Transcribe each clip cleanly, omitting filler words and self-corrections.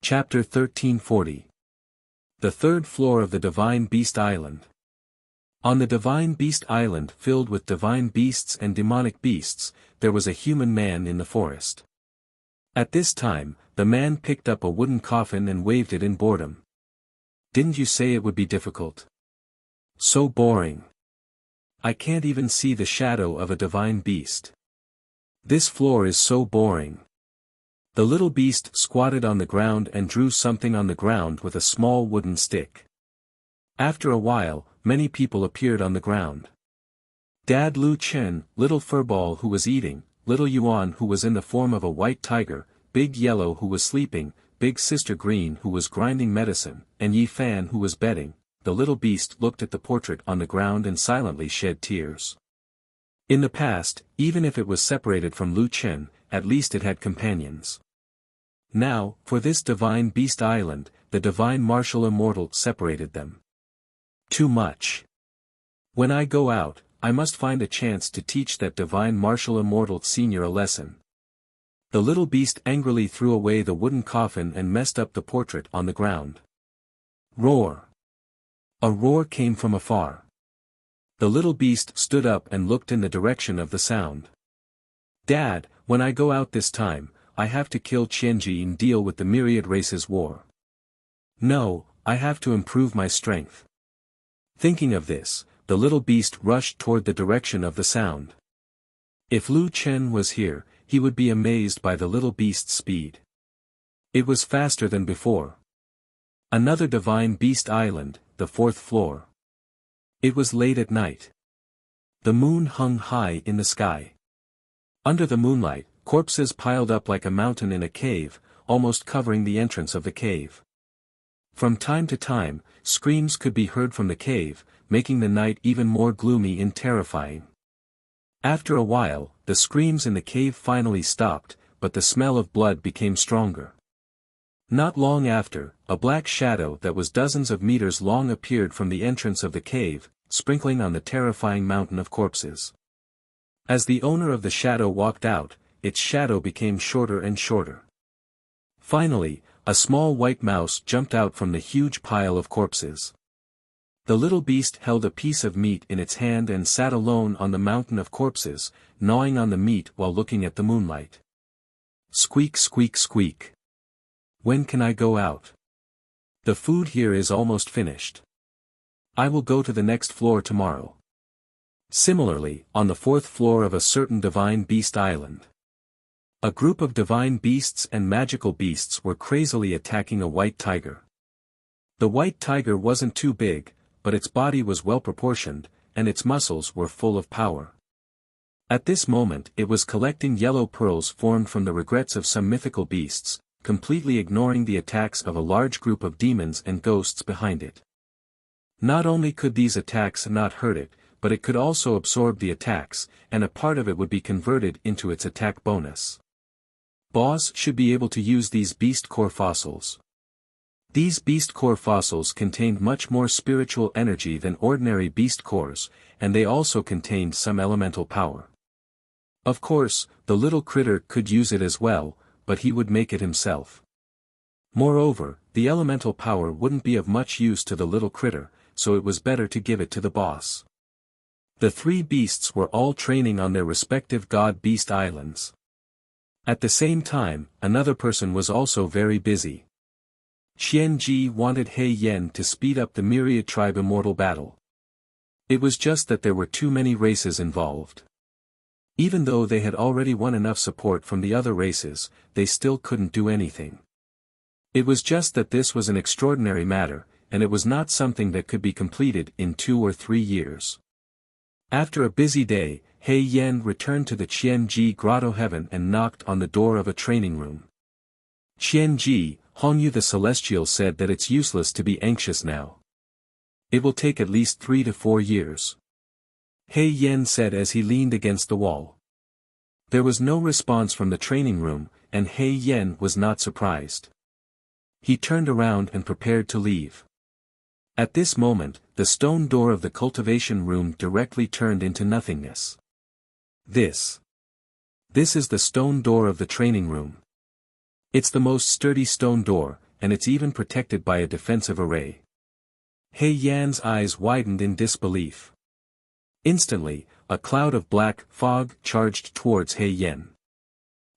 Chapter 1340. The third floor of the Divine Beast Island. On the Divine Beast Island filled with divine beasts and demonic beasts, there was a human man in the forest. At this time, the man picked up a wooden coffin and waved it in boredom. "Didn't you say it would be difficult? So boring. I can't even see the shadow of a divine beast. This floor is so boring." The little beast squatted on the ground and drew something on the ground with a small wooden stick. After a while, many people appeared on the ground. Dad Lu Chen, Little Furball who was eating, Little Yuan who was in the form of a white tiger, Big Yellow who was sleeping, Big Sister Green who was grinding medicine, and Yi Fan who was bedding. The little beast looked at the portrait on the ground and silently shed tears. In the past, even if it was separated from Lu Chen, at least it had companions. Now, for this Divine Beast Island, the Divine Martial Immortal separated them. Too much. When I go out, I must find a chance to teach that Divine Martial Immortal Senior a lesson. The little beast angrily threw away the wooden coffin and messed up the portrait on the ground. Roar! A roar came from afar. The little beast stood up and looked in the direction of the sound. "Dad, when I go out this time, I have to kill Qianji and deal with the myriad races war. No, I have to improve my strength." Thinking of this, the little beast rushed toward the direction of the sound. If Lu Chen was here, he would be amazed by the little beast's speed. It was faster than before. Another Divine Beast Island, the fourth floor. It was late at night. The moon hung high in the sky. Under the moonlight, corpses piled up like a mountain in a cave, almost covering the entrance of the cave. From time to time, screams could be heard from the cave, making the night even more gloomy and terrifying. After a while, the screams in the cave finally stopped, but the smell of blood became stronger. Not long after, a black shadow that was dozens of meters long appeared from the entrance of the cave, sprinkling on the terrifying mountain of corpses. As the owner of the shadow walked out, its shadow became shorter and shorter. Finally, a small white mouse jumped out from the huge pile of corpses. The little beast held a piece of meat in its hand and sat alone on the mountain of corpses, gnawing on the meat while looking at the moonlight. Squeak, squeak, squeak. When can I go out? The food here is almost finished. I will go to the next floor tomorrow. Similarly, on the fourth floor of a certain Divine Beast Island, a group of divine beasts and magical beasts were crazily attacking a white tiger. The white tiger wasn't too big, but its body was well proportioned, and its muscles were full of power. At this moment it was collecting yellow pearls formed from the regrets of some mythical beasts, completely ignoring the attacks of a large group of demons and ghosts behind it. Not only could these attacks not hurt it, but it could also absorb the attacks, and a part of it would be converted into its attack bonus. Boss should be able to use these beast core fossils. These beast core fossils contained much more spiritual energy than ordinary beast cores, and they also contained some elemental power. Of course, the little critter could use it as well, but he would make it himself. Moreover, the elemental power wouldn't be of much use to the little critter, so it was better to give it to the boss. The three beasts were all training on their respective God-Beast Islands. At the same time, another person was also very busy. Qianji wanted He Yen to speed up the Myriad Tribe Immortal battle. It was just that there were too many races involved. Even though they had already won enough support from the other races, they still couldn't do anything. It was just that this was an extraordinary matter, and it was not something that could be completed in 2 or 3 years. After a busy day, He Yen returned to the Qianji Grotto Heaven and knocked on the door of a training room. "Qianji," Hongyu the Celestial said that it's useless to be anxious now. It will take at least 3 to 4 years. He Yen said as he leaned against the wall. There was no response from the training room, and He Yen was not surprised. He turned around and prepared to leave. At this moment, the stone door of the cultivation room directly turned into nothingness. This is the stone door of the training room. It's the most sturdy stone door, and it's even protected by a defensive array. He Yan's eyes widened in disbelief. Instantly, a cloud of black fog charged towards He Yan.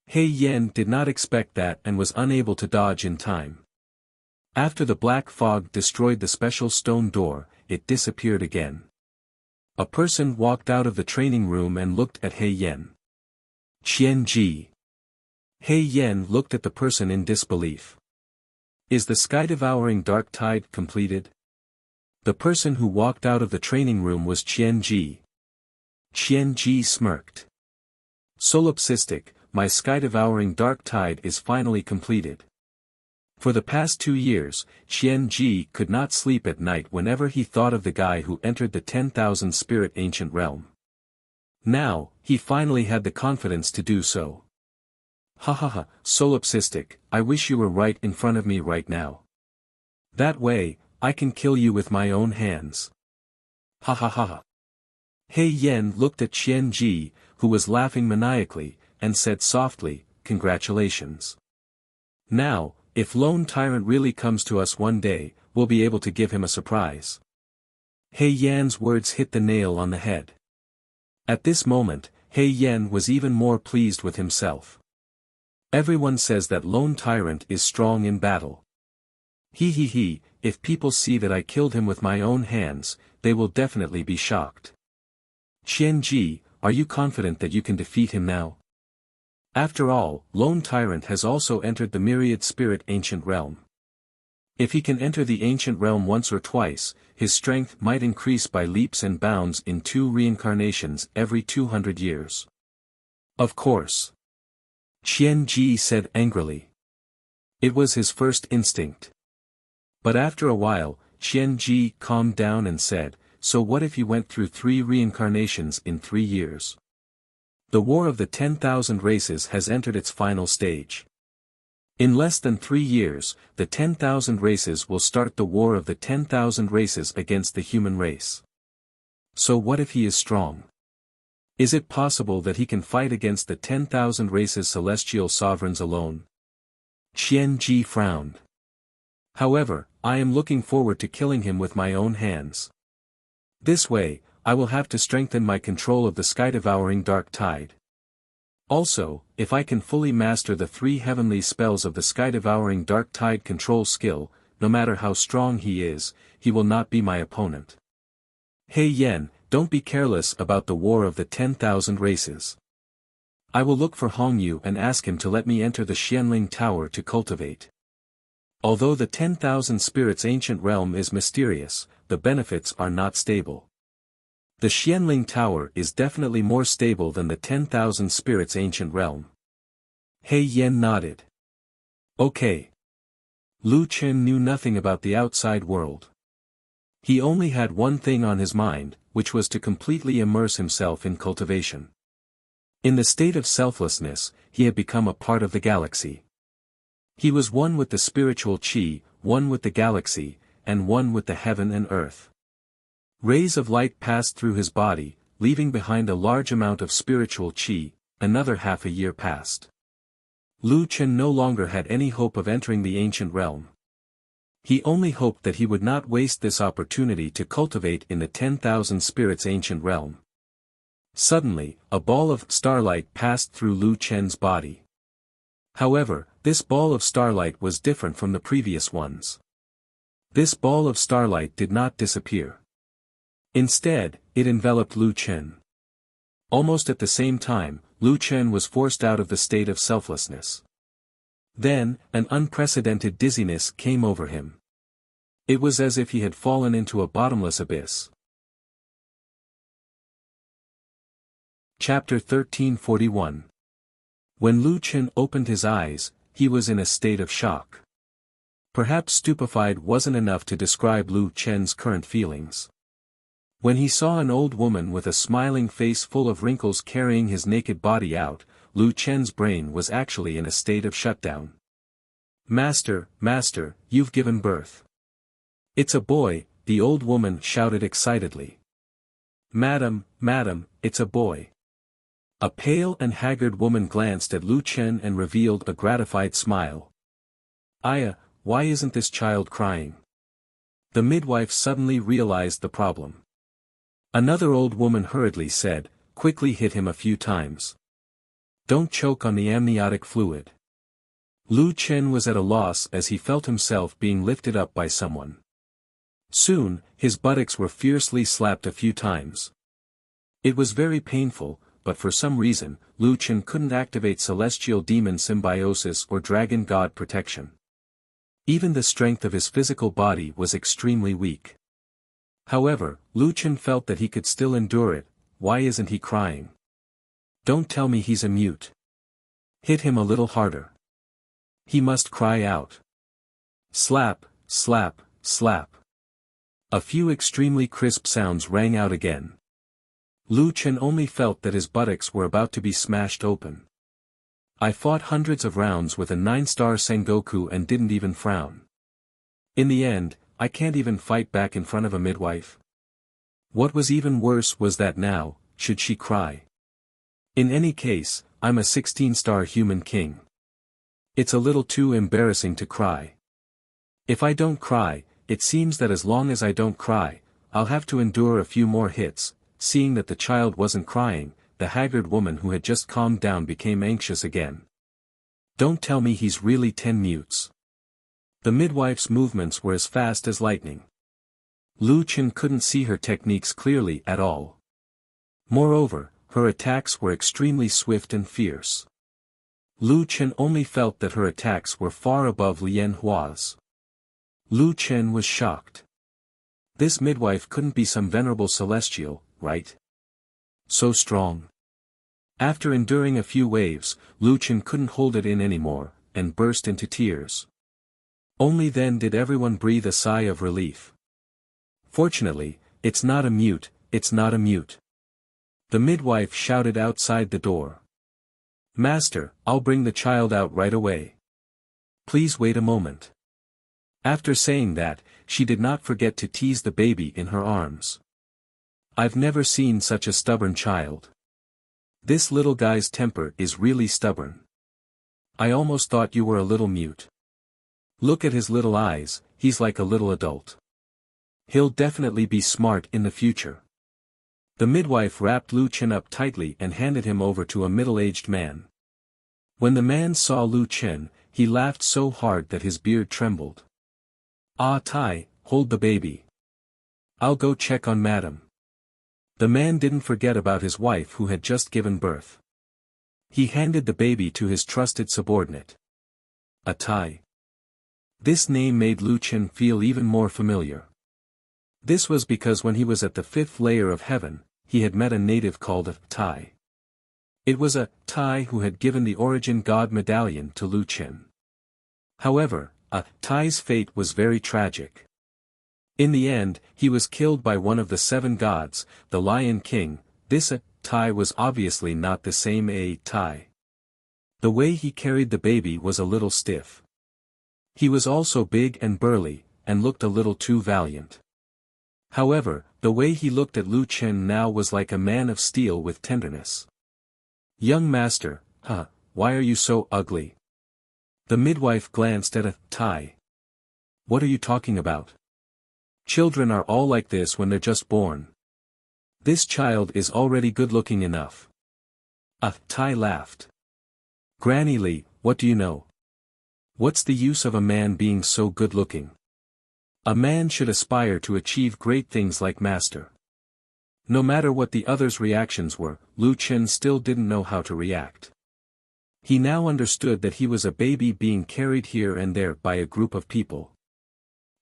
He Yan did not expect that and was unable to dodge in time. After the black fog destroyed the special stone door, it disappeared again. A person walked out of the training room and looked at He Yan. Qian Ji. He Yan looked at the person in disbelief. Is the sky-devouring dark tide completed? The person who walked out of the training room was Qian Ji. Qian Ji smirked. Solipsistic, my sky-devouring dark tide is finally completed. For the past 2 years, Qian Ji could not sleep at night whenever he thought of the guy who entered the 10,000 spirit ancient realm. Now, he finally had the confidence to do so. Ha ha ha, solipsistic, I wish you were right in front of me right now. That way, I can kill you with my own hands. Ha ha ha ha. He Yan looked at Qian Ji, who was laughing maniacally, and said softly, congratulations. Now, if Lone Tyrant really comes to us one day, we'll be able to give him a surprise. He Yan's words hit the nail on the head. At this moment, He Yan was even more pleased with himself. Everyone says that Lone Tyrant is strong in battle. He, if people see that I killed him with my own hands, they will definitely be shocked. Qian Ji, are you confident that you can defeat him now? After all, Lone Tyrant has also entered the myriad spirit ancient realm. If he can enter the ancient realm once or twice, his strength might increase by leaps and bounds in 2 reincarnations every 200 years. Of course. Qian Ji said angrily. It was his first instinct. But after a while, Qian Ji calmed down and said, so what if you went through 3 reincarnations in 3 years? The war of the 10,000 races has entered its final stage. In less than 3 years, the 10,000 races will start the war of the 10,000 races against the human race. So what if he is strong? Is it possible that he can fight against the 10,000 races celestial sovereigns alone? Qian Ji frowned. However, I am looking forward to killing him with my own hands. This way, I will have to strengthen my control of the sky-devouring dark tide. Also, if I can fully master the 3 heavenly spells of the sky-devouring dark tide control skill, no matter how strong he is, he will not be my opponent. He Yan, don't be careless about the war of the 10,000 races. I will look for Hongyu and ask him to let me enter the Xianling Tower to cultivate. Although the 10,000 spirits ancient realm is mysterious, the benefits are not stable. The Xianling Tower is definitely more stable than the 10,000 spirits ancient realm. He Yan nodded. Okay. Lu Chen knew nothing about the outside world. He only had one thing on his mind, which was to completely immerse himself in cultivation. In the state of selflessness, he had become a part of the galaxy. He was one with the spiritual qi, one with the galaxy, and one with the heaven and earth. Rays of light passed through his body, leaving behind a large amount of spiritual qi. Another half a year passed. Lu Chen no longer had any hope of entering the ancient realm. He only hoped that he would not waste this opportunity to cultivate in the 10,000 spirits ancient realm. Suddenly, a ball of starlight passed through Lu Chen's body. However, this ball of starlight was different from the previous ones. This ball of starlight did not disappear. Instead, it enveloped Lu Chen. Almost at the same time, Lu Chen was forced out of the state of selflessness. Then, an unprecedented dizziness came over him. It was as if he had fallen into a bottomless abyss. Chapter 1341. When Lu Chen opened his eyes, he was in a state of shock. Perhaps stupefied wasn't enough to describe Lu Chen's current feelings. When he saw an old woman with a smiling face full of wrinkles carrying his naked body out, Lu Chen's brain was actually in a state of shutdown. Master, Master, you've given birth. It's a boy, the old woman shouted excitedly. Madam, Madam, it's a boy. A pale and haggard woman glanced at Lu Chen and revealed a gratified smile. Aya, why isn't this child crying? The midwife suddenly realized the problem. Another old woman hurriedly said, quickly hit him a few times. Don't choke on the amniotic fluid. Lu Chen was at a loss as he felt himself being lifted up by someone. Soon, his buttocks were fiercely slapped a few times. It was very painful, but for some reason, Lu Chen couldn't activate celestial demon symbiosis or dragon god protection. Even the strength of his physical body was extremely weak. However, Lu Chen felt that he could still endure it. Why isn't he crying? Don't tell me he's a mute. Hit him a little harder. He must cry out. Slap, slap, slap. A few extremely crisp sounds rang out again. Lu Chen only felt that his buttocks were about to be smashed open. I fought hundreds of rounds with a 9-star Sengoku and didn't even frown. In the end, I can't even fight back in front of a midwife. What was even worse was that now, should she cry? In any case, I'm a 16-star human king. It's a little too embarrassing to cry. If I don't cry, it seems that as long as I don't cry, I'll have to endure a few more hits. Seeing that the child wasn't crying, the haggard woman who had just calmed down became anxious again. Don't tell me he's really 10 mutes. The midwife's movements were as fast as lightning. Lu Chen couldn't see her techniques clearly at all. Moreover, her attacks were extremely swift and fierce. Lu Chen only felt that her attacks were far above Lien Hua's. Lu Chen was shocked. This midwife couldn't be some venerable celestial, right? So strong. After enduring a few waves, Lu Chen couldn't hold it in anymore, and burst into tears. Only then did everyone breathe a sigh of relief. Fortunately, it's not a mute, it's not a mute. The midwife shouted outside the door. Master, I'll bring the child out right away. Please wait a moment. After saying that, she did not forget to tease the baby in her arms. I've never seen such a stubborn child. This little guy's temper is really stubborn. I almost thought you were a little mute. Look at his little eyes, he's like a little adult. He'll definitely be smart in the future. The midwife wrapped Lu Chen up tightly and handed him over to a middle-aged man. When the man saw Lu Chen, he laughed so hard that his beard trembled. Ah Tai, hold the baby. I'll go check on madam. The man didn't forget about his wife who had just given birth. He handed the baby to his trusted subordinate. A Tai. This name made Lu Chen feel even more familiar. This was because when he was at the 5th layer of heaven, he had met a native called a Tai. It was a Tai who had given the origin god medallion to Lu Chen. However, a Tai's fate was very tragic. In the end, he was killed by one of the 7 gods, the Lion King. This a Tai was obviously not the same a Tai. The way he carried the baby was a little stiff. He was also big and burly, and looked a little too valiant. However, the way he looked at Lu Chen now was like a man of steel with tenderness. Young master, why are you so ugly? The midwife glanced at a Tai. What are you talking about? Children are all like this when they're just born. This child is already good-looking enough. A Tai laughed. Granny Li, what do you know? What's the use of a man being so good-looking? A man should aspire to achieve great things like master. No matter what the others' reactions were, Lu Chen still didn't know how to react. He now understood that he was a baby being carried here and there by a group of people.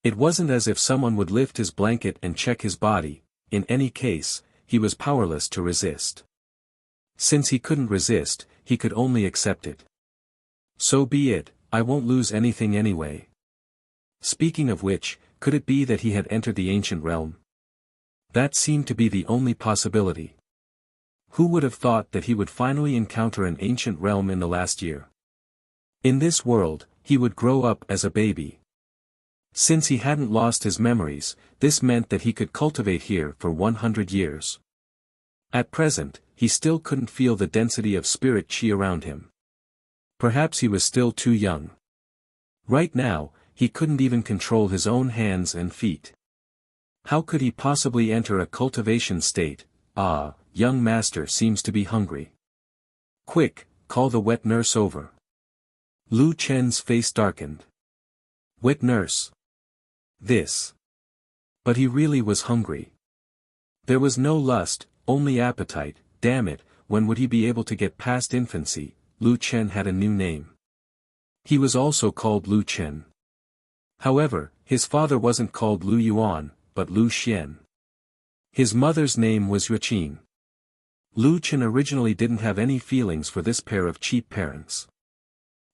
It wasn't as if someone would lift his blanket and check his body. In any case, he was powerless to resist. Since he couldn't resist, he could only accept it. So be it, I won't lose anything anyway. Speaking of which, could it be that he had entered the ancient realm? That seemed to be the only possibility. Who would have thought that he would finally encounter an ancient realm in the last year? In this world, he would grow up as a baby. Since he hadn't lost his memories, this meant that he could cultivate here for 100 years. At present, he still couldn't feel the density of spirit chi around him. Perhaps he was still too young. Right now, he couldn't even control his own hands and feet. How could he possibly enter a cultivation state? Ah, young master seems to be hungry. Quick, call the wet nurse over. Lu Chen's face darkened. Wet nurse. This. But he really was hungry. There was no lust, only appetite. Damn it, when would he be able to get past infancy? Lu Chen had a new name. He was also called Lu Chen. However, his father wasn't called Lu Yuan, but Lu Xian. His mother's name was Yuqin. Lu Chen originally didn't have any feelings for this pair of cheap parents.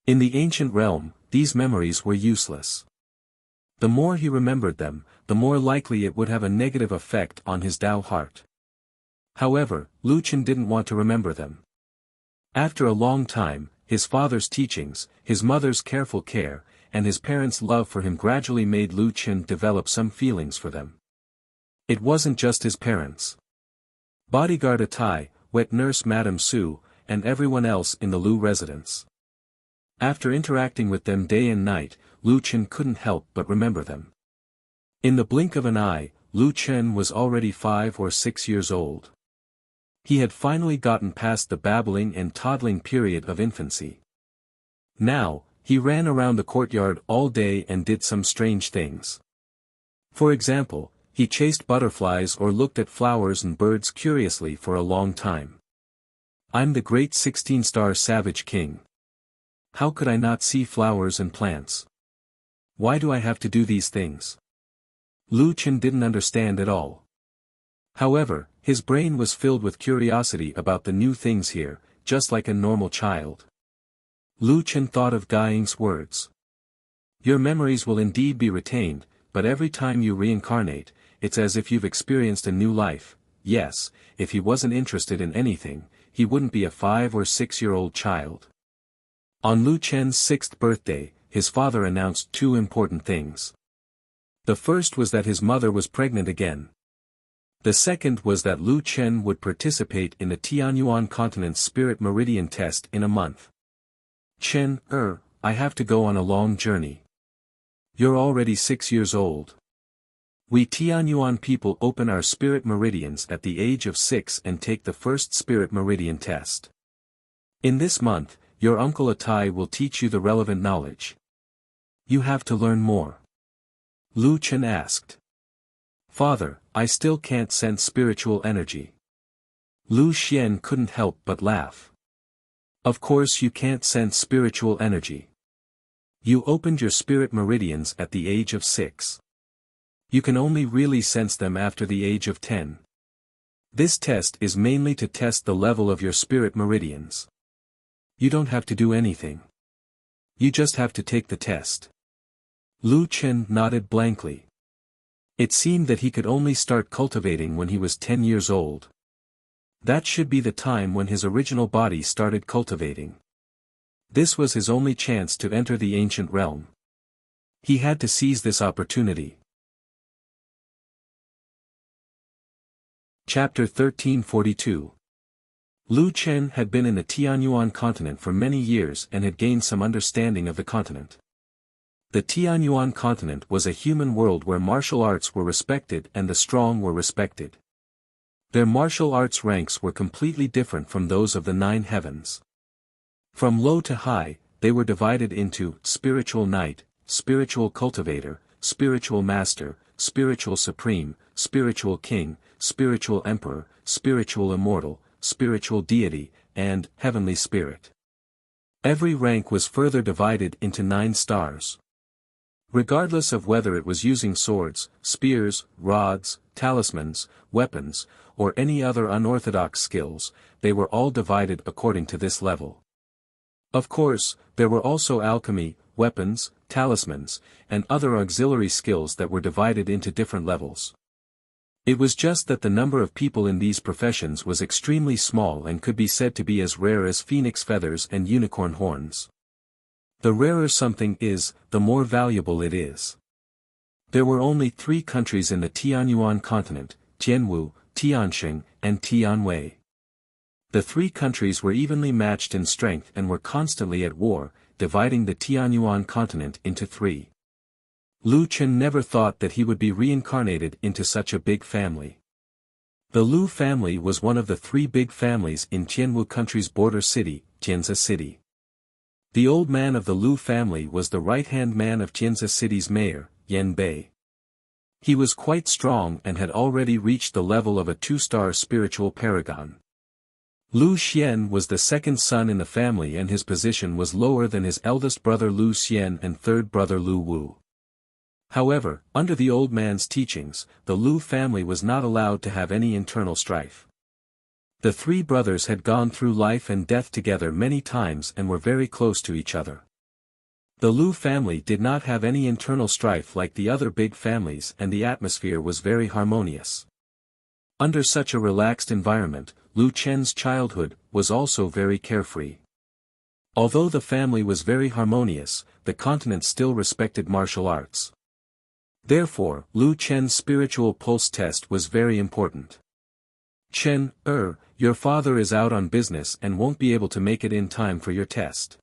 In the ancient realm, these memories were useless. The more he remembered them, the more likely it would have a negative effect on his Tao heart. However, Lu Chen didn't want to remember them. After a long time, his father's teachings, his mother's careful care, and his parents' love for him gradually made Lu Chen develop some feelings for them. It wasn't just his parents. Bodyguard Atai, wet nurse Madame Su, and everyone else in the Lu residence. After interacting with them day and night, Lu Chen couldn't help but remember them. In the blink of an eye, Lu Chen was already 5 or 6 years old. He had finally gotten past the babbling and toddling period of infancy. Now, he ran around the courtyard all day and did some strange things. For example, he chased butterflies or looked at flowers and birds curiously for a long time. I'm the great 16-star savage king. How could I not see flowers and plants? Why do I have to do these things? Lu Chen didn't understand at all. However, his brain was filled with curiosity about the new things here, just like a normal child. Lu Chen thought of Guiying's words. Your memories will indeed be retained, but every time you reincarnate, it's as if you've experienced a new life. Yes, if he wasn't interested in anything, he wouldn't be a 5 or 6-year-old child. On Lu Chen's 6th birthday, his father announced 2 important things. The first was that his mother was pregnant again. The second was that Lu Chen would participate in the Tianyuan continent's spirit meridian test in a month. Chen, I have to go on a long journey. You're already 6 years old. We Tianyuan people open our spirit meridians at the age of 6 and take the first spirit meridian test. In this month, your uncle Atai will teach you the relevant knowledge. You have to learn more. Lu Chen asked. Father, I still can't sense spiritual energy. Lu Xian couldn't help but laugh. Of course you can't sense spiritual energy. You opened your spirit meridians at the age of 6. You can only really sense them after the age of 10. This test is mainly to test the level of your spirit meridians. You don't have to do anything. You just have to take the test. Lu Chen nodded blankly. It seemed that he could only start cultivating when he was 10 years old. That should be the time when his original body started cultivating. This was his only chance to enter the ancient realm. He had to seize this opportunity. Chapter 1342. Lu Chen had been in the Tianyuan continent for many years and had gained some understanding of the continent. The Tianyuan continent was a human world where martial arts were respected and the strong were respected. Their martial arts ranks were completely different from those of the 9 heavens. From low to high, they were divided into spiritual knight, spiritual cultivator, spiritual master, spiritual supreme, spiritual king, spiritual emperor, spiritual immortal, spiritual deity, and heavenly spirit. Every rank was further divided into 9 stars. Regardless of whether it was using swords, spears, rods, talismans, weapons, or any other unorthodox skills, they were all divided according to this level. Of course, there were also alchemy, weapons, talismans, and other auxiliary skills that were divided into different levels. It was just that the number of people in these professions was extremely small and could be said to be as rare as phoenix feathers and unicorn horns. The rarer something is, the more valuable it is. There were only 3 countries in the Tianyuan continent, Tianwu, Tianxing, and Tianwei. The 3 countries were evenly matched in strength and were constantly at war, dividing the Tianyuan continent into 3. Lu Chen never thought that he would be reincarnated into such a big family. The Lu family was one of the three big families in Tianwu country's border city, Tianzi City. The old man of the Lu family was the right-hand man of Tianzi City's mayor, Yan Bei. He was quite strong and had already reached the level of a two-star spiritual paragon. Lu Xian was the second son in the family and his position was lower than his eldest brother Lu Xian and third brother Lu Wu. However, under the old man's teachings, the Lu family was not allowed to have any internal strife. The three brothers had gone through life and death together many times and were very close to each other. The Lu family did not have any internal strife like the other big families and the atmosphere was very harmonious. Under such a relaxed environment, Lu Chen's childhood was also very carefree. Although the family was very harmonious, the continent still respected martial arts. Therefore, Lu Chen's spiritual pulse test was very important. Chen, your father is out on business and won't be able to make it in time for your test.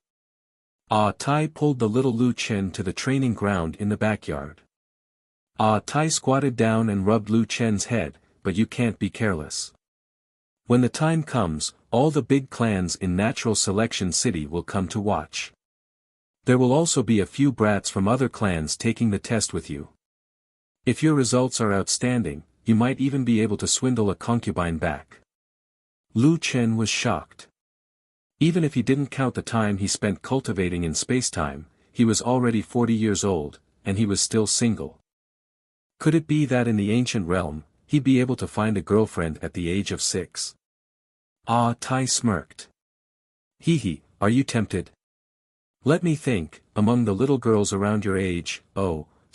Tai pulled the little Lu Chen to the training ground in the backyard. Tai squatted down and rubbed Lu Chen's head, but you can't be careless. When the time comes, all the big clans in Natural Selection City will come to watch. There will also be a few brats from other clans taking the test with you. If your results are outstanding, you might even be able to swindle a concubine back. Lu Chen was shocked. Even if he didn't count the time he spent cultivating in spacetime, he was already 40 years old, and he was still single. Could it be that in the ancient realm, he'd be able to find a girlfriend at the age of 6? Tai smirked. Hee, are you tempted? Let me think, among the little girls around your age,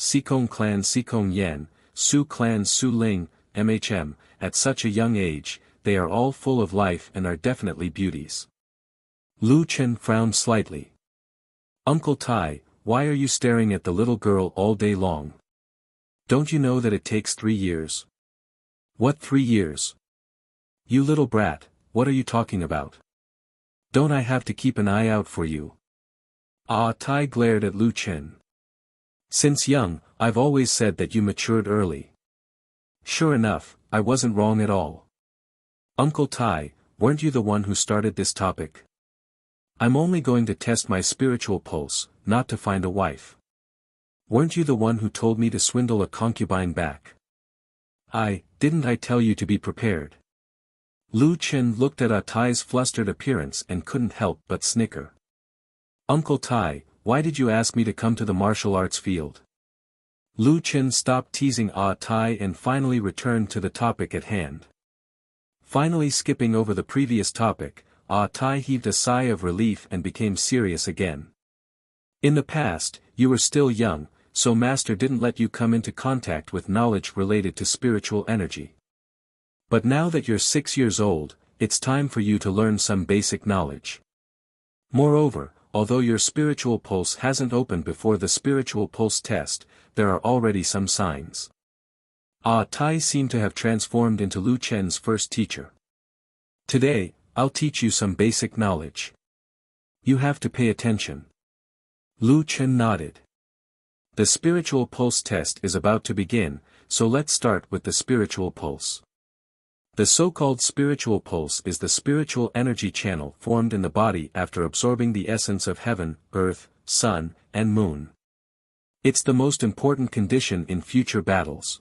Sikong clan Sikong Yan, Su clan Su Ling, at such a young age, they are all full of life and are definitely beauties. Lu Chen frowned slightly. Uncle Tai, why are you staring at the little girl all day long? Don't you know that it takes 3 years? What 3 years? You little brat, what are you talking about? Don't I have to keep an eye out for you? Tai glared at Lu Chen. Since young, I've always said that you matured early. Sure enough, I wasn't wrong at all. Uncle Tai, weren't you the one who started this topic? I'm only going to test my spiritual pulse, not to find a wife. Weren't you the one who told me to swindle a concubine back? Didn't I tell you to be prepared? Lu Chen looked at Tai's flustered appearance and couldn't help but snicker. Uncle Tai, why did you ask me to come to the martial arts field? Lu Chen stopped teasing Tai and finally returned to the topic at hand. Finally skipping over the previous topic, Tai heaved a sigh of relief and became serious again. In the past, you were still young, so Master didn't let you come into contact with knowledge related to spiritual energy. But now that you're 6 years old, it's time for you to learn some basic knowledge. Moreover, although your spiritual pulse hasn't opened before the spiritual pulse test, there are already some signs. Tai seemed to have transformed into Lu Chen's first teacher. Today, I'll teach you some basic knowledge. You have to pay attention. Lu Chen nodded. The spiritual pulse test is about to begin, so let's start with the spiritual pulse. The so-called spiritual pulse is the spiritual energy channel formed in the body after absorbing the essence of heaven, earth, sun, and moon. It's the most important condition in future battles.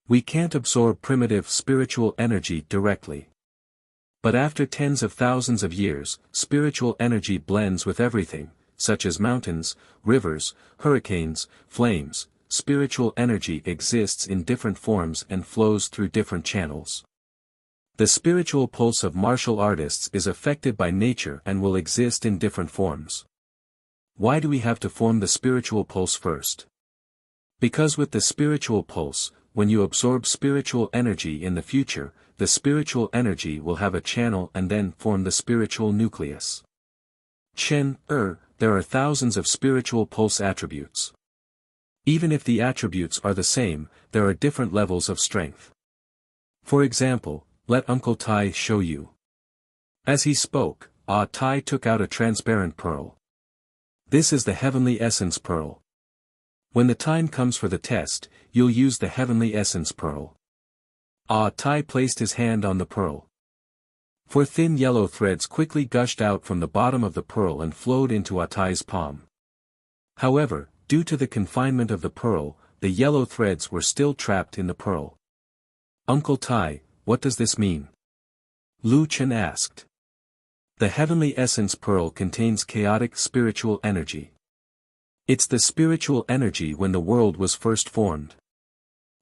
We can't absorb primitive spiritual energy directly. But after tens of thousands of years, spiritual energy blends with everything, such as mountains, rivers, hurricanes, flames. Spiritual energy exists in different forms and flows through different channels. The spiritual pulse of martial artists is affected by nature and will exist in different forms. Why do we have to form the spiritual pulse first? Because with the spiritual pulse, when you absorb spiritual energy in the future, the spiritual energy will have a channel and then form the spiritual nucleus. There are thousands of spiritual pulse attributes. Even if the attributes are the same, there are different levels of strength. For example, let Uncle Tai show you. As he spoke, Tai took out a transparent pearl. This is the heavenly essence pearl. When the time comes for the test, you'll use the heavenly essence pearl. Tai placed his hand on the pearl. Four thin yellow threads quickly gushed out from the bottom of the pearl and flowed into Tai's palm. However, due to the confinement of the pearl, the yellow threads were still trapped in the pearl. Uncle Tai, what does this mean? Lu Chen asked. The heavenly essence pearl contains chaotic spiritual energy. It's the spiritual energy when the world was first formed.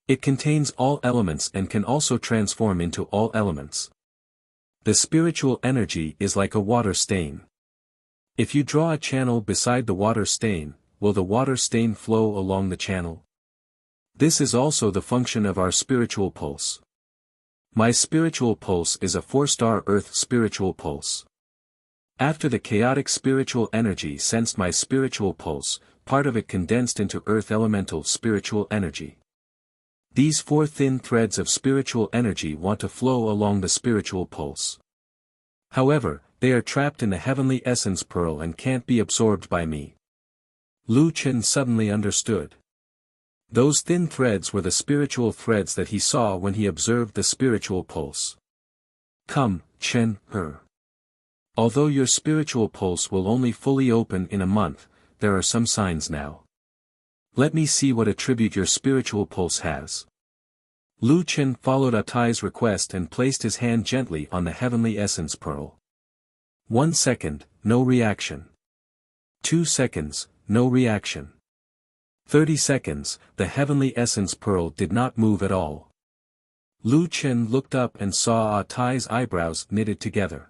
It contains all elements and can also transform into all elements. The spiritual energy is like a water stain. If you draw a channel beside the water stain, will the water stain flow along the channel? This is also the function of our spiritual pulse. My spiritual pulse is a 4-star Earth spiritual pulse. After the chaotic spiritual energy sensed my spiritual pulse, part of it condensed into Earth elemental spiritual energy. These 4 thin threads of spiritual energy want to flow along the spiritual pulse. However, they are trapped in the heavenly essence pearl and can't be absorbed by me. Lu Chen suddenly understood. Those thin threads were the spiritual threads that he saw when he observed the spiritual pulse. Come, Chen, although your spiritual pulse will only fully open in a month, there are some signs now. Let me see what attribute your spiritual pulse has. Lu Chen followed Tai's request and placed his hand gently on the heavenly essence pearl. 1 second, no reaction. 2 seconds, no reaction. 30 seconds, the heavenly essence pearl did not move at all. Lu Chen looked up and saw Tai's eyebrows knitted together.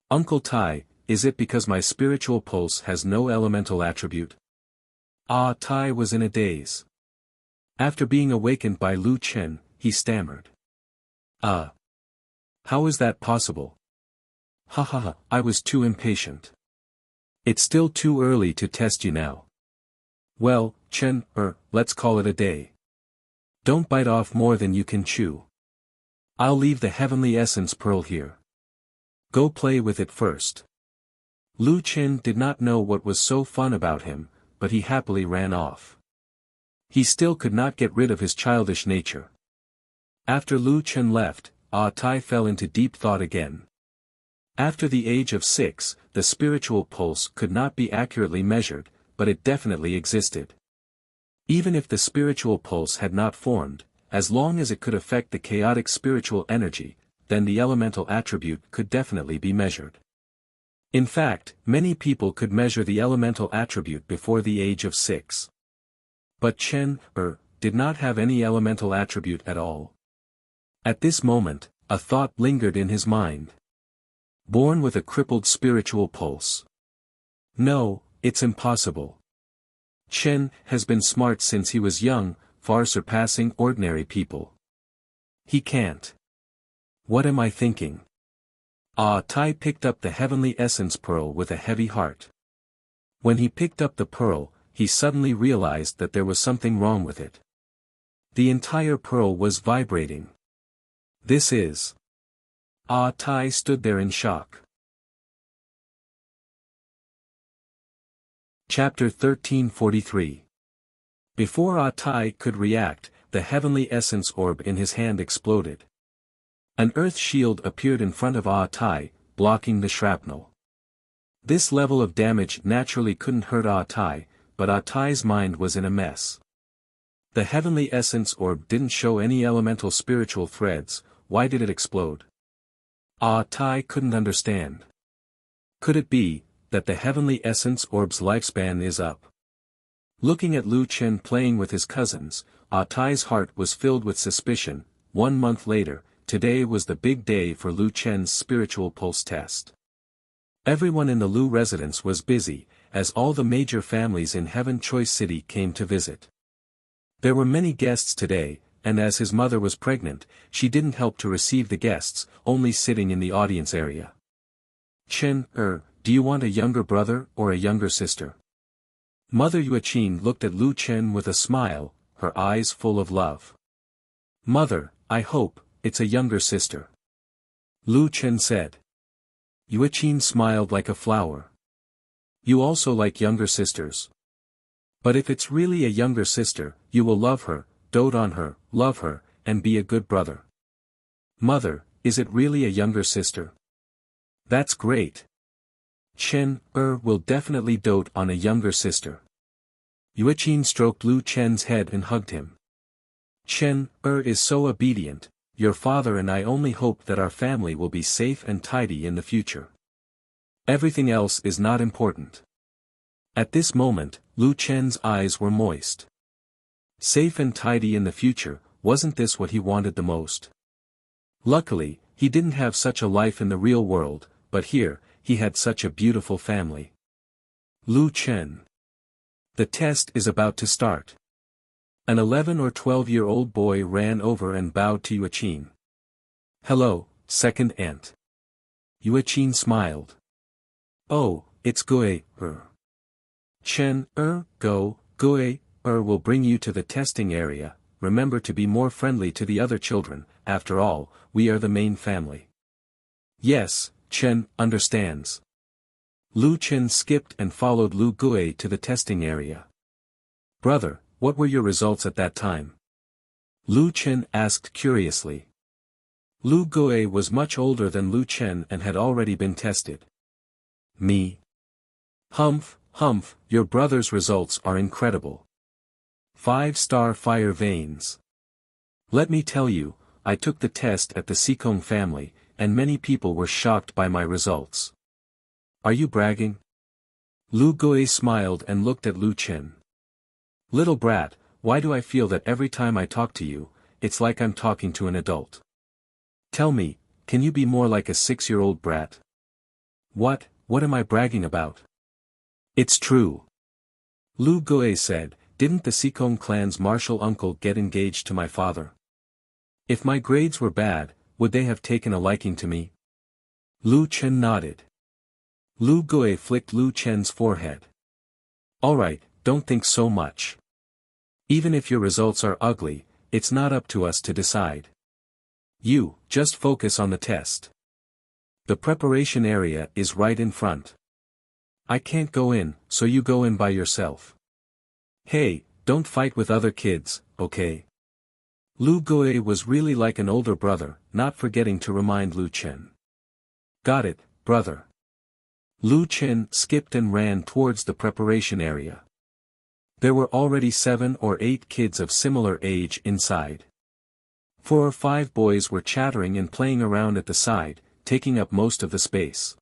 Uncle Tai, is it because my spiritual pulse has no elemental attribute? Tai was in a daze. After being awakened by Lu Chen, he stammered. How is that possible? I was too impatient. It's still too early to test you now. Well, Chen, let's call it a day. Don't bite off more than you can chew. I'll leave the heavenly essence pearl here. Go play with it first. Lu Chen did not know what was so fun about him, but he happily ran off. He still could not get rid of his childish nature. After Lu Chen left, Tai fell into deep thought again. After the age of 6, the spiritual pulse could not be accurately measured, but it definitely existed. Even if the spiritual pulse had not formed, as long as it could affect the chaotic spiritual energy, then the elemental attribute could definitely be measured. In fact, many people could measure the elemental attribute before the age of 6. But Chen, did not have any elemental attribute at all. At this moment, a thought lingered in his mind. Born with a crippled spiritual pulse. No, it's impossible. Chen has been smart since he was young, far surpassing ordinary people. He can't. What am I thinking? Tai picked up the heavenly essence pearl with a heavy heart. When he picked up the pearl, he suddenly realized that there was something wrong with it. The entire pearl was vibrating. This is... Tai stood there in shock. Chapter 1343. Before Tai could react, the heavenly essence orb in his hand exploded. An earth shield appeared in front of Tai, blocking the shrapnel. This level of damage naturally couldn't hurt Tai, but Tai's mind was in a mess. The heavenly essence orb didn't show any elemental spiritual threads. Why did it explode? Tai couldn't understand. Could it be that the heavenly essence orb's lifespan is up? Looking at Lu Chen playing with his cousins, Tai's heart was filled with suspicion. 1 month later, today was the big day for Lu Chen's spiritual pulse test. Everyone in the Lu residence was busy, as all the major families in Heaven Choice City came to visit. There were many guests today, and as his mother was pregnant, she didn't help to receive the guests, only sitting in the audience area. Chen, do you want a younger brother or a younger sister? Mother Yuqin looked at Lu Chen with a smile, her eyes full of love. Mother, I hope it's a younger sister. Lu Chen said. Yuqin smiled like a flower. You also like younger sisters? But if it's really a younger sister, you will love her, dote on her, love her, and be a good brother. Mother, is it really a younger sister? That's great. Chen will definitely dote on a younger sister. Yueqin stroked Lu Chen's head and hugged him. Chen is so obedient. Your father and I only hope that our family will be safe and tidy in the future. Everything else is not important. At this moment, Lu Chen's eyes were moist. Safe and tidy in the future, wasn't this what he wanted the most? Luckily, he didn't have such a life in the real world, but here, he had such a beautiful family. Lu Chen. The test is about to start. An 11 or 12-year-old boy ran over and bowed to Yueqin. Hello, second aunt. Yueqin smiled. Oh, it's Gue. Chen, go, Gue, will bring you to the testing area. Remember to be more friendly to the other children, after all, we are the main family. Yes, Chen understands. Lu Chen skipped and followed Lu Gue to the testing area. Brother, what were your results at that time? Lu Chen asked curiously. Lu Gue was much older than Lu Chen and had already been tested. Me? Humph, your brother's results are incredible. 5-star fire veins. Let me tell you, I took the test at the Sikong family, and many people were shocked by my results. Are you bragging? Lu Gue smiled and looked at Lu Chen. Little brat, why do I feel that every time I talk to you, it's like I'm talking to an adult? Tell me, can you be more like a 6-year-old brat? What am I bragging about? It's true. Lu Gue said, didn't the Sikong clan's martial uncle get engaged to my father? If my grades were bad, would they have taken a liking to me? Lu Chen nodded. Lu Gue flicked Lu Chen's forehead. Alright, don't think so much. Even if your results are ugly, it's not up to us to decide. You, just focus on the test. The preparation area is right in front. I can't go in, so you go in by yourself. Hey, don't fight with other kids, okay? Lu Gue was really like an older brother, not forgetting to remind Lu Chen. Got it, brother. Lu Chen skipped and ran towards the preparation area. There were already 7 or 8 kids of similar age inside. 4 or 5 boys were chattering and playing around at the side, taking up most of the space.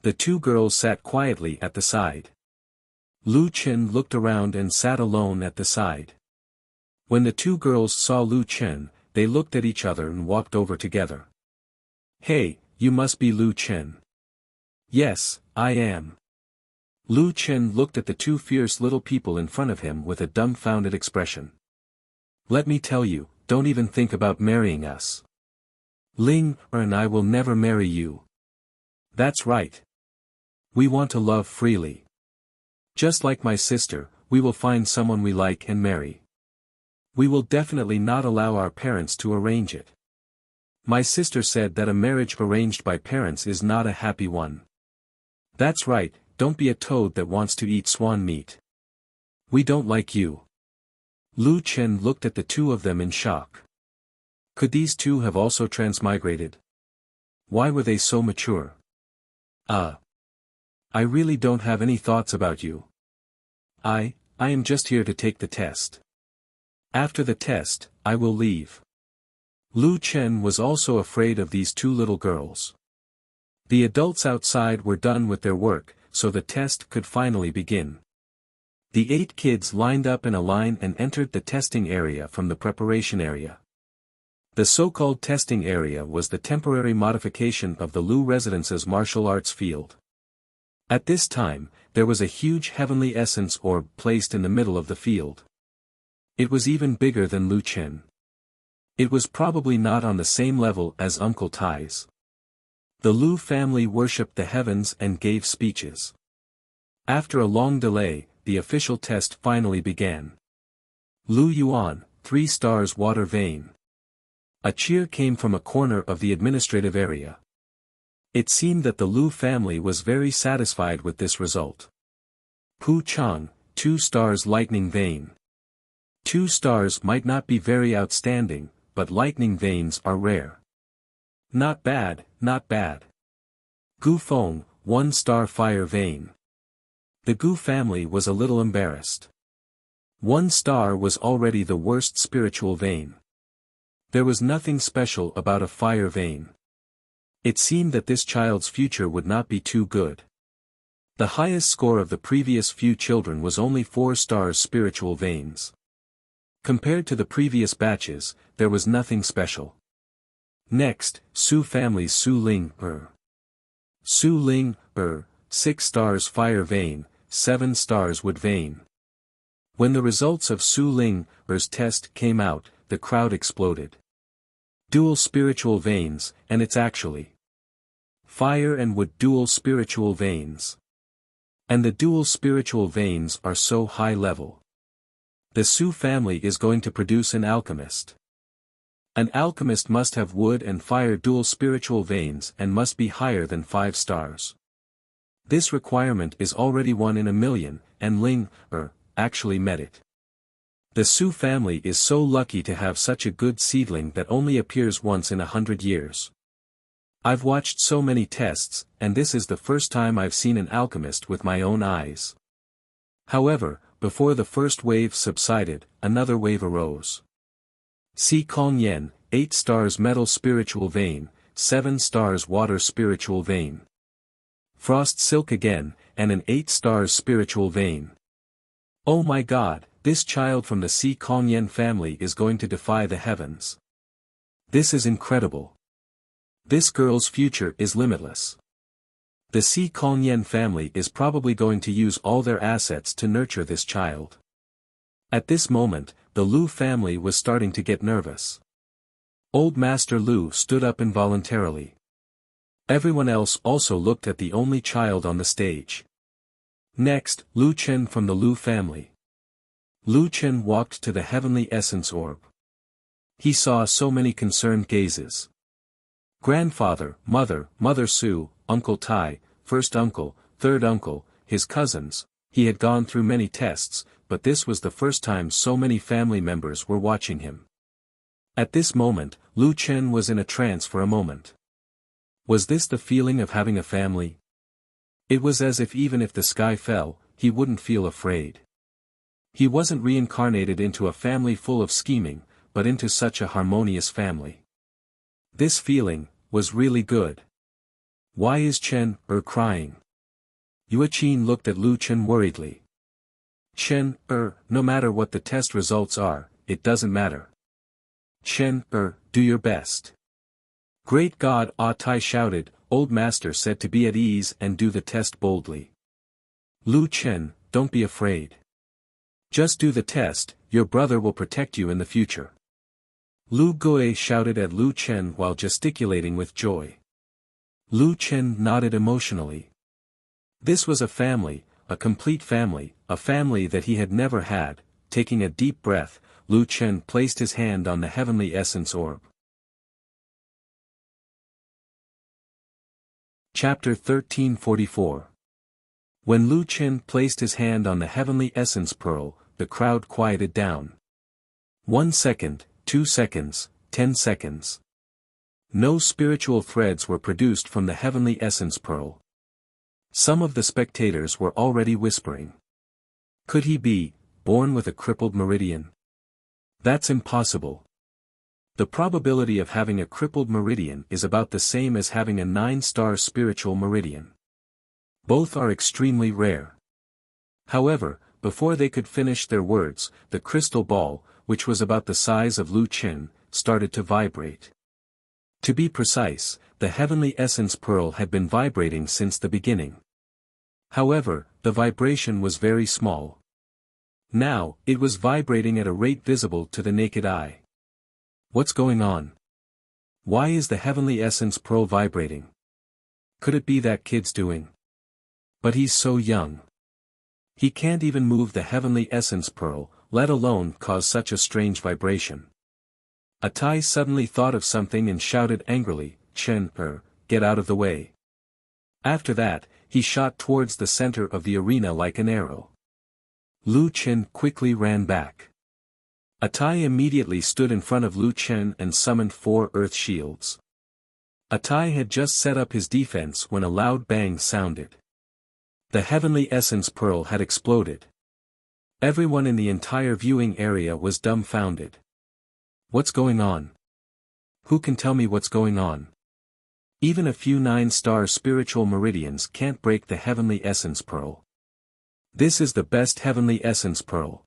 The 2 girls sat quietly at the side. Lu Chen looked around and sat alone at the side. When the 2 girls saw Lu Chen, they looked at each other and walked over together. Hey, you must be Lu Chen. Yes, I am. Lu Chen looked at the 2 fierce little people in front of him with a dumbfounded expression. Let me tell you, don't even think about marrying us. Ling and I will never marry you. That's right. We want to love freely. Just like my sister, we will find someone we like and marry. We will definitely not allow our parents to arrange it. My sister said that a marriage arranged by parents is not a happy one. That's right, don't be a toad that wants to eat swan meat. We don't like you. Lu Chen looked at the 2 of them in shock. Could these 2 have also transmigrated? Why were they so mature? I really don't have any thoughts about you. I am just here to take the test. After the test, I will leave. Lu Chen was also afraid of these 2 little girls. The adults outside were done with their work, so the test could finally begin. The 8 kids lined up in a line and entered the testing area from the preparation area. The so-called testing area was the temporary modification of the Lu residence's martial arts field. At this time, there was a huge heavenly essence orb placed in the middle of the field. It was even bigger than Lu Chen. It was probably not on the same level as Uncle Tai's. The Lu family worshipped the heavens and gave speeches. After a long delay, the official test finally began. Lu Yuan, 3 stars water vein. A cheer came from a corner of the administrative area. It seemed that the Lu family was very satisfied with this result. Pu Chang, 2 stars lightning vein. 2 stars might not be very outstanding, but lightning veins are rare. Not bad, not bad. Gu Feng, 1 star fire vein. The Gu family was a little embarrassed. 1 star was already the worst spiritual vein. There was nothing special about a fire vein. It seemed that this child's future would not be too good. The highest score of the previous few children was only 4 stars spiritual veins. Compared to the previous batches, there was nothing special. Next, Su family's Su Ling Er. Su Ling Er, 6 stars fire vein, 7 stars wood vein. When the results of Su Ling Er's test came out, the crowd exploded. Dual spiritual veins, and it's actually fire and wood dual spiritual veins. And the dual spiritual veins are so high level. The Su family is going to produce an alchemist. An alchemist must have wood and fire dual spiritual veins and must be higher than 5 stars. This requirement is already 1 in a million, and Ling Er actually met it. The Su family is so lucky to have such a good seedling that only appears once in 100 years. I've watched so many tests, and this is the first time I've seen an alchemist with my own eyes. However, before the first wave subsided, another wave arose. Si Kong Yen, 8 stars metal spiritual vein, 7 stars water spiritual vein. Frost Silk again, and an 8 stars spiritual vein. Oh my god, this child from the Si Kong Yen family is going to defy the heavens. This is incredible. This girl's future is limitless. The Si Kong Yen family is probably going to use all their assets to nurture this child. At this moment, the Lu family was starting to get nervous. Old Master Lu stood up involuntarily. Everyone else also looked at the only child on the stage. Next, Lu Chen from the Lu family. Lu Chen walked to the heavenly essence orb. He saw so many concerned gazes. Grandfather, Mother Su, Uncle Tai, first uncle, third uncle, his cousins. He had gone through many tests, but this was the first time so many family members were watching him. At this moment, Lu Chen was in a trance for a moment. Was this the feeling of having a family? It was as if even if the sky fell, he wouldn't feel afraid. He wasn't reincarnated into a family full of scheming, but into such a harmonious family. This feeling was really good. Why is Chen crying? Yueqin looked at Lu Chen worriedly. Chen no matter what the test results are, it doesn't matter. Chen do your best. Great God, Ah Tai shouted. Old Master said to be at ease and do the test boldly. Lu Chen, don't be afraid. Just do the test, your brother will protect you in the future. Lu Gui shouted at Lu Chen while gesticulating with joy. Lu Chen nodded emotionally. This was a family, a complete family, a family that he had never had. Taking a deep breath, Lu Chen placed his hand on the heavenly essence orb. Chapter 1344. When Lu Chen placed his hand on the heavenly essence pearl, the crowd quieted down. 1 second, 2 seconds, 10 seconds. No spiritual threads were produced from the heavenly essence pearl. Some of the spectators were already whispering. Could he be born with a crippled meridian? That's impossible. The probability of having a crippled meridian is about the same as having a 9-star spiritual meridian. Both are extremely rare. However, before they could finish their words, the crystal ball, which was about the size of Lu Chen, started to vibrate. To be precise, the heavenly essence pearl had been vibrating since the beginning. However, the vibration was very small. Now, it was vibrating at a rate visible to the naked eye. What's going on? Why is the heavenly essence pearl vibrating? Could it be that kid's doing? But he's so young. He can't even move the heavenly essence pearl, let alone cause such a strange vibration. Atai suddenly thought of something and shouted angrily, Chen, get out of the way. After that, he shot towards the center of the arena like an arrow. Lu Chen quickly ran back. Atai immediately stood in front of Lu Chen and summoned 4 earth shields. Atai had just set up his defense when a loud bang sounded. The heavenly essence pearl had exploded. Everyone in the entire viewing area was dumbfounded. What's going on? Who can tell me what's going on? Even a few 9-star spiritual meridians can't break the heavenly essence pearl. This is the best heavenly essence pearl.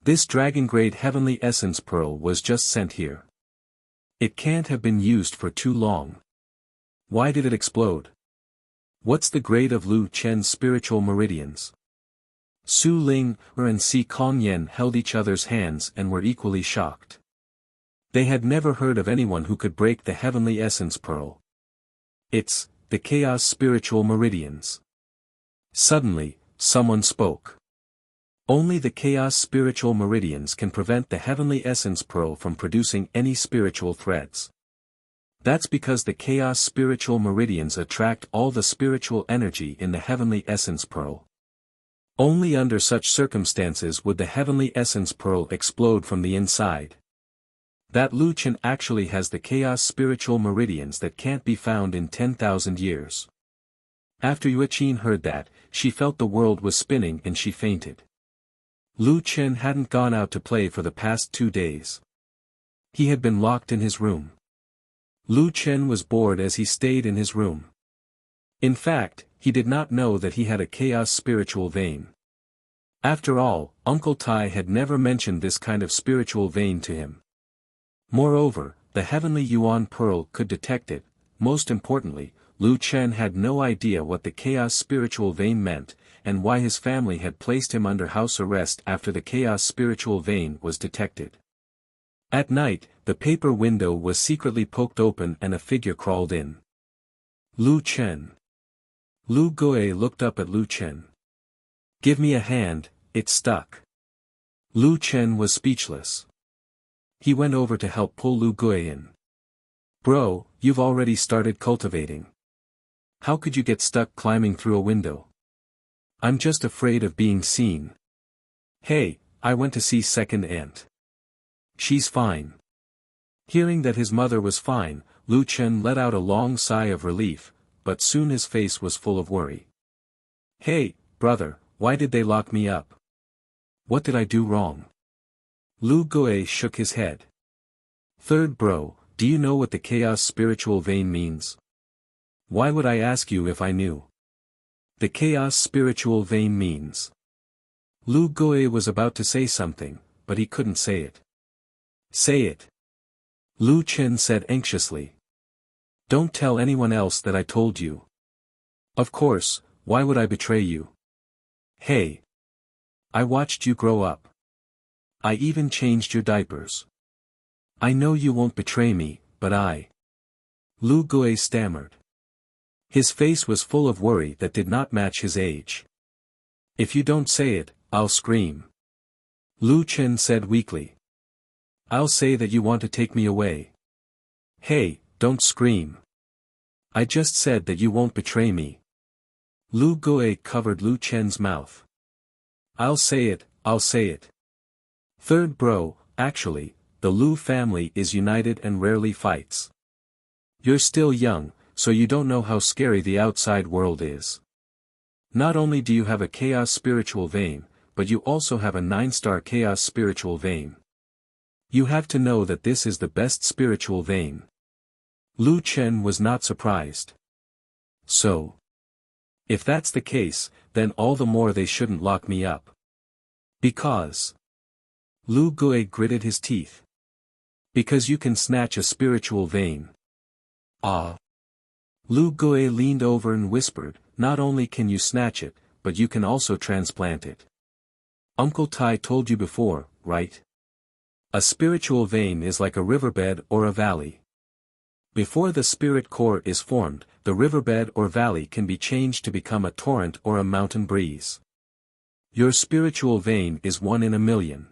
This dragon-grade heavenly essence pearl was just sent here. It can't have been used for too long. Why did it explode? What's the grade of Lu Chen's spiritual meridians? Su Ling and Si Kongyan held each other's hands and were equally shocked. They had never heard of anyone who could break the heavenly essence pearl. It's the chaos spiritual meridians. Suddenly, someone spoke. Only the chaos spiritual meridians can prevent the heavenly essence pearl from producing any spiritual threads. That's because the chaos spiritual meridians attract all the spiritual energy in the heavenly essence pearl. Only under such circumstances would the heavenly essence pearl explode from the inside. That Lu Chen actually has the chaos spiritual meridians that can't be found in 10,000 years. After Yue Qin heard that, she felt the world was spinning and she fainted. Lu Chen hadn't gone out to play for the past 2 days. He had been locked in his room. Lu Chen was bored as he stayed in his room. In fact, he did not know that he had a chaos spiritual vein. After all, Uncle Tai had never mentioned this kind of spiritual vein to him. Moreover, the heavenly Yuan pearl could detect it. Most importantly, Lu Chen had no idea what the chaos spiritual vein meant, and why his family had placed him under house arrest after the chaos spiritual vein was detected. At night, the paper window was secretly poked open and a figure crawled in. Lu Chen. Lu Guo looked up at Lu Chen. Give me a hand, it's stuck. Lu Chen was speechless. He went over to help pull Lu Guo in. Bro, you've already started cultivating. How could you get stuck climbing through a window? I'm just afraid of being seen. Hey, I went to see second aunt. She's fine. Hearing that his mother was fine, Lu Chen let out a long sigh of relief, but soon his face was full of worry. Hey, brother, why did they lock me up? What did I do wrong? Lu Guo shook his head. Third bro, do you know what the chaos spiritual vein means? Why would I ask you if I knew? The chaos spiritual vein means. Lu Guo was about to say something, but he couldn't say it. Say it. Lu Chen said anxiously. Don't tell anyone else that I told you. Of course, why would I betray you? Hey. I watched you grow up. I even changed your diapers. I know you won't betray me, but I. Lu Guo stammered. His face was full of worry that did not match his age. If you don't say it, I'll scream. Lu Chen said weakly. I'll say that you want to take me away. Hey, don't scream. I just said that you won't betray me. Lu Guo covered Lu Chen's mouth. I'll say it, I'll say it. Third bro, actually, the Lu family is united and rarely fights. You're still young, so you don't know how scary the outside world is. Not only do you have a chaos spiritual vein, but you also have a 9-star chaos spiritual vein. You have to know that this is the best spiritual vein. Lu Chen was not surprised. So. If that's the case, then all the more they shouldn't lock me up. Because. Lu Guo gritted his teeth. Because you can snatch a spiritual vein. Ah. Lu Guo leaned over and whispered, not only can you snatch it, but you can also transplant it. Uncle Tai told you before, right? A spiritual vein is like a riverbed or a valley. Before the spirit core is formed, the riverbed or valley can be changed to become a torrent or a mountain breeze. Your spiritual vein is 1 in a million.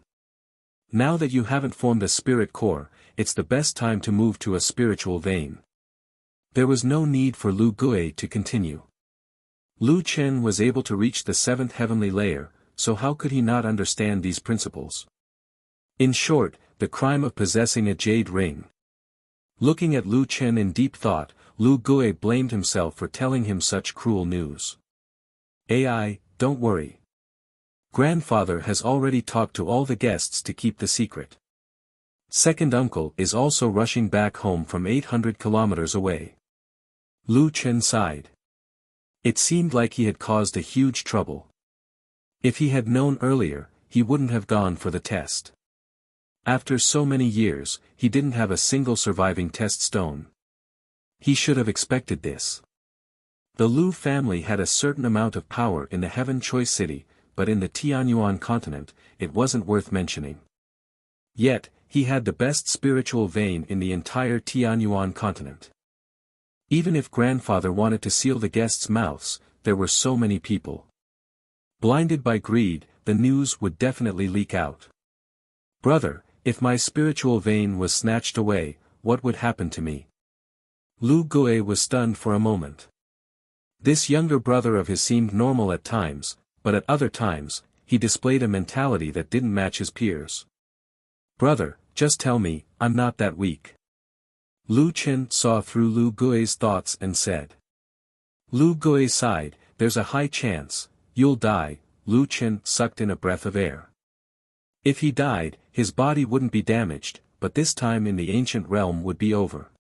Now that you haven't formed a spirit core, it's the best time to move to a spiritual vein. There was no need for Lu Guo to continue. Lu Chen was able to reach the 7th heavenly layer, so how could he not understand these principles? In short, the crime of possessing a jade ring. Looking at Lu Chen in deep thought, Lu Gui blamed himself for telling him such cruel news. "AI, don't worry. Grandfather has already talked to all the guests to keep the secret. Second uncle is also rushing back home from 800 kilometers away." Lu Chen sighed. It seemed like he had caused a huge trouble. If he had known earlier, he wouldn't have gone for the test. After so many years, he didn't have a single surviving test stone. He should have expected this. The Lu family had a certain amount of power in the Heaven Choice City, but in the Tianyuan continent, it wasn't worth mentioning. Yet, he had the best spiritual vein in the entire Tianyuan continent. Even if grandfather wanted to seal the guests' mouths, there were so many people. Blinded by greed, the news would definitely leak out. "Brother, if my spiritual vein was snatched away, what would happen to me?" Lu Gui was stunned for a moment. This younger brother of his seemed normal at times, but at other times, he displayed a mentality that didn't match his peers. "Brother, just tell me, I'm not that weak." Lu Chen saw through Lu Gui's thoughts and said. Lu Gui sighed, "There's a high chance, you'll die." Lu Chen sucked in a breath of air. If he died, his body wouldn't be damaged, but this time in the ancient realm would be over.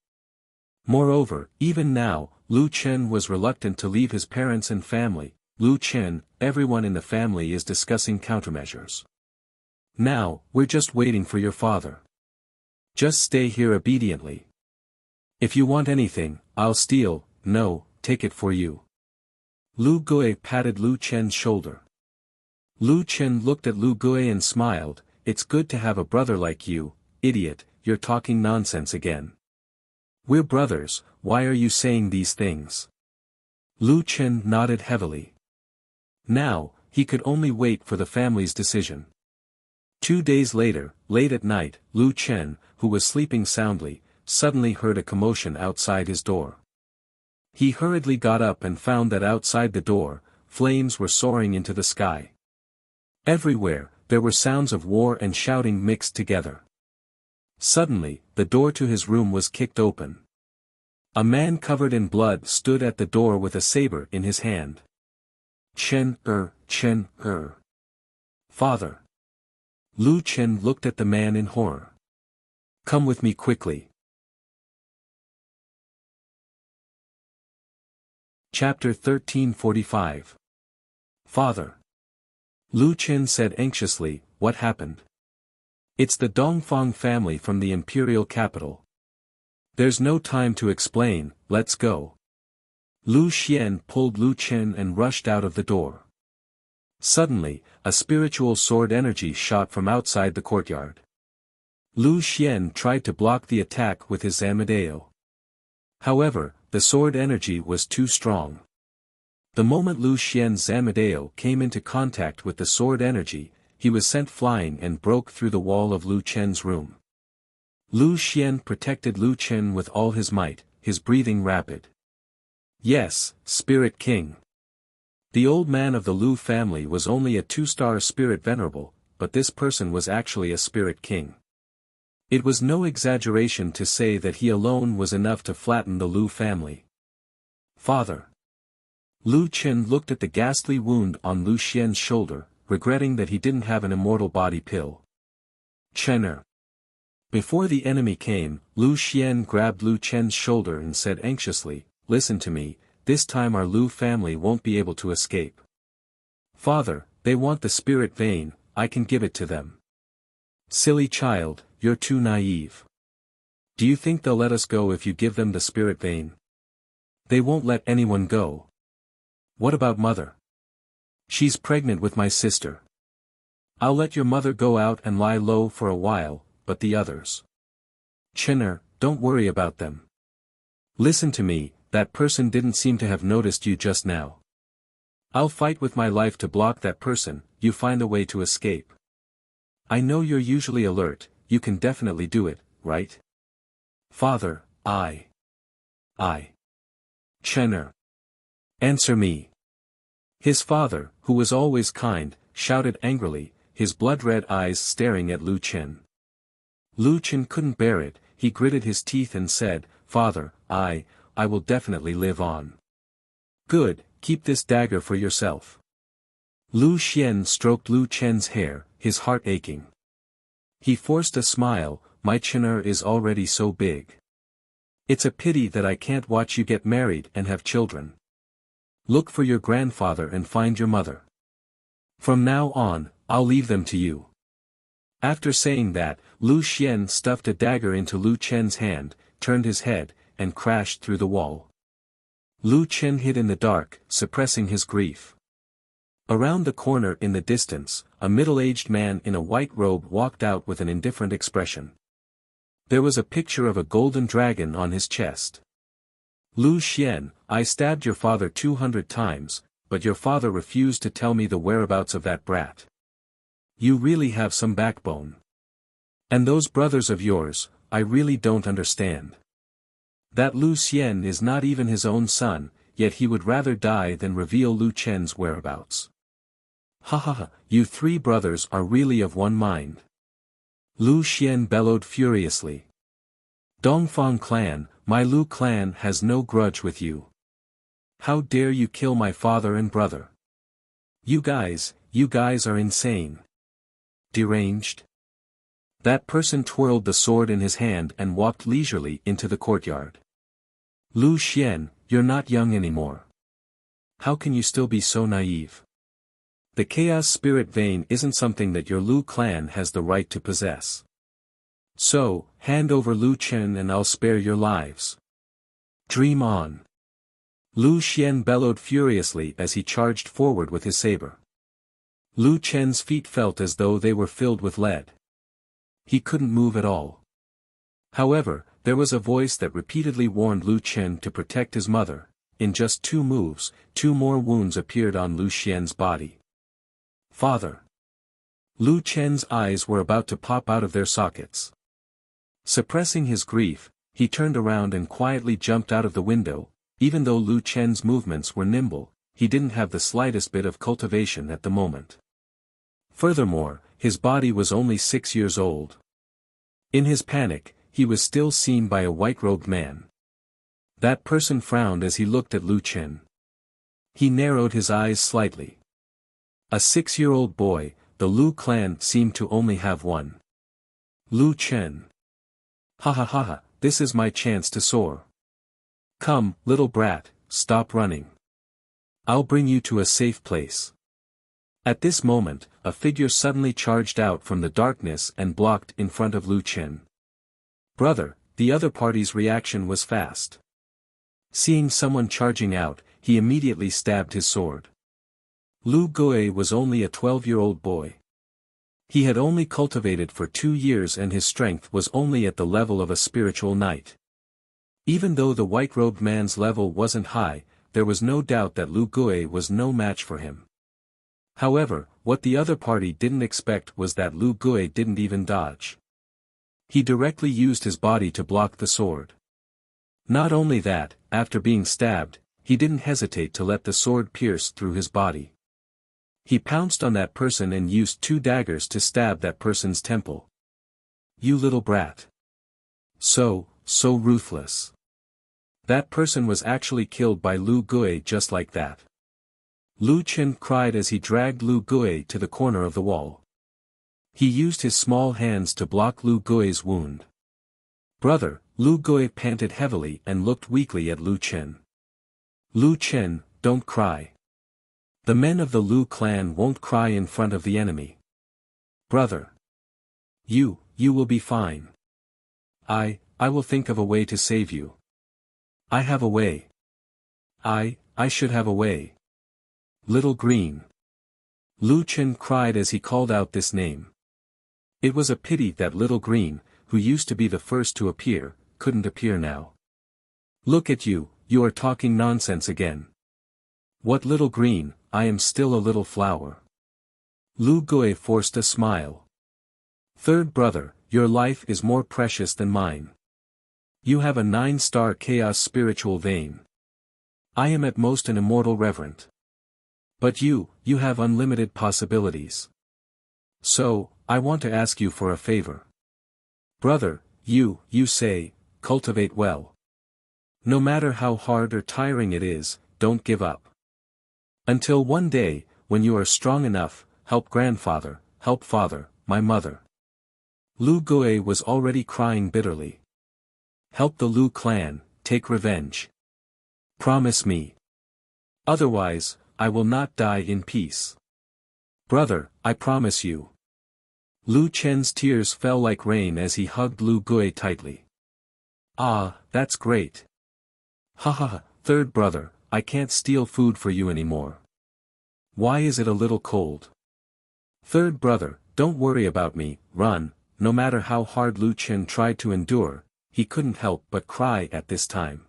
Moreover, even now, Lu Chen was reluctant to leave his parents and family. "Lu Chen, everyone in the family is discussing countermeasures. Now, we're just waiting for your father. Just stay here obediently. If you want anything, I'll steal." "No, take it for you." Lu Gui patted Lu Chen's shoulder. Lu Chen looked at Lu Gui and smiled. "It's good to have a brother like you, idiot, you're talking nonsense again. We're brothers, why are you saying these things?" Lu Chen nodded heavily. Now, he could only wait for the family's decision. 2 days later, late at night, Lu Chen, who was sleeping soundly, suddenly heard a commotion outside his door. He hurriedly got up and found that outside the door, flames were soaring into the sky. Everywhere, there were sounds of war and shouting mixed together. Suddenly, the door to his room was kicked open. A man covered in blood stood at the door with a saber in his hand. Chen. Father." Lu Chen looked at the man in horror. "Come with me quickly." Chapter 1345. Father. Lu Chen said anxiously, "What happened?" "It's the Dongfang family from the imperial capital. There's no time to explain, let's go." Lu Xian pulled Lu Chen and rushed out of the door. Suddenly, a spiritual sword energy shot from outside the courtyard. Lu Xian tried to block the attack with his Zamadeo. However, the sword energy was too strong. The moment Lu Xian's Zamadeo came into contact with the sword energy, he was sent flying and broke through the wall of Lu Chen's room. Lu Xian protected Lu Chen with all his might, his breathing rapid. "Yes, Spirit King." The old man of the Lu family was only a 2-star spirit venerable, but this person was actually a spirit king. It was no exaggeration to say that he alone was enough to flatten the Lu family. "Father." Lu Chen looked at the ghastly wound on Lu Xian's shoulder, regretting that he didn't have an immortal body pill. "Chener." Before the enemy came, Lu Xian grabbed Lu Chen's shoulder and said anxiously, "Listen to me, this time our Lu family won't be able to escape." "Father, they want the spirit vein, I can give it to them." "Silly child, you're too naive. Do you think they'll let us go if you give them the spirit vein? They won't let anyone go." "What about mother?" "She's pregnant with my sister." "I'll let your mother go out and lie low for a while, but the others?" "Chener, don't worry about them. Listen to me, that person didn't seem to have noticed you just now. I'll fight with my life to block that person, you find a way to escape. I know you're usually alert, you can definitely do it, right?" "Father, I. Chener. Answer me." His father, who was always kind, shouted angrily, his blood-red eyes staring at Lu Chen. Lu Chen couldn't bear it, he gritted his teeth and said, "Father, I will definitely live on." "Good, keep this dagger for yourself." Lu Xian stroked Lu Chen's hair, his heart aching. He forced a smile, "My Chener is already so big. It's a pity that I can't watch you get married and have children. Look for your grandfather and find your mother. From now on, I'll leave them to you." After saying that, Lu Xian stuffed a dagger into Lu Chen's hand, turned his head, and crashed through the wall. Lu Chen hid in the dark, suppressing his grief. Around the corner in the distance, a middle-aged man in a white robe walked out with an indifferent expression. There was a picture of a golden dragon on his chest. "Lu Xian, I stabbed your father 200 times, but your father refused to tell me the whereabouts of that brat. You really have some backbone. And those brothers of yours, I really don't understand. That Lu Xian is not even his own son, yet he would rather die than reveal Lu Chen's whereabouts. Ha ha ha, you three brothers are really of one mind." Lu Xian bellowed furiously. "Dongfang clan, my Lu clan has no grudge with you. How dare you kill my father and brother? You guys are insane. Deranged?" That person twirled the sword in his hand and walked leisurely into the courtyard. "Lu Xian, you're not young anymore. How can you still be so naive? The chaos spirit vein isn't something that your Lu clan has the right to possess. So, hand over Lu Chen and I'll spare your lives. Dream on." Lu Xian bellowed furiously as he charged forward with his saber. Lu Chen's feet felt as though they were filled with lead. He couldn't move at all. However, there was a voice that repeatedly warned Lu Chen to protect his mother. In just 2 moves, 2 more wounds appeared on Lu Xian's body. "Father!" Lu Chen's eyes were about to pop out of their sockets. Suppressing his grief, he turned around and quietly jumped out of the window. Even though Lu Chen's movements were nimble, he didn't have the slightest bit of cultivation at the moment. Furthermore, his body was only 6 years old. In his panic, he was still seen by a white-robed man. That person frowned as he looked at Lu Chen. He narrowed his eyes slightly. A 6-year-old boy, the Lu clan seemed to only have one. Lu Chen. "Ha ha ha ha, this is my chance to soar. Come, little brat, stop running. I'll bring you to a safe place." At this moment, a figure suddenly charged out from the darkness and blocked in front of Lu Chen. "Brother," the other party's reaction was fast. Seeing someone charging out, he immediately stabbed his sword. Lu Gui was only a 12-year-old boy. He had only cultivated for 2 years and his strength was only at the level of a spiritual knight. Even though the white-robed man's level wasn't high, there was no doubt that Lu Gui was no match for him. However, what the other party didn't expect was that Lu Gui didn't even dodge. He directly used his body to block the sword. Not only that, after being stabbed, he didn't hesitate to let the sword pierce through his body. He pounced on that person and used 2 daggers to stab that person's temple. "You little brat. So ruthless." That person was actually killed by Lu Gui just like that. Lu Chen cried as he dragged Lu Gui to the corner of the wall. He used his small hands to block Lu Gui's wound. "Brother," Lu Gui panted heavily and looked weakly at Lu Chen. "Lu Chen, don't cry. The men of the Lu clan won't cry in front of the enemy. Brother. You will be fine. I will think of a way to save you. I have a way. I should have a way. Little Green." Lu Chen cried as he called out this name. It was a pity that Little Green, who used to be the first to appear, couldn't appear now. "Look at you, you are talking nonsense again. What Little Green, I am still a little flower." Lu Gui forced a smile. "Third brother, your life is more precious than mine. You have a 9-star chaos spiritual vein. I am at most an immortal reverend. But you have unlimited possibilities. So, I want to ask you for a favor. Brother, you say, cultivate well. No matter how hard or tiring it is, don't give up. Until one day, when you are strong enough, help grandfather, help father, my mother. Lu Gui was already crying bitterly. Help the Lu clan, take revenge. Promise me. Otherwise, I will not die in peace. Brother, I promise you. Lu Chen's tears fell like rain as he hugged Lu Gui tightly. Ah, that's great. Ha ha ha, third brother, I can't steal food for you anymore. Why is it a little cold? Third brother, don't worry about me, run. No matter how hard Lu Chen tried to endure, he couldn't help but cry at this time.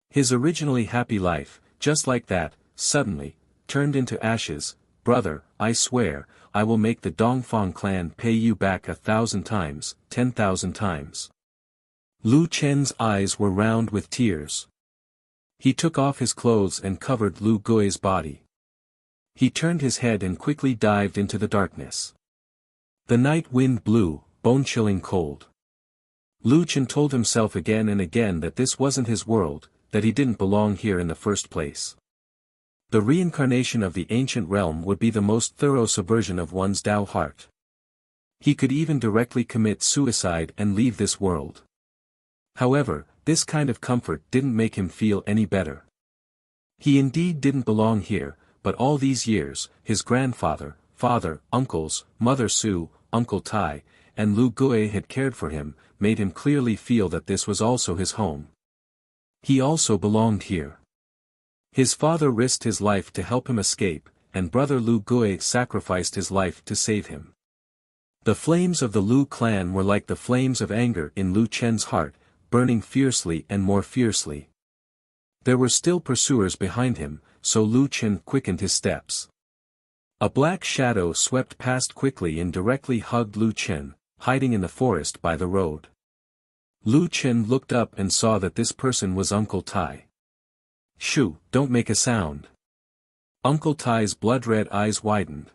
His originally happy life, just like that, suddenly, turned into ashes. Brother, I swear, I will make the Dongfang clan pay you back 1,000 times, 10,000 times. Lu Chen's eyes were round with tears. He took off his clothes and covered Lu Gui's body. He turned his head and quickly dived into the darkness. The night wind blew, bone-chilling cold. Lu Chen told himself again and again that this wasn't his world, that he didn't belong here in the first place. The reincarnation of the ancient realm would be the most thorough subversion of one's Tao heart. He could even directly commit suicide and leave this world. However, this kind of comfort didn't make him feel any better. He indeed didn't belong here, but all these years, his grandfather, father, uncles, mother Su, Uncle Tai, and Lu Gui had cared for him, made him clearly feel that this was also his home. He also belonged here. His father risked his life to help him escape, and brother Lu Gui sacrificed his life to save him. The flames of the Lu clan were like the flames of anger in Lu Chen's heart, burning fiercely and more fiercely. There were still pursuers behind him, so Lu Chen quickened his steps. A black shadow swept past quickly and directly hugged Lu Chen, hiding in the forest by the road. Lu Chen looked up and saw that this person was Uncle Tai. Shoo, don't make a sound. Uncle Tai's blood-red eyes widened.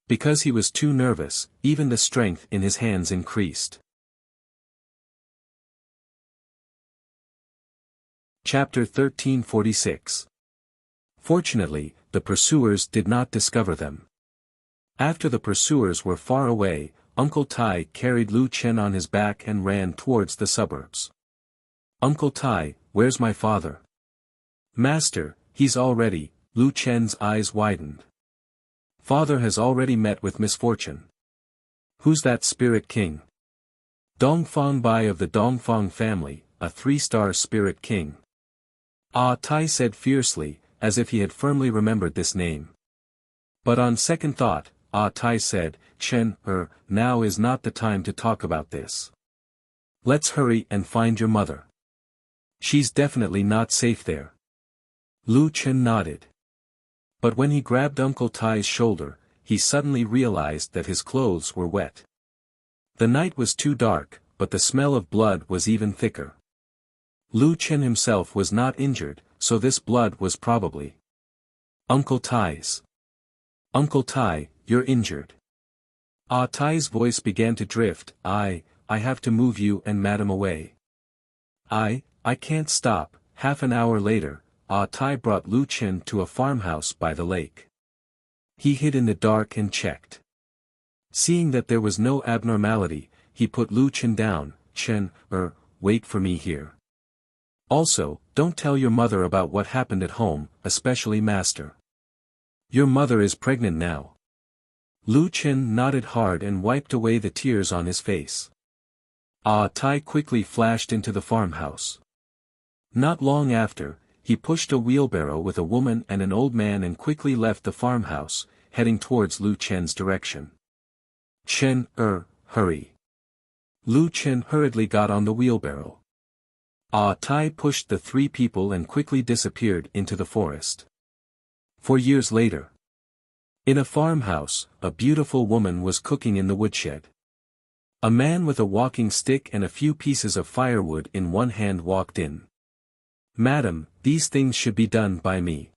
Because he was too nervous, even the strength in his hands increased. Chapter 1346. Fortunately, the pursuers did not discover them. After the pursuers were far away, Uncle Tai carried Lu Chen on his back and ran towards the suburbs. Uncle Tai, where's my father? Master, he's already. Lu Chen's eyes widened. Father has already met with misfortune. Who's that spirit king? Dongfang Bai of the Dongfang family, a 3-star spirit king. Ah Tai said fiercely, as if he had firmly remembered this name. But on second thought, Ah Tai said, Chen, now is not the time to talk about this. Let's hurry and find your mother. She's definitely not safe there. Lu Chen nodded. But when he grabbed Uncle Tai's shoulder, he suddenly realized that his clothes were wet. The night was too dark, but the smell of blood was even thicker. Lu Chen himself was not injured, so this blood was probably Uncle Tai's. Uncle Tai, you're injured. Ah Tai's voice began to drift. I have to move you and madam away. I can't stop. Half an hour later, Ah Tai brought Lu Chen to a farmhouse by the lake. He hid in the dark and checked. Seeing that there was no abnormality, he put Lu Chen down. Chen, wait for me here. Also, don't tell your mother about what happened at home, especially Master. Your mother is pregnant now. Lu Chen nodded hard and wiped away the tears on his face. Ah Tai quickly flashed into the farmhouse. Not long after, he pushed a wheelbarrow with a woman and an old man and quickly left the farmhouse, heading towards Lu Chen's direction. Chen, hurry. Lu Chen hurriedly got on the wheelbarrow. Ah Tai pushed the 3 people and quickly disappeared into the forest. 4 years later. In a farmhouse, a beautiful woman was cooking in the woodshed. A man with a walking stick and a few pieces of firewood in one hand walked in. Madam, these things should be done by me.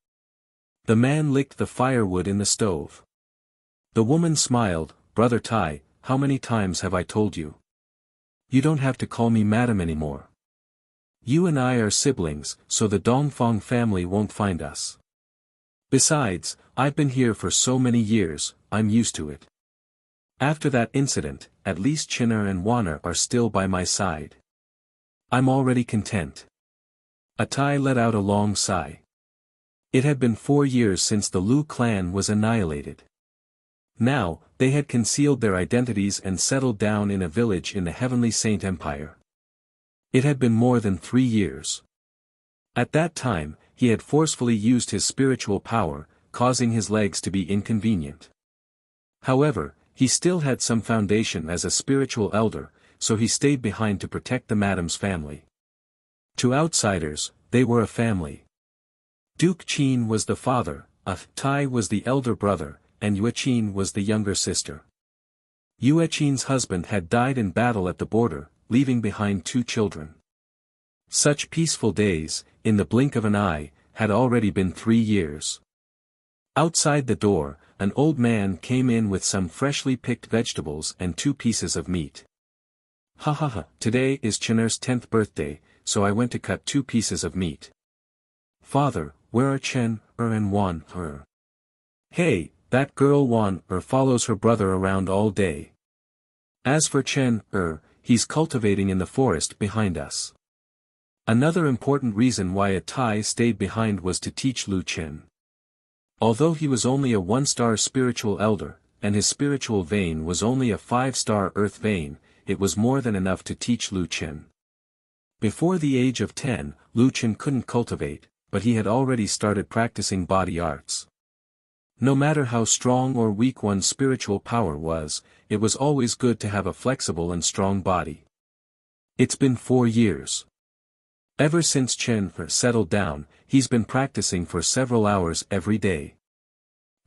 The man licked the firewood in the stove. The woman smiled, Brother Tai, how many times have I told you? You don't have to call me madam anymore. You and I are siblings, so the Dongfang family won't find us. Besides, I've been here for so many years, I'm used to it. After that incident, at least Chinner and Wanner are still by my side. I'm already content. Atai let out a long sigh. It had been 4 years since the Lu clan was annihilated. Now, they had concealed their identities and settled down in a village in the Heavenly Saint Empire. It had been more than 3 years. At that time, he had forcefully used his spiritual power, causing his legs to be inconvenient. However, he still had some foundation as a spiritual elder, so he stayed behind to protect the madam's family. To outsiders, they were a family. Duke Qin was the father, Tai was the elder brother, and Yueqin was the younger sister. Yueqin's husband had died in battle at the border, leaving behind 2 children. Such peaceful days, in the blink of an eye, had already been 3 years. Outside the door, an old man came in with some freshly picked vegetables and 2 pieces of meat. Ha ha ha, today is Chinner's 10th birthday, so I went to cut 2 pieces of meat. Father, where are Chen, and Wan, Hey, that girl Wan, follows her brother around all day. As for Chen, he's cultivating in the forest behind us. Another important reason why Atai stayed behind was to teach Lu Chen. Although he was only a 1-star spiritual elder, and his spiritual vein was only a 5-star earth vein, it was more than enough to teach Lu Chen. Before the age of 10, Lu Chen couldn't cultivate, but he had already started practicing body arts. No matter how strong or weak one's spiritual power was, it was always good to have a flexible and strong body. It's been 4 years. Ever since Chen settled down, he's been practicing for several hours every day.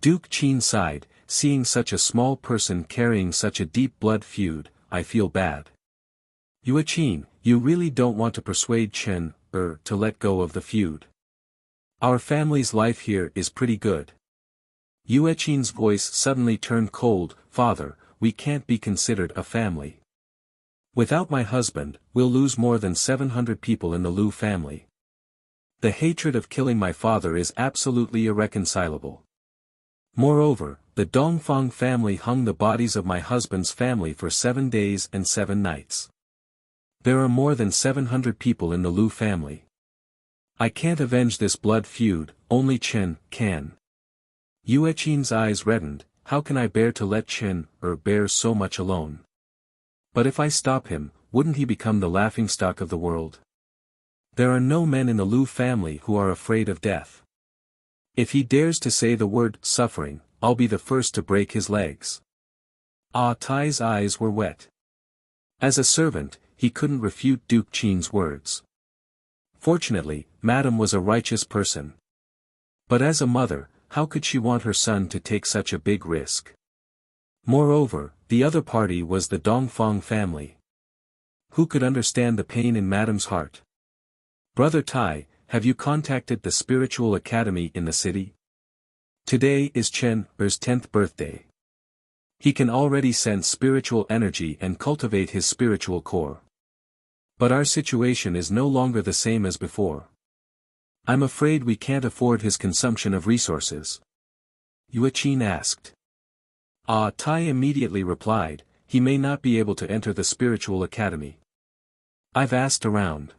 Duke Qin sighed, seeing such a small person carrying such a deep blood feud, I feel bad. Yueqin, you really don't want to persuade Chen, to let go of the feud. Our family's life here is pretty good. Yueqin's voice suddenly turned cold, Father, we can't be considered a family. Without my husband, we'll lose more than 700 people in the Lu family. The hatred of killing my father is absolutely irreconcilable. Moreover, the Dongfang family hung the bodies of my husband's family for 7 days and 7 nights. There are more than 700 people in the Lu family. I can't avenge this blood feud, only Chen can. Yueqin's eyes reddened, how can I bear to let Chen, bear so much alone? But if I stop him, wouldn't he become the laughingstock of the world? There are no men in the Lu family who are afraid of death. If he dares to say the word suffering, I'll be the first to break his legs. Tai's eyes were wet. As a servant, he couldn't refute Duke Qin's words. Fortunately, Madame was a righteous person. But as a mother, how could she want her son to take such a big risk? Moreover, the other party was the Dongfang family. Who could understand the pain in Madame's heart? Brother Tai, have you contacted the spiritual academy in the city? Today is Chen Er's 10th birthday. He can already sense spiritual energy and cultivate his spiritual core. But our situation is no longer the same as before. I'm afraid we can't afford his consumption of resources. Yueqin asked. Tai immediately replied, he may not be able to enter the spiritual academy. I've asked around.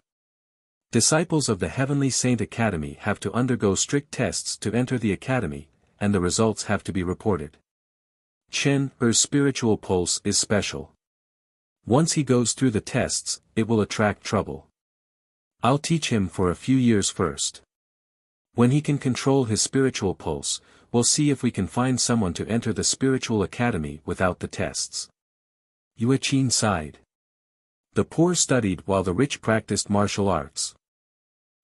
Disciples of the Heavenly Saint Academy have to undergo strict tests to enter the academy, and the results have to be reported. Chen Er's spiritual pulse is special. Once he goes through the tests, it will attract trouble. I'll teach him for a few years first. When he can control his spiritual pulse, we'll see if we can find someone to enter the spiritual academy without the tests. Yueqin sighed. The poor studied while the rich practiced martial arts.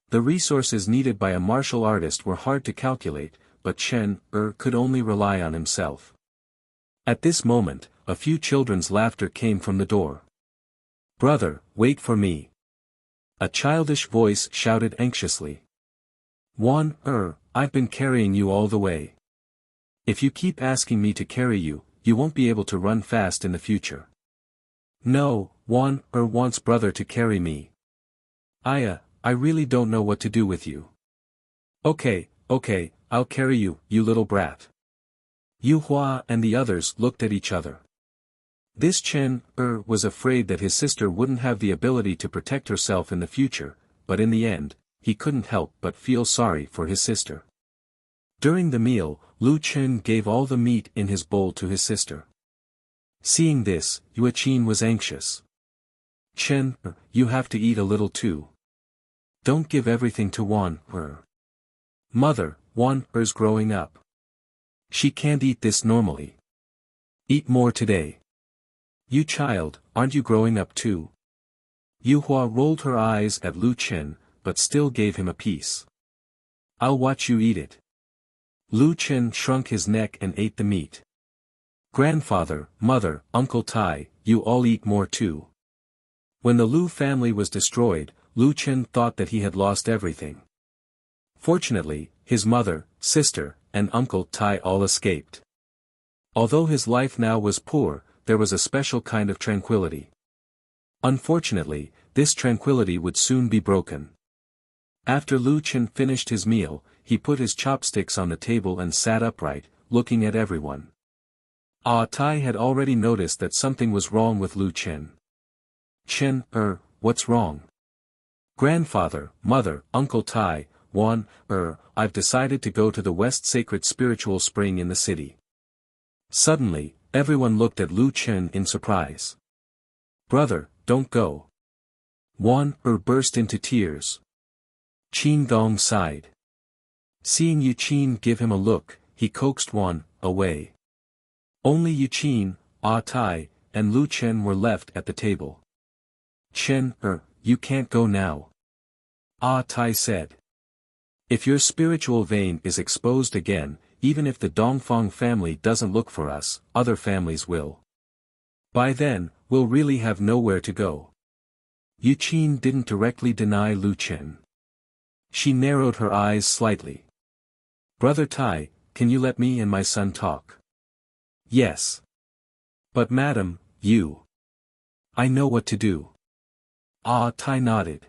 The resources needed by a martial artist were hard to calculate, but Chen could only rely on himself. At this moment, a few children's laughter came from the door. Brother, wait for me. A childish voice shouted anxiously. Wan, I've been carrying you all the way. If you keep asking me to carry you, you won't be able to run fast in the future. No, Wan wants brother to carry me. I really don't know what to do with you. Okay, I'll carry you, you little brat. Yu Hua and the others looked at each other. This Chen was afraid that his sister wouldn't have the ability to protect herself in the future, but in the end, he couldn't help but feel sorry for his sister. During the meal, Lu Chen gave all the meat in his bowl to his sister. Seeing this, Yue Qin was anxious. Chen, you have to eat a little too. Don't give everything to Wan. Mother, Wan is growing up. She can't eat this normally. Eat more today. You child, aren't you growing up too? Yu Hua rolled her eyes at Lu Chen, but still gave him a piece. I'll watch you eat it. Lu Chen shrunk his neck and ate the meat. Grandfather, mother, Uncle Tai, you all eat more too. When the Lu family was destroyed, Lu Chen thought that he had lost everything. Fortunately, his mother, sister, and Uncle Tai all escaped. Although his life now was poor, there was a special kind of tranquility. Unfortunately, this tranquility would soon be broken. After Lu Chen finished his meal, he put his chopsticks on the table and sat upright, looking at everyone. Tai had already noticed that something was wrong with Lu Chen. Chen, what's wrong? Grandfather, mother, Uncle Tai, Wan, I've decided to go to the West Sacred Spiritual Spring in the city. Suddenly, everyone looked at Lu Chen in surprise. Brother, don't go. Wan burst into tears. Qin Gong sighed. Seeing Yu Qin give him a look, he coaxed Wan away. Only Yu Qin, Tai, and Lu Chen were left at the table. Chen, you can't go now. Tai said. If your spiritual vein is exposed again, even if the Dongfang family doesn't look for us, other families will. By then, we'll really have nowhere to go. Yu Qin didn't directly deny Lu Chen. She narrowed her eyes slightly. Brother Tai, can you let me and my son talk? Yes. But madam, I know what to do. Tai nodded.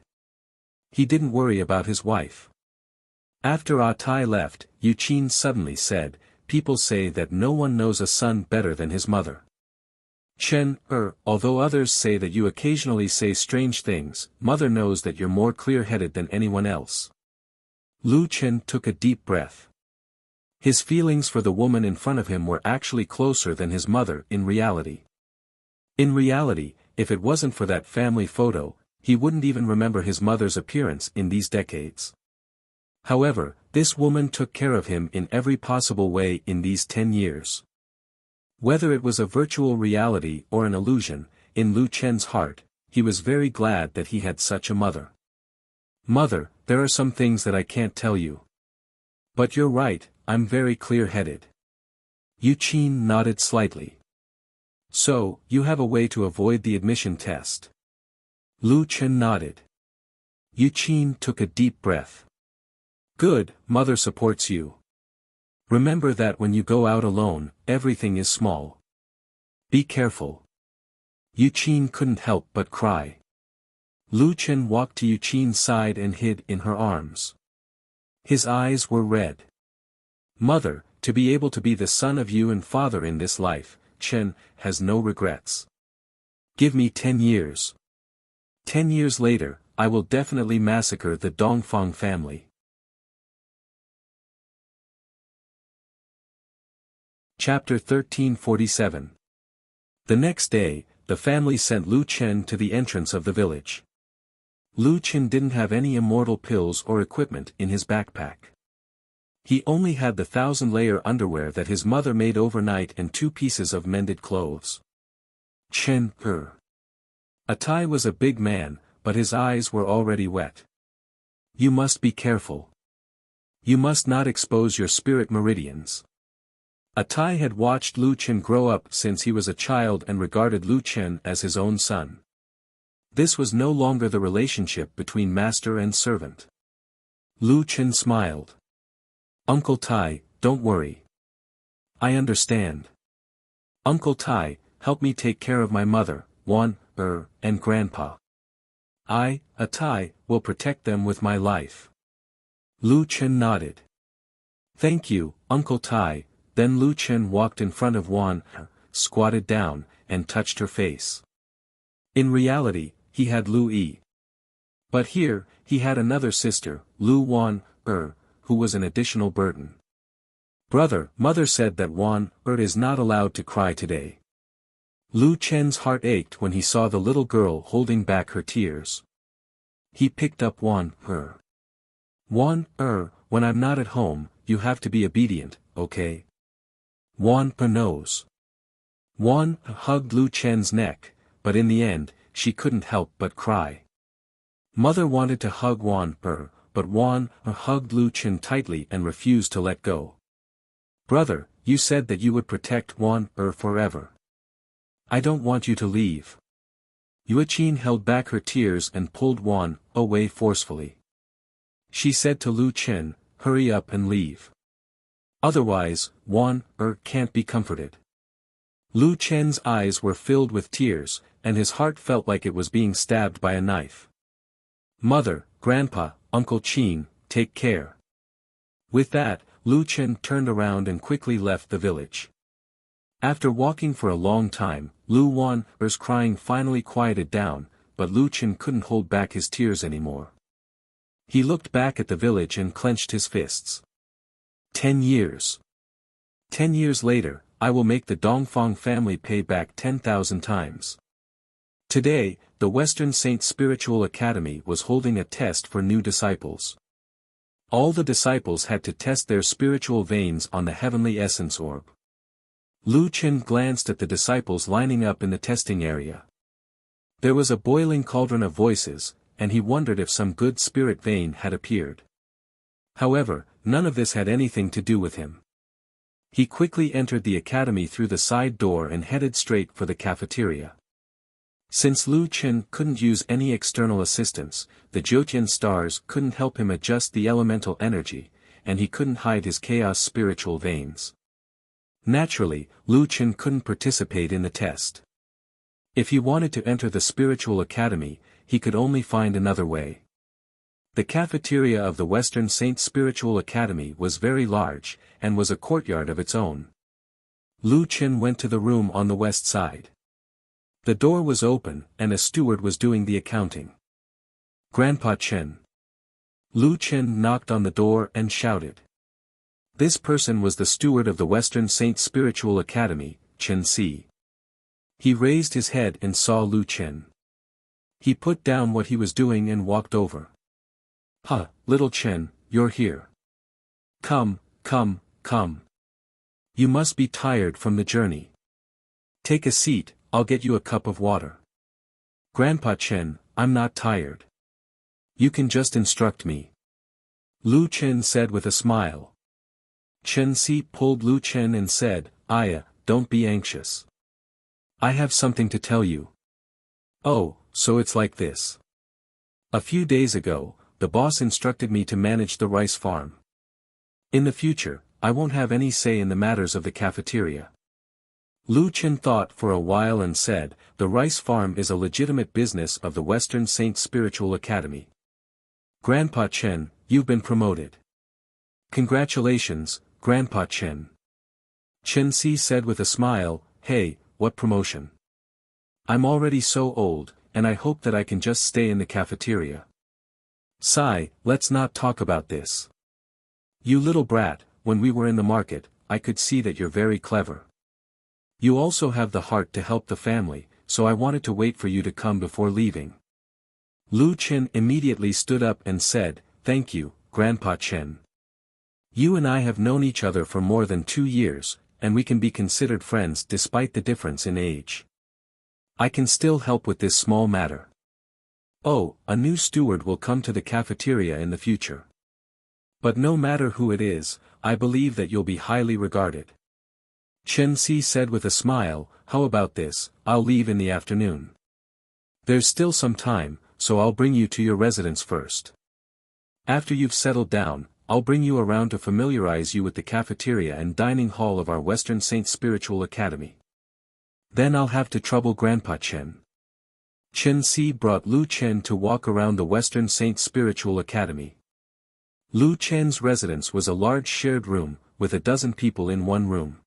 He didn't worry about his wife. After Tai left, Yu Qin suddenly said, people say that no one knows a son better than his mother. Chen, although others say that you occasionally say strange things, mother knows that you're more clear-headed than anyone else. Lu Chen took a deep breath. His feelings for the woman in front of him were actually closer than his mother in reality. In reality, if it wasn't for that family photo, he wouldn't even remember his mother's appearance in these decades. However, this woman took care of him in every possible way in these 10 years. Whether it was a virtual reality or an illusion, in Lu Chen's heart, he was very glad that he had such a mother. Mother, there are some things that I can't tell you. But you're right, I'm very clear-headed. Yu Qin nodded slightly. So, you have a way to avoid the admission test. Lu Chen nodded. Yu Qin took a deep breath. Good, mother supports you. Remember that when you go out alone, everything is small. Be careful. Yu Qin couldn't help but cry. Lu Chen walked to Yu Qin's side and hid in her arms. His eyes were red. Mother, to be able to be the son of you and father in this life, Chen has no regrets. Give me 10 years. 10 years later, I will definitely massacre the Dongfang family. Chapter 1347. The next day, the family sent Lu Chen to the entrance of the village. Lu Chen didn't have any immortal pills or equipment in his backpack. He only had the 1,000-layer underwear that his mother made overnight and 2 pieces of mended clothes. Chen, Tai was a big man, but his eyes were already wet. You must be careful. You must not expose your spirit meridians. Tai had watched Lu Chen grow up since he was a child and regarded Lu Chen as his own son. This was no longer the relationship between master and servant. Lu Chen smiled. Uncle Tai, don't worry. I understand. Uncle Tai, help me take care of my mother, Wan, and Grandpa. I, a Tai, will protect them with my life. Lu Chen nodded. Thank you, Uncle Tai. Then Lu Chen walked in front of Wan, squatted down, and touched her face. In reality, he had Lu Yi. But here, he had another sister, Lu Wan, who was an additional burden. Brother, mother said that Wan, is not allowed to cry today. Lu Chen's heart ached when he saw the little girl holding back her tears. He picked up Wan, Wan, when I'm not at home, you have to be obedient, okay? Wan knows. Wan hugged Lu Chen's neck, but in the end, she couldn't help but cry. Mother wanted to hug Wan, but Wan hugged Lu Chen tightly and refused to let go. Brother, you said that you would protect Wan, forever. I don't want you to leave. Yuqin held back her tears and pulled Wan away forcefully. She said to Lu Chen, hurry up and leave. Otherwise, Wan, can't be comforted. Lu Chen's eyes were filled with tears, and his heart felt like it was being stabbed by a knife. Mother, Grandpa, Uncle Qin, take care. With that, Lu Chen turned around and quickly left the village. After walking for a long time, Lu Wan's crying finally quieted down, but Lu Chen couldn't hold back his tears anymore. He looked back at the village and clenched his fists. 10 years. 10 years later, I will make the Dongfang family pay back 10,000 times. Today, the Western Saint Spiritual Academy was holding a test for new disciples. All the disciples had to test their spiritual veins on the heavenly essence orb. Lu Chen glanced at the disciples lining up in the testing area. There was a boiling cauldron of voices, and he wondered if some good spirit vein had appeared. However, none of this had anything to do with him. He quickly entered the academy through the side door and headed straight for the cafeteria. Since Lu Chen couldn't use any external assistance, the Jiutian stars couldn't help him adjust the elemental energy, and he couldn't hide his chaos spiritual veins. Naturally, Lu Chen couldn't participate in the test. If he wanted to enter the spiritual academy, he could only find another way. The cafeteria of the Western Saint Spiritual Academy was very large, and was a courtyard of its own. Lu Chen went to the room on the west side. The door was open, and a steward was doing the accounting. Grandpa Chen. Lu Chen knocked on the door and shouted. This person was the steward of the Western Saint Spiritual Academy, Chen Si. He raised his head and saw Lu Chen. He put down what he was doing and walked over. Little Chen, you're here. Come. You must be tired from the journey. Take a seat, I'll get you a cup of water. Grandpa Chen, I'm not tired. You can just instruct me. Lu Chen said with a smile. Chen Si pulled Lu Chen and said, Aya, don't be anxious. I have something to tell you. Oh, so it's like this. A few days ago, the boss instructed me to manage the rice farm. In the future, I won't have any say in the matters of the cafeteria. Lu Chen thought for a while and said, the rice farm is a legitimate business of the Western Saint Spiritual Academy. Grandpa Chen, you've been promoted. Congratulations, Grandpa Chen. Chen Si said with a smile, hey, what promotion? I'm already so old, and I hope that I can just stay in the cafeteria. Sigh, let's not talk about this. You little brat, when we were in the market, I could see that you're very clever. You also have the heart to help the family, so I wanted to wait for you to come before leaving. Lu Chen immediately stood up and said, thank you, Grandpa Chen. You and I have known each other for more than 2 years, and we can be considered friends despite the difference in age. I can still help with this small matter. Oh, a new steward will come to the cafeteria in the future. But no matter who it is, I believe that you'll be highly regarded. Chen Si said with a smile, how about this, I'll leave in the afternoon. There's still some time, so I'll bring you to your residence first. After you've settled down, I'll bring you around to familiarize you with the cafeteria and dining hall of our Western Saint Spiritual Academy. Then I'll have to trouble Grandpa Chen. Chen Si brought Lu Chen to walk around the Western Saint Spiritual Academy. Lu Chen's residence was a large shared room, with 12 people in one room.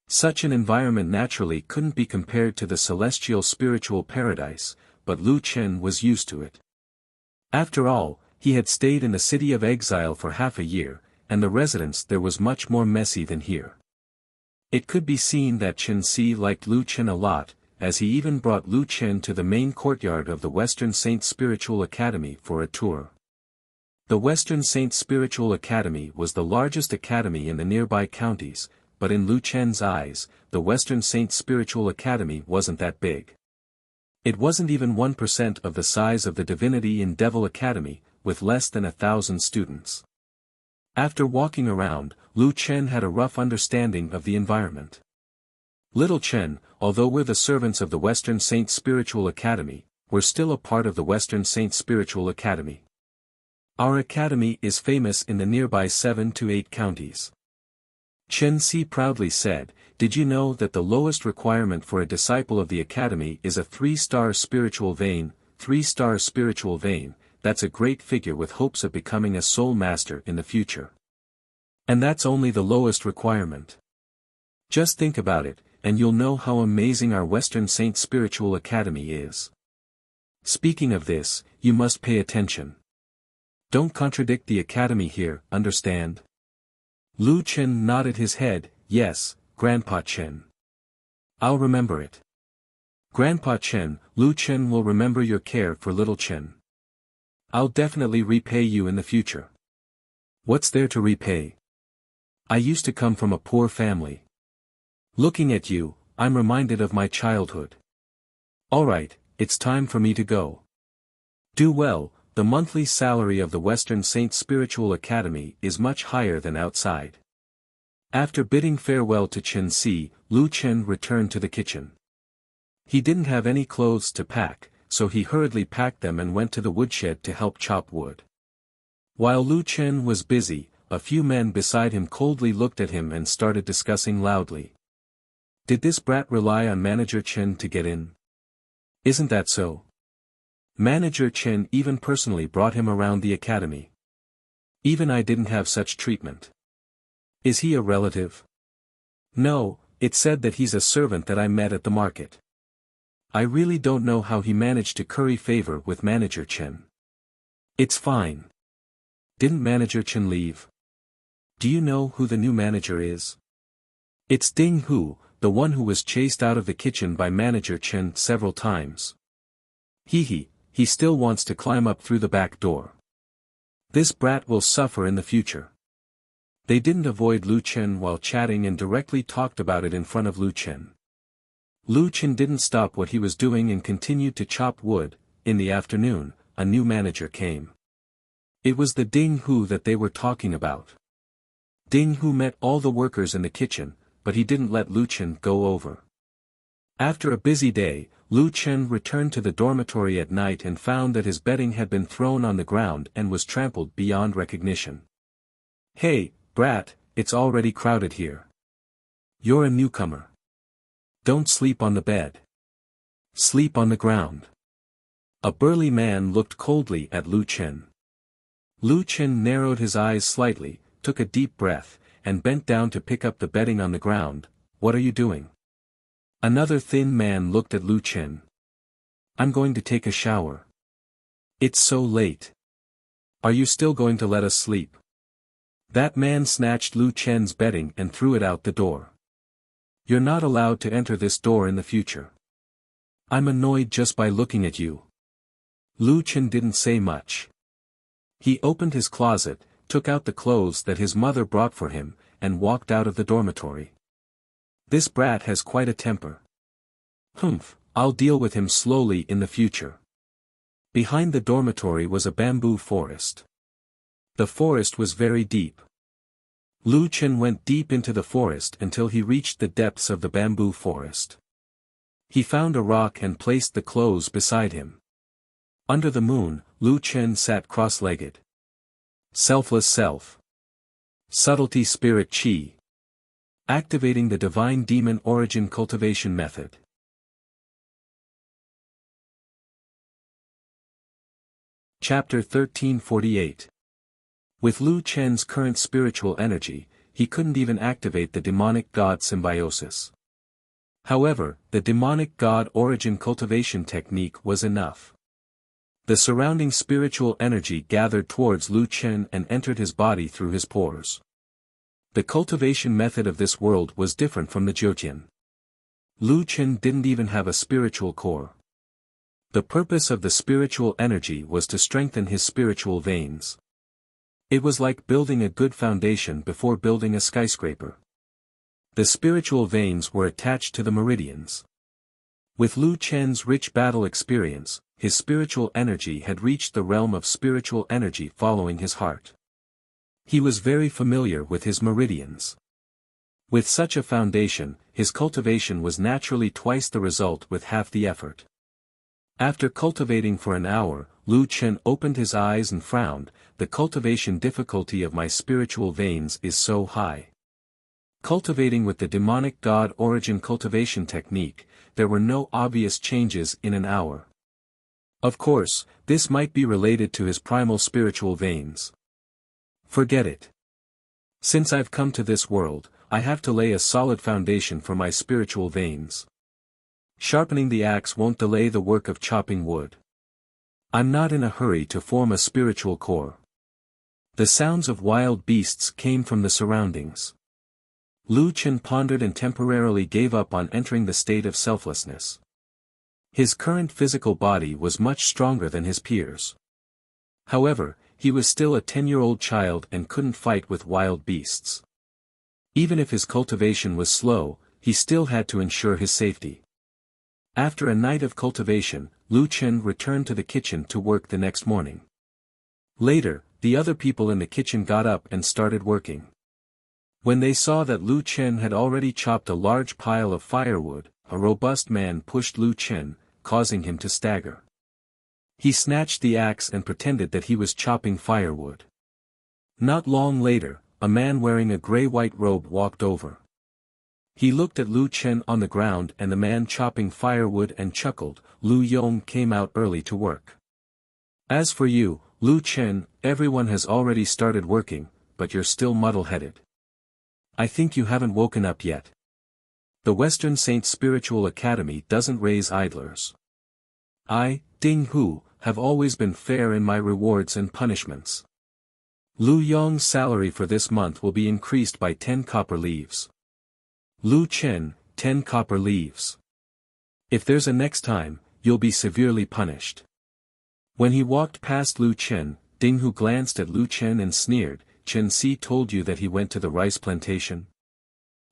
Such an environment naturally couldn't be compared to the celestial spiritual paradise, but Lu Chen was used to it. After all, he had stayed in the city of exile for half a year, and the residence there was much more messy than here. It could be seen that Chen Si liked Lu Chen a lot, as he even brought Lu Chen to the main courtyard of the Western Saint Spiritual Academy for a tour. The Western Saint Spiritual Academy was the largest academy in the nearby counties, but in Lu Chen's eyes, the Western Saint Spiritual Academy wasn't that big. It wasn't even 1% of the size of the Divinity in Devil Academy, with less than 1,000 students. After walking around, Lu Chen had a rough understanding of the environment. Little Chen, although we're the servants of the Western Saint Spiritual Academy, we're still a part of the Western Saint Spiritual Academy. Our academy is famous in the nearby 7 to 8 counties. Chen Si proudly said, "Did you know that the lowest requirement for a disciple of the academy is a 3-star spiritual vein? 3-star spiritual vein, that's a great figure with hopes of becoming a soul master in the future. And that's only the lowest requirement. Just think about it, and you'll know how amazing our Western Saint Spiritual Academy is. Speaking of this, you must pay attention. Don't contradict the academy here, understand?" Lu Chen nodded his head, "Yes, Grandpa Chen. I'll remember it. Grandpa Chen, Lu Chen will remember your care for little Chen. I'll definitely repay you in the future." "What's there to repay? I used to come from a poor family. Looking at you, I'm reminded of my childhood. Alright, it's time for me to go. Do well. The monthly salary of the Western Saint Spiritual Academy is much higher than outside." After bidding farewell to Chen Si, Lu Chen returned to the kitchen. He didn't have any clothes to pack, so he hurriedly packed them and went to the woodshed to help chop wood. While Lu Chen was busy, a few men beside him coldly looked at him and started discussing loudly. "Did this brat rely on Manager Chen to get in? Isn't that so? Manager Chen even personally brought him around the academy. Even I didn't have such treatment. Is he a relative?" "No, it said that he's a servant that I met at the market. I really don't know how he managed to curry favor with Manager Chen. It's fine. Didn't Manager Chen leave? Do you know who the new manager is?" "It's Ding Hu, the one who was chased out of the kitchen by Manager Chen several times. He still wants to climb up through the back door. This brat will suffer in the future." They didn't avoid Lu Chen while chatting and directly talked about it in front of Lu Chen. Lu Chen didn't stop what he was doing and continued to chop wood. In the afternoon, a new manager came. It was the Ding Hu that they were talking about. Ding Hu met all the workers in the kitchen, but he didn't let Lu Chen go over. After a busy day, Lu Chen returned to the dormitory at night and found that his bedding had been thrown on the ground and was trampled beyond recognition. "Hey, brat, it's already crowded here. You're a newcomer. Don't sleep on the bed. Sleep on the ground." A burly man looked coldly at Lu Chen. Lu Chen narrowed his eyes slightly, took a deep breath, and bent down to pick up the bedding on the ground. "What are you doing?" Another thin man looked at Lu Chen. "I'm going to take a shower. It's so late. Are you still going to let us sleep?" That man snatched Lu Chen's bedding and threw it out the door. "You're not allowed to enter this door in the future. I'm annoyed just by looking at you." Lu Chen didn't say much. He opened his closet, took out the clothes that his mother brought for him, and walked out of the dormitory. "This brat has quite a temper. Humph, I'll deal with him slowly in the future." Behind the dormitory was a bamboo forest. The forest was very deep. Lu Chen went deep into the forest until he reached the depths of the bamboo forest. He found a rock and placed the clothes beside him. Under the moon, Lu Chen sat cross-legged. Selfless self. Subtlety spirit chi. Activating the divine demon origin cultivation method. Chapter 1348. With Lu Chen's current spiritual energy, he couldn't even activate the demonic god symbiosis. However, the demonic god origin cultivation technique was enough. The surrounding spiritual energy gathered towards Lu Chen and entered his body through his pores. The cultivation method of this world was different from the Jiutian. Lu Chen didn't even have a spiritual core. The purpose of the spiritual energy was to strengthen his spiritual veins. It was like building a good foundation before building a skyscraper. The spiritual veins were attached to the meridians. With Lu Chen's rich battle experience, his spiritual energy had reached the realm of spiritual energy following his heart. He was very familiar with his meridians. With such a foundation, his cultivation was naturally twice the result with half the effort. After cultivating for an hour, Lu Chen opened his eyes and frowned. The cultivation difficulty of my spiritual veins is so high. Cultivating with the demonic god origin cultivation technique, there were no obvious changes in an hour. Of course, this might be related to his primal spiritual veins. Forget it. Since I've come to this world, I have to lay a solid foundation for my spiritual veins. Sharpening the axe won't delay the work of chopping wood. I'm not in a hurry to form a spiritual core. The sounds of wild beasts came from the surroundings. Lu Chen pondered and temporarily gave up on entering the state of selflessness. His current physical body was much stronger than his peers. However, he was still a 10-year-old child and couldn't fight with wild beasts. Even if his cultivation was slow, he still had to ensure his safety. After a night of cultivation, Lu Chen returned to the kitchen to work the next morning. Later, the other people in the kitchen got up and started working. When they saw that Lu Chen had already chopped a large pile of firewood, a robust man pushed Lu Chen, causing him to stagger. He snatched the axe and pretended that he was chopping firewood. Not long later, a man wearing a gray-white robe walked over. He looked at Lu Chen on the ground and the man chopping firewood and chuckled. Lu Yong came out early to work. As for you, Lu Chen, everyone has already started working, but you're still muddle-headed. I think you haven't woken up yet. The Western Saint Spiritual Academy doesn't raise idlers. I, Ding Hu, have always been fair in my rewards and punishments. Lu Yong's salary for this month will be increased by 10 copper leaves. Lu Chen, 10 copper leaves. If there's a next time, you'll be severely punished. When he walked past Lu Chen, Ding Hu glanced at Lu Chen and sneered, Chen Si told you that he went to the rice plantation?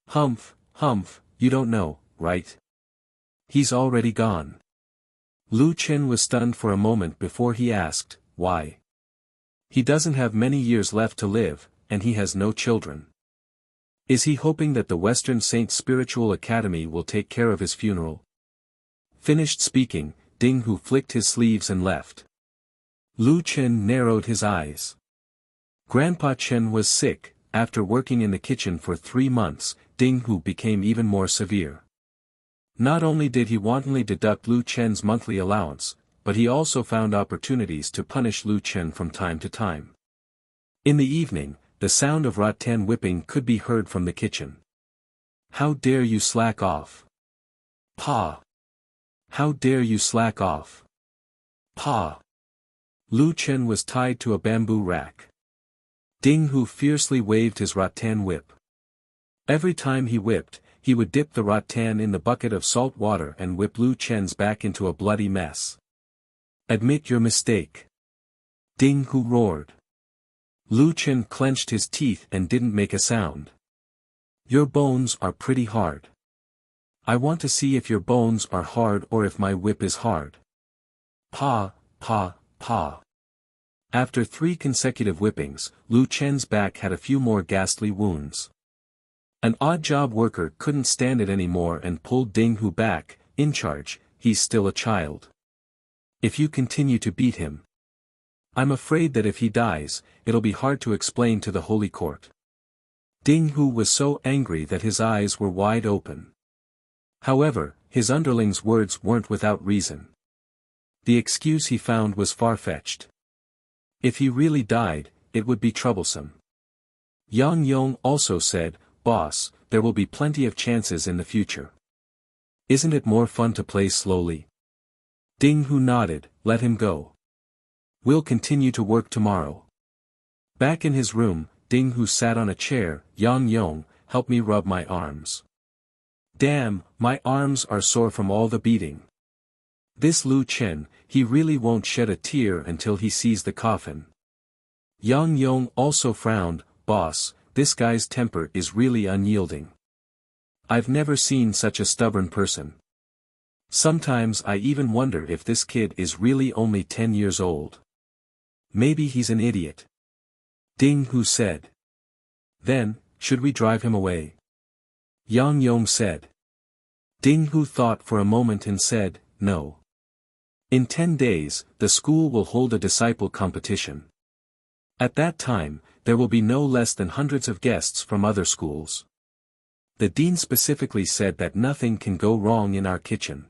Humph, you don't know, right? He's already gone. Lu Chen was stunned for a moment before he asked, why? He doesn't have many years left to live, and he has no children. Is he hoping that the Western Saint Spiritual Academy will take care of his funeral? Finished speaking, Ding Hu flicked his sleeves and left. Lu Chen narrowed his eyes. Grandpa Chen was sick. After working in the kitchen for 3 months, Ding Hu became even more severe. Not only did he wantonly deduct Lu Chen's monthly allowance, but he also found opportunities to punish Lu Chen from time to time. In the evening, the sound of rattan whipping could be heard from the kitchen. How dare you slack off? Pa! How dare you slack off? Pa! Lu Chen was tied to a bamboo rack. Ding Hu fiercely waved his rattan whip. Every time he whipped, he would dip the rattan in the bucket of salt water and whip Lu Chen's back into a bloody mess. Admit your mistake. Ding Hu roared. Lu Chen clenched his teeth and didn't make a sound. Your bones are pretty hard. I want to see if your bones are hard or if my whip is hard. Pa, pa, pa. After 3 consecutive whippings, Lu Chen's back had a few more ghastly wounds. An odd job worker couldn't stand it anymore and pulled Ding Hu back. In charge, he's still a child. If you continue to beat him, I'm afraid that if he dies, it'll be hard to explain to the Holy Court. Ding Hu was so angry that his eyes were wide open. However, his underling's words weren't without reason. The excuse he found was far-fetched. If he really died, it would be troublesome. Yang Yong also said, "Boss, there will be plenty of chances in the future. Isn't it more fun to play slowly?" Ding Hu nodded, "Let him go. We'll continue to work tomorrow." Back in his room, Ding Hu sat on a chair. "Yang Yong, help me rub my arms. Damn, my arms are sore from all the beating. This Lu Chen, he really won't shed a tear until he sees the coffin." Yang Yong also frowned. "Boss, this guy's temper is really unyielding. I've never seen such a stubborn person. Sometimes I even wonder if this kid is really only 10 years old. Maybe he's an idiot." Ding Hu said. "Then, should we drive him away?" Yang Yong said. Ding Hu thought for a moment and said, "No. In 10 days, the school will hold a disciple competition. At that time, there will be no less than hundreds of guests from other schools. The dean specifically said that nothing can go wrong in our kitchen.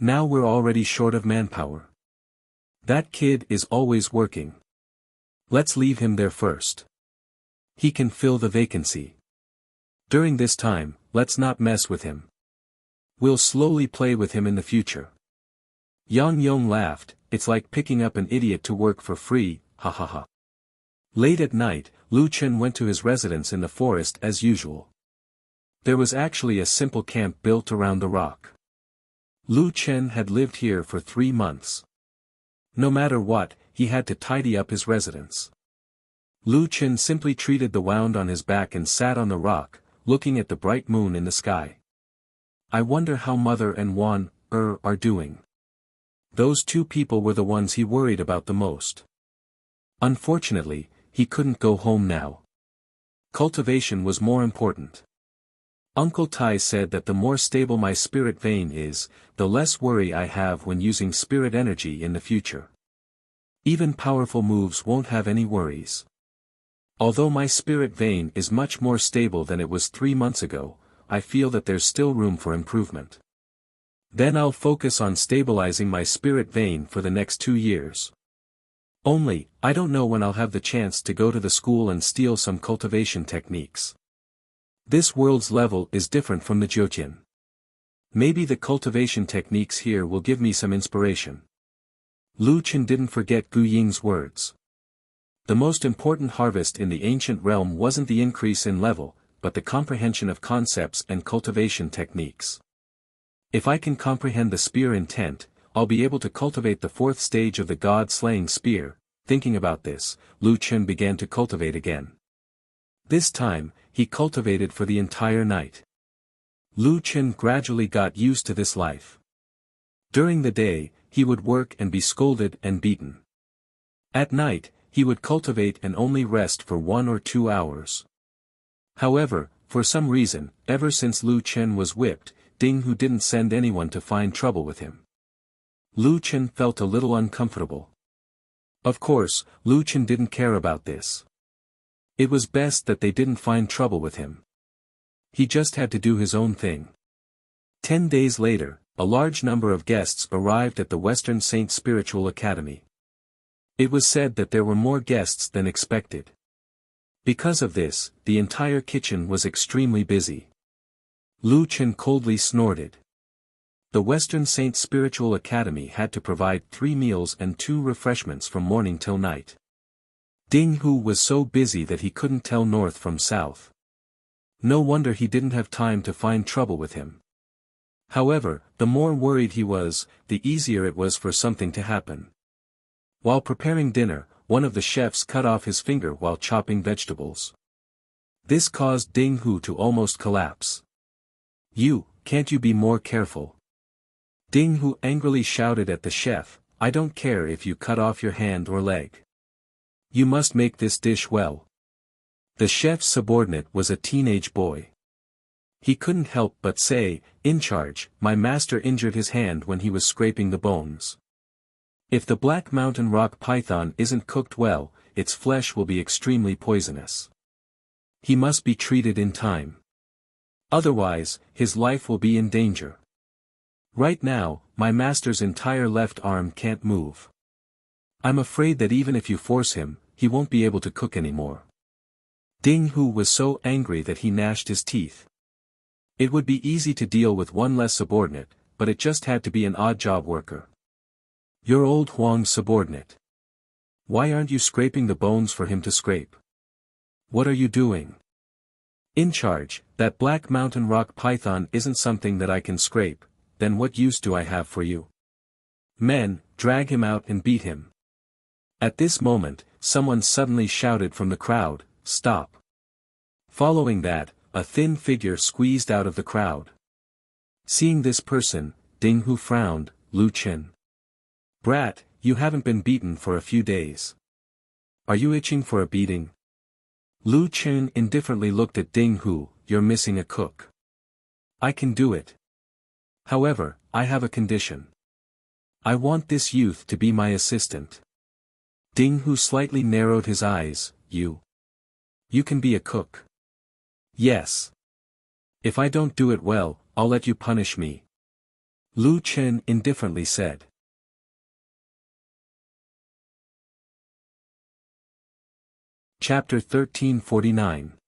Now we're already short of manpower. That kid is always working. Let's leave him there first. He can fill the vacancy. During this time, let's not mess with him. We'll slowly play with him in the future." Yang Yong laughed. "It's like picking up an idiot to work for free, ha ha ha." Late at night, Lu Chen went to his residence in the forest as usual. There was actually a simple camp built around the rock. Lu Chen had lived here for 3 months. No matter what, he had to tidy up his residence. Lu Chen simply treated the wound on his back and sat on the rock, looking at the bright moon in the sky. "I wonder how Mother and Wan are doing." Those 2 people were the ones he worried about the most. Unfortunately, he couldn't go home now. Cultivation was more important. Uncle Tai said that the more stable my spirit vein is, the less worry I have when using spirit energy in the future. Even powerful moves won't have any worries. Although my spirit vein is much more stable than it was 3 months ago, I feel that there's still room for improvement. Then I'll focus on stabilizing my spirit vein for the next 2 years. Only, I don't know when I'll have the chance to go to the school and steal some cultivation techniques. This world's level is different from the Jiutian. Maybe the cultivation techniques here will give me some inspiration. Lu Chen didn't forget Gu Ying's words. The most important harvest in the ancient realm wasn't the increase in level, but the comprehension of concepts and cultivation techniques. If I can comprehend the spear intent, I'll be able to cultivate the 4th stage of the god-slaying spear. Thinking about this, Lu Chen began to cultivate again. This time, he cultivated for the entire night. Lu Chen gradually got used to this life. During the day, he would work and be scolded and beaten. At night, he would cultivate and only rest for 1 or 2 hours. However, for some reason, ever since Lu Chen was whipped, Ding Hu didn't send anyone to find trouble with him. Lu Chen felt a little uncomfortable. Of course, Lu Chen didn't care about this. It was best that they didn't find trouble with him. He just had to do his own thing. 10 days later, a large number of guests arrived at the Western Saint Spiritual Academy. It was said that there were more guests than expected. Because of this, the entire kitchen was extremely busy. Lu Chen coldly snorted. The Western Saint Spiritual Academy had to provide 3 meals and 2 refreshments from morning till night. Ding Hu was so busy that he couldn't tell north from south. No wonder he didn't have time to find trouble with him. However, the more worried he was, the easier it was for something to happen. While preparing dinner, one of the chefs cut off his finger while chopping vegetables. This caused Ding Hu to almost collapse. Can't you be more careful?" Ding Hu angrily shouted at the chef, "I don't care if you cut off your hand or leg. You must make this dish well." The chef's subordinate was a teenage boy. He couldn't help but say, "In charge, my master injured his hand when he was scraping the bones. If the black mountain rock python isn't cooked well, its flesh will be extremely poisonous. He must be treated in time. Otherwise, his life will be in danger. Right now, my master's entire left arm can't move. I'm afraid that even if you force him, he won't be able to cook anymore. Ding Hu was so angry that he gnashed his teeth. It would be easy to deal with one less subordinate, but it just had to be an odd job worker. You're old Huang's subordinate. Why aren't you scraping the bones for him to scrape? What are you doing? In charge, that black mountain rock python isn't something that I can scrape, then what use do I have for you? Men, drag him out and beat him. At this moment, someone suddenly shouted from the crowd, "Stop!" Following that, a thin figure squeezed out of the crowd. Seeing this person, Ding Hu frowned. "Lu Chen. Brat, you haven't been beaten for a few days. Are you itching for a beating?" Lu Chen indifferently looked at Ding Hu. "You're missing a cook. I can do it. However, I have a condition. I want this youth to be my assistant." Ding Hu slightly narrowed his eyes. You can be a cook?" "Yes. If I don't do it well, I'll let you punish me," Lu Chen indifferently said. Chapter 1349.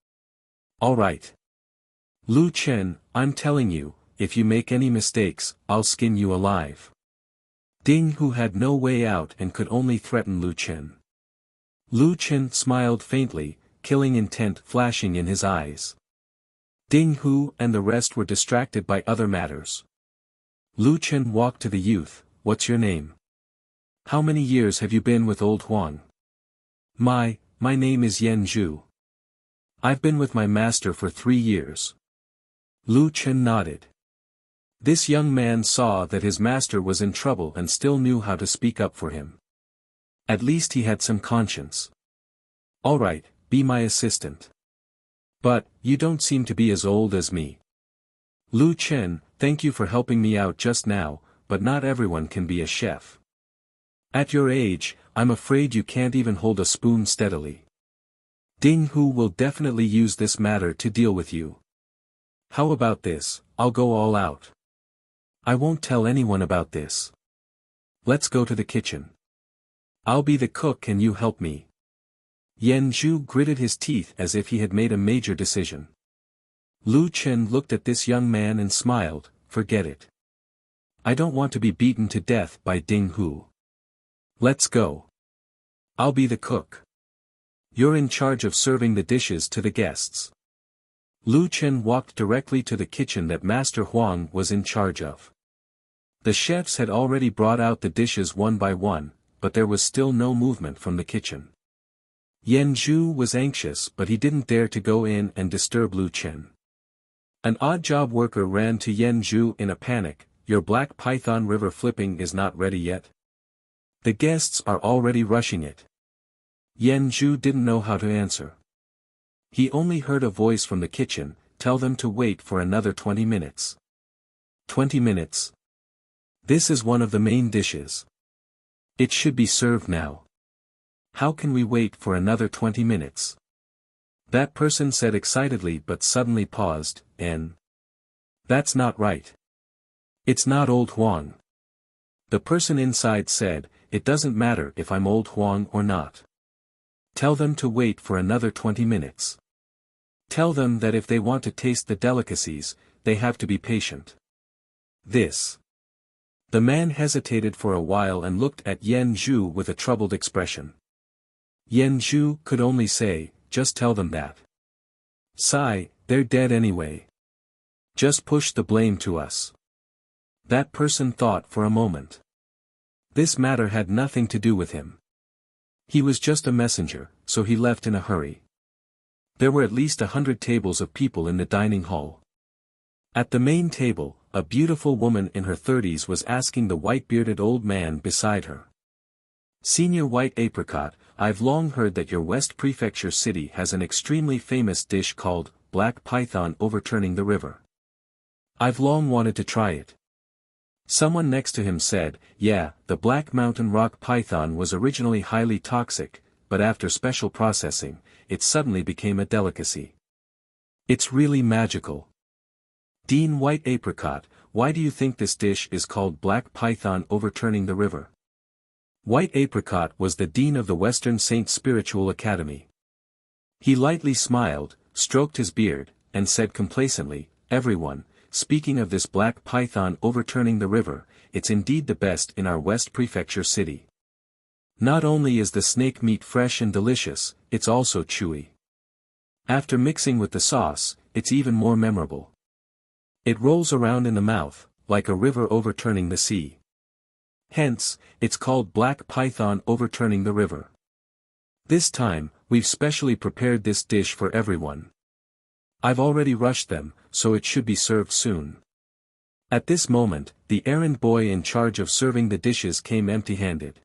Alright. Lu Chen, I'm telling you, if you make any mistakes, I'll skin you alive. Ding Hu had no way out and could only threaten Lu Chen. Lu Chen smiled faintly, killing intent flashing in his eyes. Ding Hu and the rest were distracted by other matters. Lu Chen walked to the youth. "What's your name? How many years have you been with old Huang?" My name is Yen Zhu. I've been with my master for 3 years. Lu Chen nodded. This young man saw that his master was in trouble and still knew how to speak up for him. At least he had some conscience. "Alright, be my assistant. But, you don't seem to be as old as me." "Lu Chen, thank you for helping me out just now, but not everyone can be a chef. At your age, I'm afraid you can't even hold a spoon steadily. Ding Hu will definitely use this matter to deal with you. How about this, I'll go all out. I won't tell anyone about this. Let's go to the kitchen. I'll be the cook and you help me." Yen Zhu gritted his teeth as if he had made a major decision. Lu Chen looked at this young man and smiled. "Forget it. I don't want to be beaten to death by Ding Hu. Let's go. I'll be the cook. You're in charge of serving the dishes to the guests." Lu Chen walked directly to the kitchen that Master Huang was in charge of. The chefs had already brought out the dishes one by one, but there was still no movement from the kitchen. Yen Zhu was anxious but he didn't dare to go in and disturb Lu Chen. An odd job worker ran to Yen Zhu in a panic. "Your black python river flipping is not ready yet? The guests are already rushing it." Yen Zhu didn't know how to answer. He only heard a voice from the kitchen. "Tell them to wait for another 20 minutes. 20 minutes? This is one of the main dishes. It should be served now. How can we wait for another 20 minutes? That person said excitedly but suddenly paused. That's not right. It's not old Huang." The person inside said, "It doesn't matter if I'm old Huang or not. Tell them to wait for another 20 minutes. Tell them that if they want to taste the delicacies, they have to be patient." This. The man hesitated for a while and looked at Yen Zhu with a troubled expression. Yen Zhu could only say, "Just tell them that. Sigh, they're dead anyway. Just push the blame to us." That person thought for a moment. This matter had nothing to do with him. He was just a messenger, so he left in a hurry. There were at least 100 tables of people in the dining hall. At the main table, a beautiful woman in her 30s was asking the white-bearded old man beside her. "Senior White Apricot, I've long heard that your West Prefecture city has an extremely famous dish called black python overturning the river. I've long wanted to try it. Someone next to him said, "Yeah, the black mountain rock python was originally highly toxic, but after special processing, it suddenly became a delicacy. It's really magical." Dean White Apricot, why do you think this dish is called black python overturning the river? White Apricot was the dean of the Western Saint Spiritual Academy. He lightly smiled, stroked his beard, and said complacently, "Everyone, speaking of this black python overturning the river, it's indeed the best in our West Prefecture city. Not only is the snake meat fresh and delicious, it's also chewy. After mixing with the sauce, it's even more memorable. It rolls around in the mouth, like a river overturning the sea. Hence, it's called black python overturning the river. This time, we've specially prepared this dish for everyone. I've already rushed them, so it should be served soon." At this moment, the errand boy in charge of serving the dishes came empty-handed.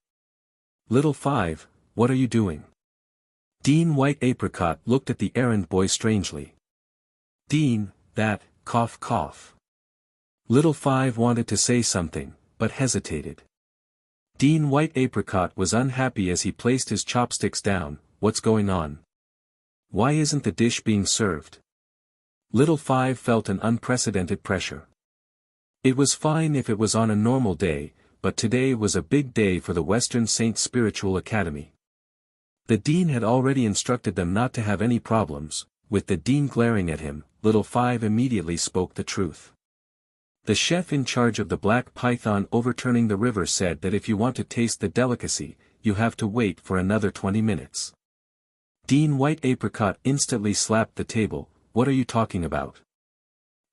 "Little Five, what are you doing?" Dean White Apricot looked at the errand boy strangely. "Dean, that, cough cough." Little Five wanted to say something, but hesitated. Dean White Apricot was unhappy as he placed his chopsticks down. "What's going on? Why isn't the dish being served?" Little Five felt an unprecedented pressure. It was fine if it was on a normal day, but today was a big day for the Western Saint Spiritual Academy. The dean had already instructed them not to have any problems. With the dean glaring at him, Little Five immediately spoke the truth. The chef in charge of the black python overturning the river said that if you want to taste the delicacy, you have to wait for another 20 minutes. Dean White Apricot instantly slapped the table. "What are you talking about?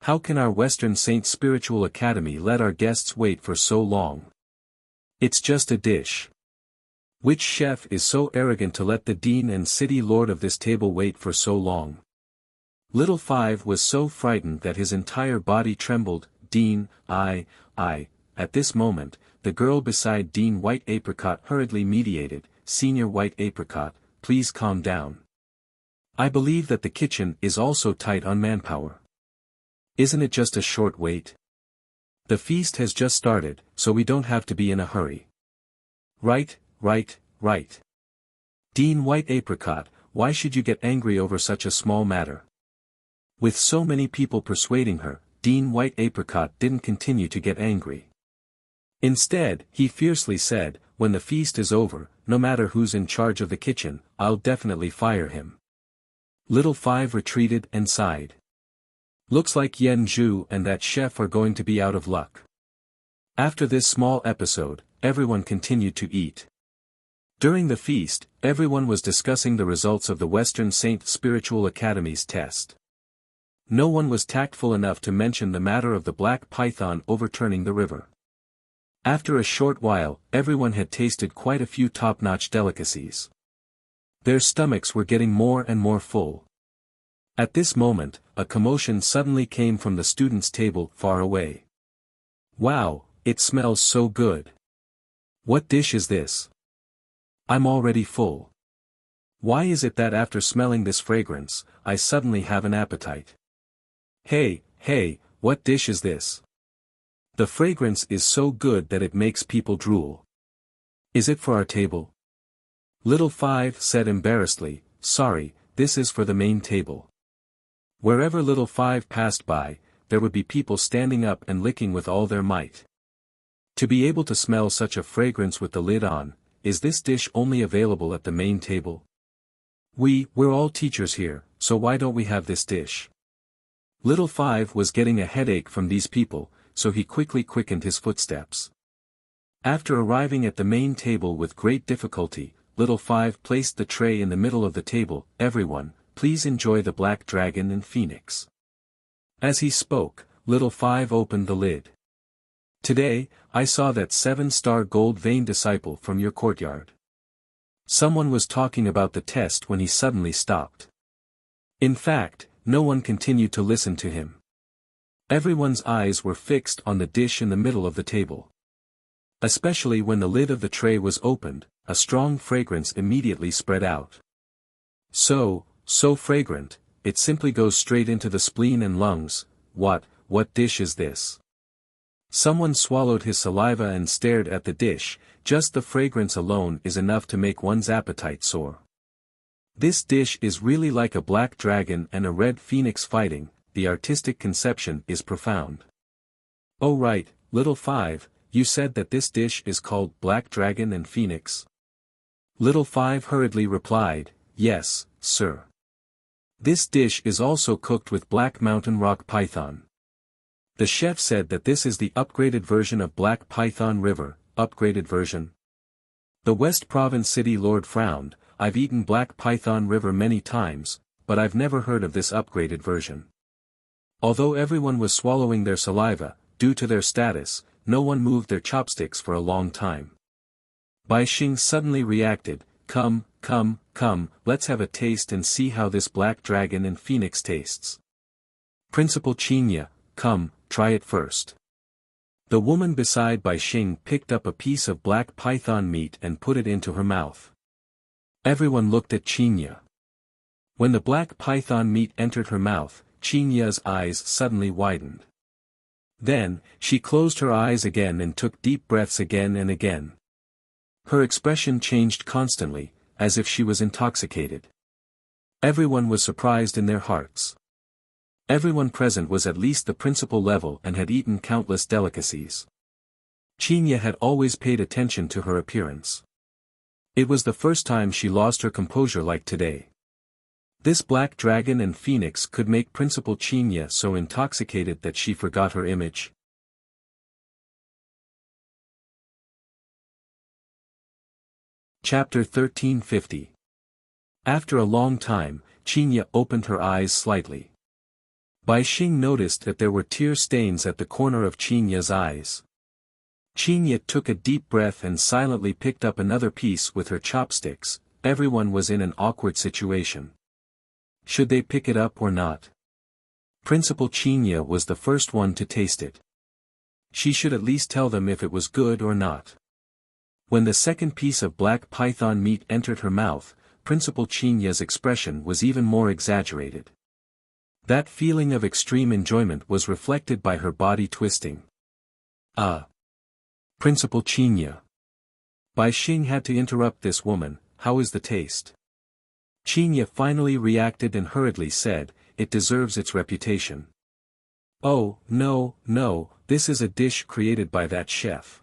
How can our Western Saint Spiritual Academy let our guests wait for so long? It's just a dish. Which chef is so arrogant to let the dean and city lord of this table wait for so long?" Little Five was so frightened that his entire body trembled. "Dean, I. At this moment, the girl beside Dean White Apricot hurriedly mediated. "Senior White Apricot, please calm down. I believe that the kitchen is also tight on manpower. Isn't it just a short wait? The feast has just started, so we don't have to be in a hurry." Right. Dean White Apricot, why should you get angry over such a small matter?" With so many people persuading her, Dean White Apricot didn't continue to get angry. Instead, he fiercely said, "When the feast is over, no matter who's in charge of the kitchen, I'll definitely fire him." Little Five retreated and sighed. Looks like Yen Zhu and that chef are going to be out of luck. After this small episode, everyone continued to eat. During the feast, everyone was discussing the results of the Western Saint Spiritual Academy's test. No one was tactful enough to mention the matter of the black python overturning the river. After a short while, everyone had tasted quite a few top-notch delicacies. Their stomachs were getting more and more full. At this moment, a commotion suddenly came from the students' table far away. "Wow, it smells so good. What dish is this? I'm already full. Why is it that after smelling this fragrance, I suddenly have an appetite? Hey, what dish is this? The fragrance is so good that it makes people drool. Is it for our table?" Little Five said embarrassedly, "Sorry, this is for the main table." Wherever Little Five passed by, there would be people standing up and licking with all their might. To be able to smell such a fragrance with the lid on, is this dish only available at the main table? We're all teachers here, so why don't we have this dish? Little Five was getting a headache from these people, so he quickly quickened his footsteps. After arriving at the main table with great difficulty, Little Five placed the tray in the middle of the table. "Everyone, please enjoy the black dragon and phoenix." As he spoke, Little Five opened the lid. "Today, I saw that 7-star gold vein disciple from your courtyard." Someone was talking about the test when he suddenly stopped. In fact, no one continued to listen to him. Everyone's eyes were fixed on the dish in the middle of the table. Especially when the lid of the tray was opened, a strong fragrance immediately spread out. So fragrant, it simply goes straight into the spleen and lungs. What dish is this? Someone swallowed his saliva and stared at the dish. Just the fragrance alone is enough to make one's appetite soar. This dish is really like a black dragon and a red phoenix fighting. The artistic conception is profound. Oh right, little five, you said that this dish is called Black Dragon and Phoenix? Little five hurriedly replied, yes, sir. This dish is also cooked with black mountain rock python. The chef said that this is the upgraded version of Black Python River. Upgraded version? The West Province City Lord frowned. I've eaten Black Python River many times, but I've never heard of this upgraded version. Although everyone was swallowing their saliva, due to their status, no one moved their chopsticks for a long time. Bai Xing suddenly reacted, come, let's have a taste and see how this Black Dragon and Phoenix tastes. Principal Qinya, come, try it first. The woman beside Bai Xing picked up a piece of black python meat and put it into her mouth. Everyone looked at Qinya. When the black python meat entered her mouth, Qinya's eyes suddenly widened. Then, she closed her eyes again and took deep breaths again and again. Her expression changed constantly, as if she was intoxicated. Everyone was surprised in their hearts. Everyone present was at least the principal level and had eaten countless delicacies. Qinya had always paid attention to her appearance. It was the first time she lost her composure like today. This Black Dragon and Phoenix could make Principal Qinya so intoxicated that she forgot her image. Chapter 1350. After a long time, Qinya opened her eyes slightly. Bai Xing noticed that there were tear stains at the corner of Qinya's eyes. Qinya took a deep breath and silently picked up another piece with her chopsticks. Everyone was in an awkward situation. Should they pick it up or not? Principal Qinya was the first one to taste it. She should at least tell them if it was good or not. When the second piece of black python meat entered her mouth, Principal Qinya's expression was even more exaggerated. That feeling of extreme enjoyment was reflected by her body twisting. Principal Qinya. Bai Xing had to interrupt this woman. How is the taste? Qinya finally reacted and hurriedly said, it deserves its reputation. Oh, no, this is a dish created by that chef.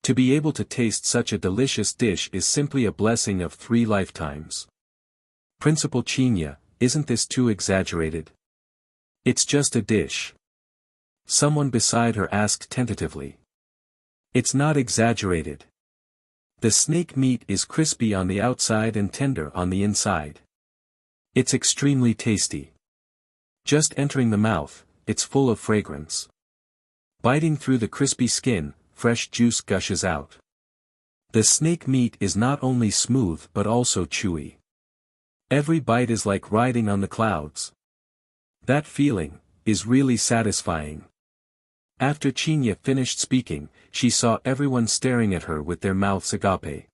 To be able to taste such a delicious dish is simply a blessing of 3 lifetimes. Principal Qinya, isn't this too exaggerated? It's just a dish. Someone beside her asked tentatively. It's not exaggerated. The snake meat is crispy on the outside and tender on the inside. It's extremely tasty. Just entering the mouth, it's full of fragrance. Biting through the crispy skin, fresh juice gushes out. The snake meat is not only smooth but also chewy. Every bite is like riding on the clouds. That feeling is really satisfying. After Qinya finished speaking, she saw everyone staring at her with their mouths agape.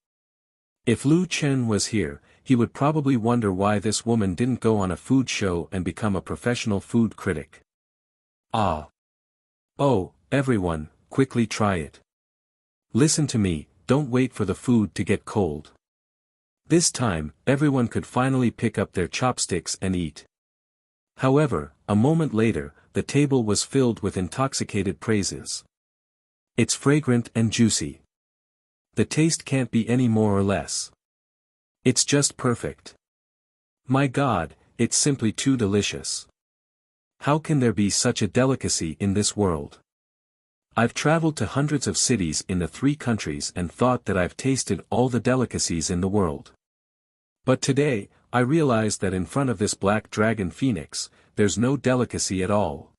If Lu Chen was here, he would probably wonder why this woman didn't go on a food show and become a professional food critic. Oh, everyone, quickly try it. Listen to me, don't wait for the food to get cold. This time, everyone could finally pick up their chopsticks and eat. However, a moment later, the table was filled with intoxicated praises. It's fragrant and juicy. The taste can't be any more or less. It's just perfect. My God, it's simply too delicious. How can there be such a delicacy in this world? I've traveled to hundreds of cities in the 3 countries and thought that I've tasted all the delicacies in the world. But today, I realized that in front of this Black Dragon Phoenix, there's no delicacy at all.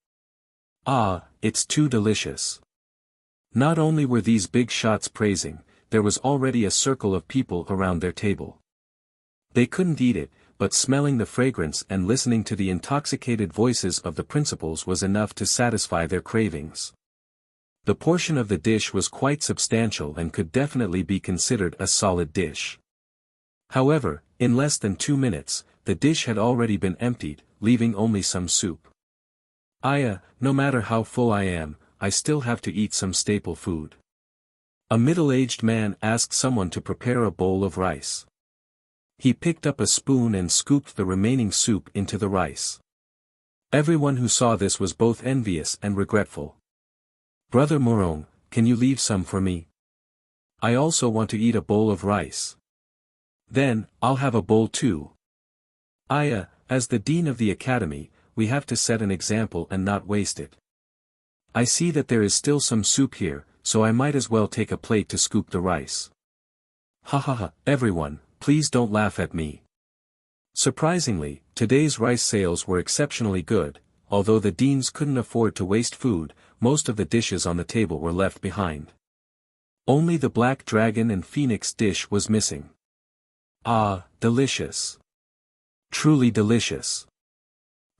It's too delicious. Not only were these big shots praising, there was already a circle of people around their table. They couldn't eat it, but smelling the fragrance and listening to the intoxicated voices of the principals was enough to satisfy their cravings. The portion of the dish was quite substantial and could definitely be considered a solid dish. However, in less than 2 minutes, the dish had already been emptied, leaving only some soup. No matter how full I am, I still have to eat some staple food. A middle-aged man asked someone to prepare a bowl of rice. He picked up a spoon and scooped the remaining soup into the rice. Everyone who saw this was both envious and regretful. Brother Murong, can you leave some for me? I also want to eat a bowl of rice. Then, I'll have a bowl too. As the dean of the academy, we have to set an example and not waste it. I see that there is still some soup here, so I might as well take a plate to scoop the rice. Ha ha ha, everyone, please don't laugh at me. Surprisingly, today's rice sales were exceptionally good. Although the deans couldn't afford to waste food, most of the dishes on the table were left behind. Only the black dragon and phoenix dish was missing. Ah, delicious. Truly delicious.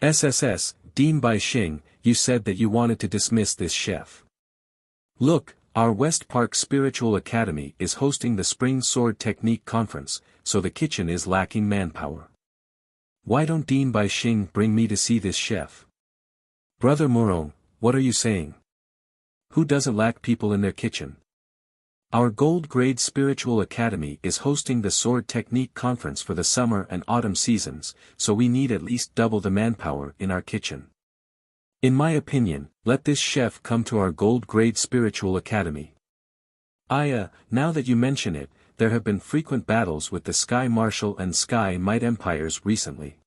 SSS, Dean Bai Xing, you said that you wanted to dismiss this chef. Look, our West Park Spiritual Academy is hosting the Spring Sword Technique Conference, so the kitchen is lacking manpower. Why don't Dean Bai Xing bring me to see this chef? Brother Murong, what are you saying? Who doesn't lack people in their kitchen? Our Gold Grade Spiritual Academy is hosting the Sword Technique Conference for the summer and autumn seasons, so we need at least double the manpower in our kitchen. In my opinion, let this chef come to our Gold Grade Spiritual Academy. Now that you mention it, there have been frequent battles with the Sky Martial and Sky Might Empires recently.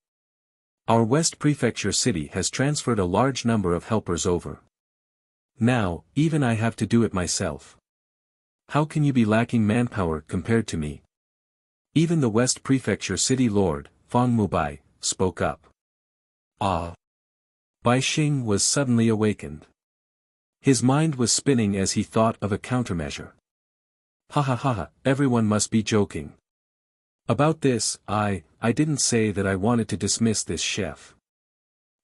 Our West Prefecture city has transferred a large number of helpers over. Now, even I have to do it myself. How can you be lacking manpower compared to me? Even the West Prefecture City Lord, Fang Mubai, spoke up. Bai Xing was suddenly awakened. His mind was spinning as he thought of a countermeasure. Ha ha ha ha, everyone must be joking. About this, I didn't say that I wanted to dismiss this chef.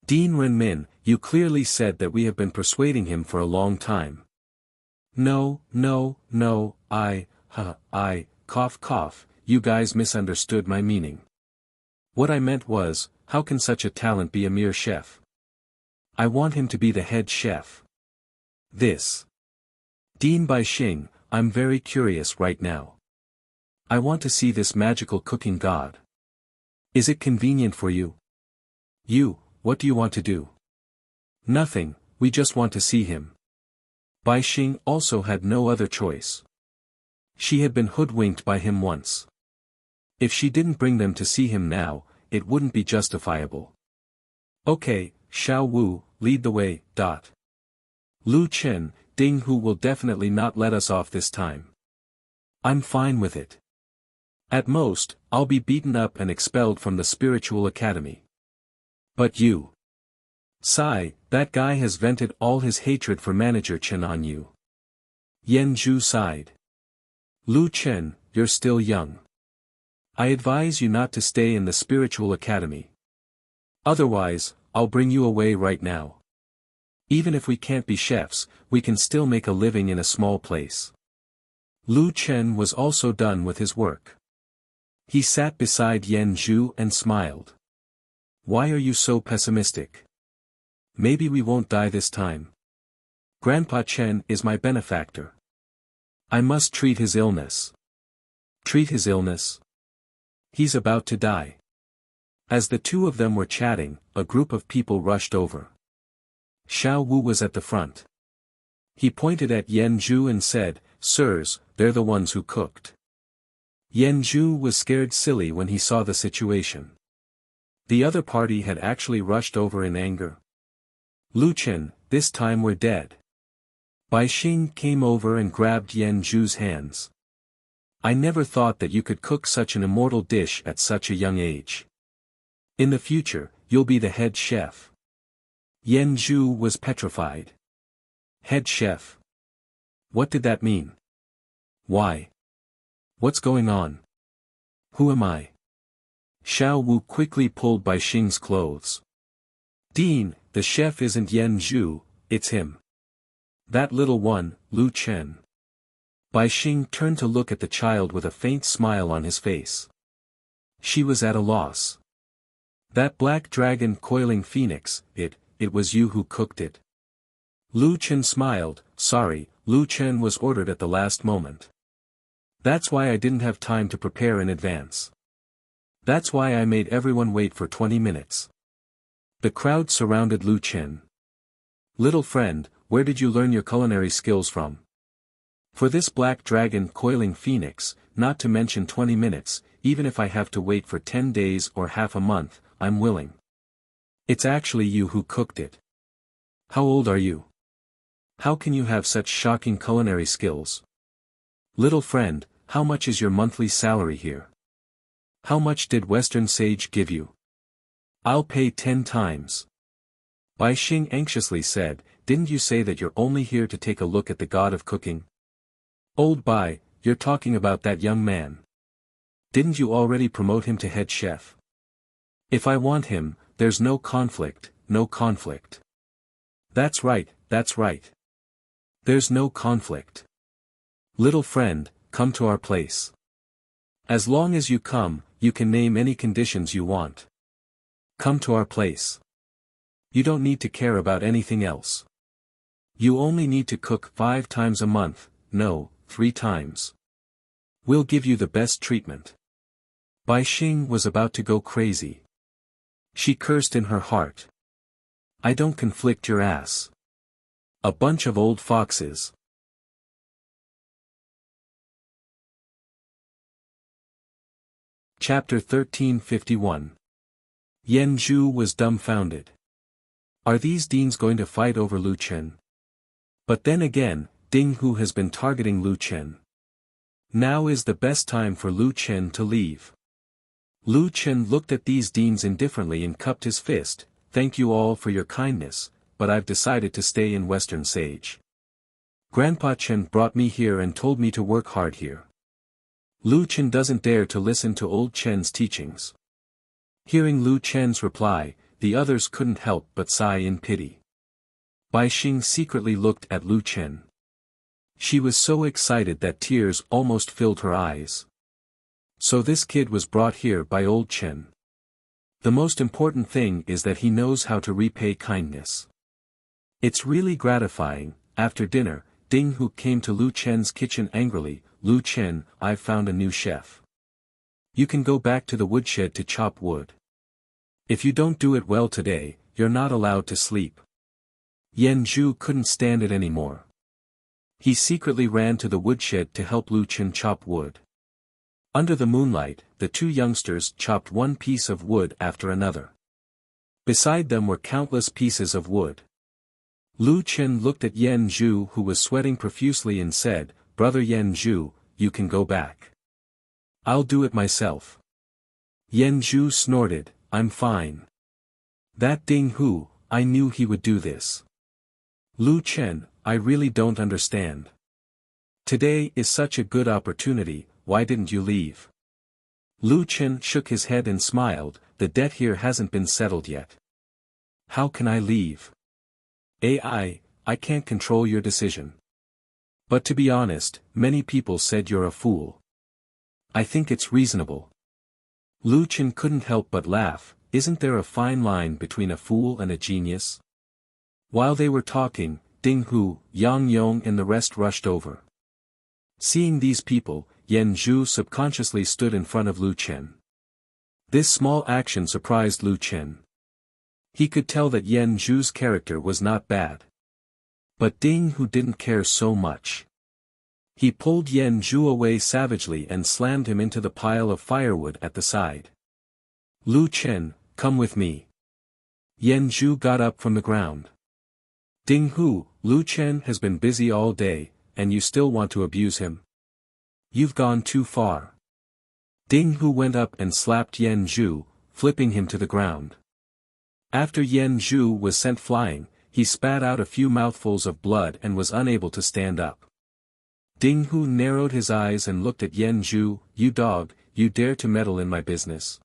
Dean Renmin, you clearly said that we have been persuading him for a long time. No, cough cough, you guys misunderstood my meaning. What I meant was, how can such a talent be a mere chef? I want him to be the head chef. This. Dean Bai Xing, I'm very curious right now. I want to see this magical cooking god. Is it convenient for you? What do you want to do? Nothing, we just want to see him. Bai Xing also had no other choice. She had been hoodwinked by him once. If she didn't bring them to see him now, it wouldn't be justifiable. Okay, Xiao Wu, lead the way. Lu Chen, Ding Hu will definitely not let us off this time. I'm fine with it. At most, I'll be beaten up and expelled from the spiritual academy. But you. Sai, that guy has vented all his hatred for Manager Chen on you. Yan Zhu sighed. Lu Chen, you're still young. I advise you not to stay in the spiritual academy. Otherwise, I'll bring you away right now. Even if we can't be chefs, we can still make a living in a small place. Lu Chen was also done with his work. He sat beside Yan Zhu and smiled. Why are you so pessimistic? Maybe we won't die this time. Grandpa Chen is my benefactor. I must treat his illness. Treat his illness? He's about to die. As the two of them were chatting, a group of people rushed over. Xiao Wu was at the front. He pointed at Yan Zhu and said, Sirs, they're the ones who cooked. Yan Zhu was scared silly when he saw the situation. The other party had actually rushed over in anger. Lu Chen, this time we're dead. Bai Xing came over and grabbed Yan Zhu's hands. I never thought that you could cook such an immortal dish at such a young age. In the future, you'll be the head chef. Yan Zhu was petrified. Head chef? What did that mean? Why? What's going on? Who am I? Xiao Wu quickly pulled Bai Xing's clothes. Dean, the chef isn't Yan Zhu, it's him. That little one, Lu Chen. Bai Xing turned to look at the child with a faint smile on his face. She was at a loss. That black dragon coiling phoenix, it was you who cooked it. Lu Chen smiled. Sorry, Lu Chen was ordered at the last moment. That's why I didn't have time to prepare in advance. That's why I made everyone wait for 20 minutes. The crowd surrounded Lu Chen. Little friend, where did you learn your culinary skills from? For this black dragon coiling phoenix, not to mention 20 minutes, even if I have to wait for 10 days or half a month, I'm willing. It's actually you who cooked it. How old are you? How can you have such shocking culinary skills? Little friend, how much is your monthly salary here? How much did Western Sage give you? I'll pay 10 times. Bai Xing anxiously said, didn't you say that you're only here to take a look at the god of cooking? Old Bai, you're talking about that young man. Didn't you already promote him to head chef? If I want him, there's no conflict, no conflict. That's right, that's right. There's no conflict. Little friend, come to our place. As long as you come, you can name any conditions you want. Come to our place. You don't need to care about anything else. You only need to cook 5 times a month, no, 3 times. We'll give you the best treatment. Bai Xing was about to go crazy. She cursed in her heart. I don't conflict your ass. A bunch of old foxes. Chapter 1351. Yan Zhu was dumbfounded. Are these deans going to fight over Lu Chen? But then again, Ding Hu has been targeting Lu Chen. Now is the best time for Lu Chen to leave. Lu Chen looked at these deans indifferently and cupped his fist. Thank you all for your kindness, but I've decided to stay in Western Sage. Grandpa Chen brought me here and told me to work hard here. Lu Chen doesn't dare to listen to old Chen's teachings. Hearing Lu Chen's reply, the others couldn't help but sigh in pity. Bai Xing secretly looked at Lu Chen. She was so excited that tears almost filled her eyes. So this kid was brought here by old Chen. The most important thing is that he knows how to repay kindness. It's really gratifying. After dinner, Ding Hu came to Lu Chen's kitchen angrily. Lu Chen, I've found a new chef. You can go back to the woodshed to chop wood. If you don't do it well today, you're not allowed to sleep. Yan Zhu couldn't stand it anymore. He secretly ran to the woodshed to help Lu Chen chop wood. Under the moonlight, the two youngsters chopped one piece of wood after another. Beside them were countless pieces of wood. Lu Chen looked at Yan Zhu, who was sweating profusely, and said, Brother Yan Zhu, you can go back. I'll do it myself. Yan Zhu snorted, I'm fine. That Ding Hu, I knew he would do this. Lu Chen, I really don't understand. Today is such a good opportunity, why didn't you leave? Lu Chen shook his head and smiled, the debt here hasn't been settled yet. How can I leave? I can't control your decision. But to be honest, many people said you're a fool. I think it's reasonable. Lu Chen couldn't help but laugh. Isn't there a fine line between a fool and a genius? While they were talking, Ding Hu, Yang Yong and the rest rushed over. Seeing these people, Yan Zhu subconsciously stood in front of Lu Chen. This small action surprised Lu Chen. He could tell that Yan Zhu's character was not bad. But Ding Hu didn't care so much. He pulled Yan Zhu away savagely and slammed him into the pile of firewood at the side. Lu Chen, come with me. Yan Zhu got up from the ground. Ding Hu, Lu Chen has been busy all day, and you still want to abuse him? You've gone too far. Ding Hu went up and slapped Yan Zhu, flipping him to the ground. After Yan Zhu was sent flying, he spat out a few mouthfuls of blood and was unable to stand up. Ding Hu narrowed his eyes and looked at Yan Zhu, you dog, you dare to meddle in my business.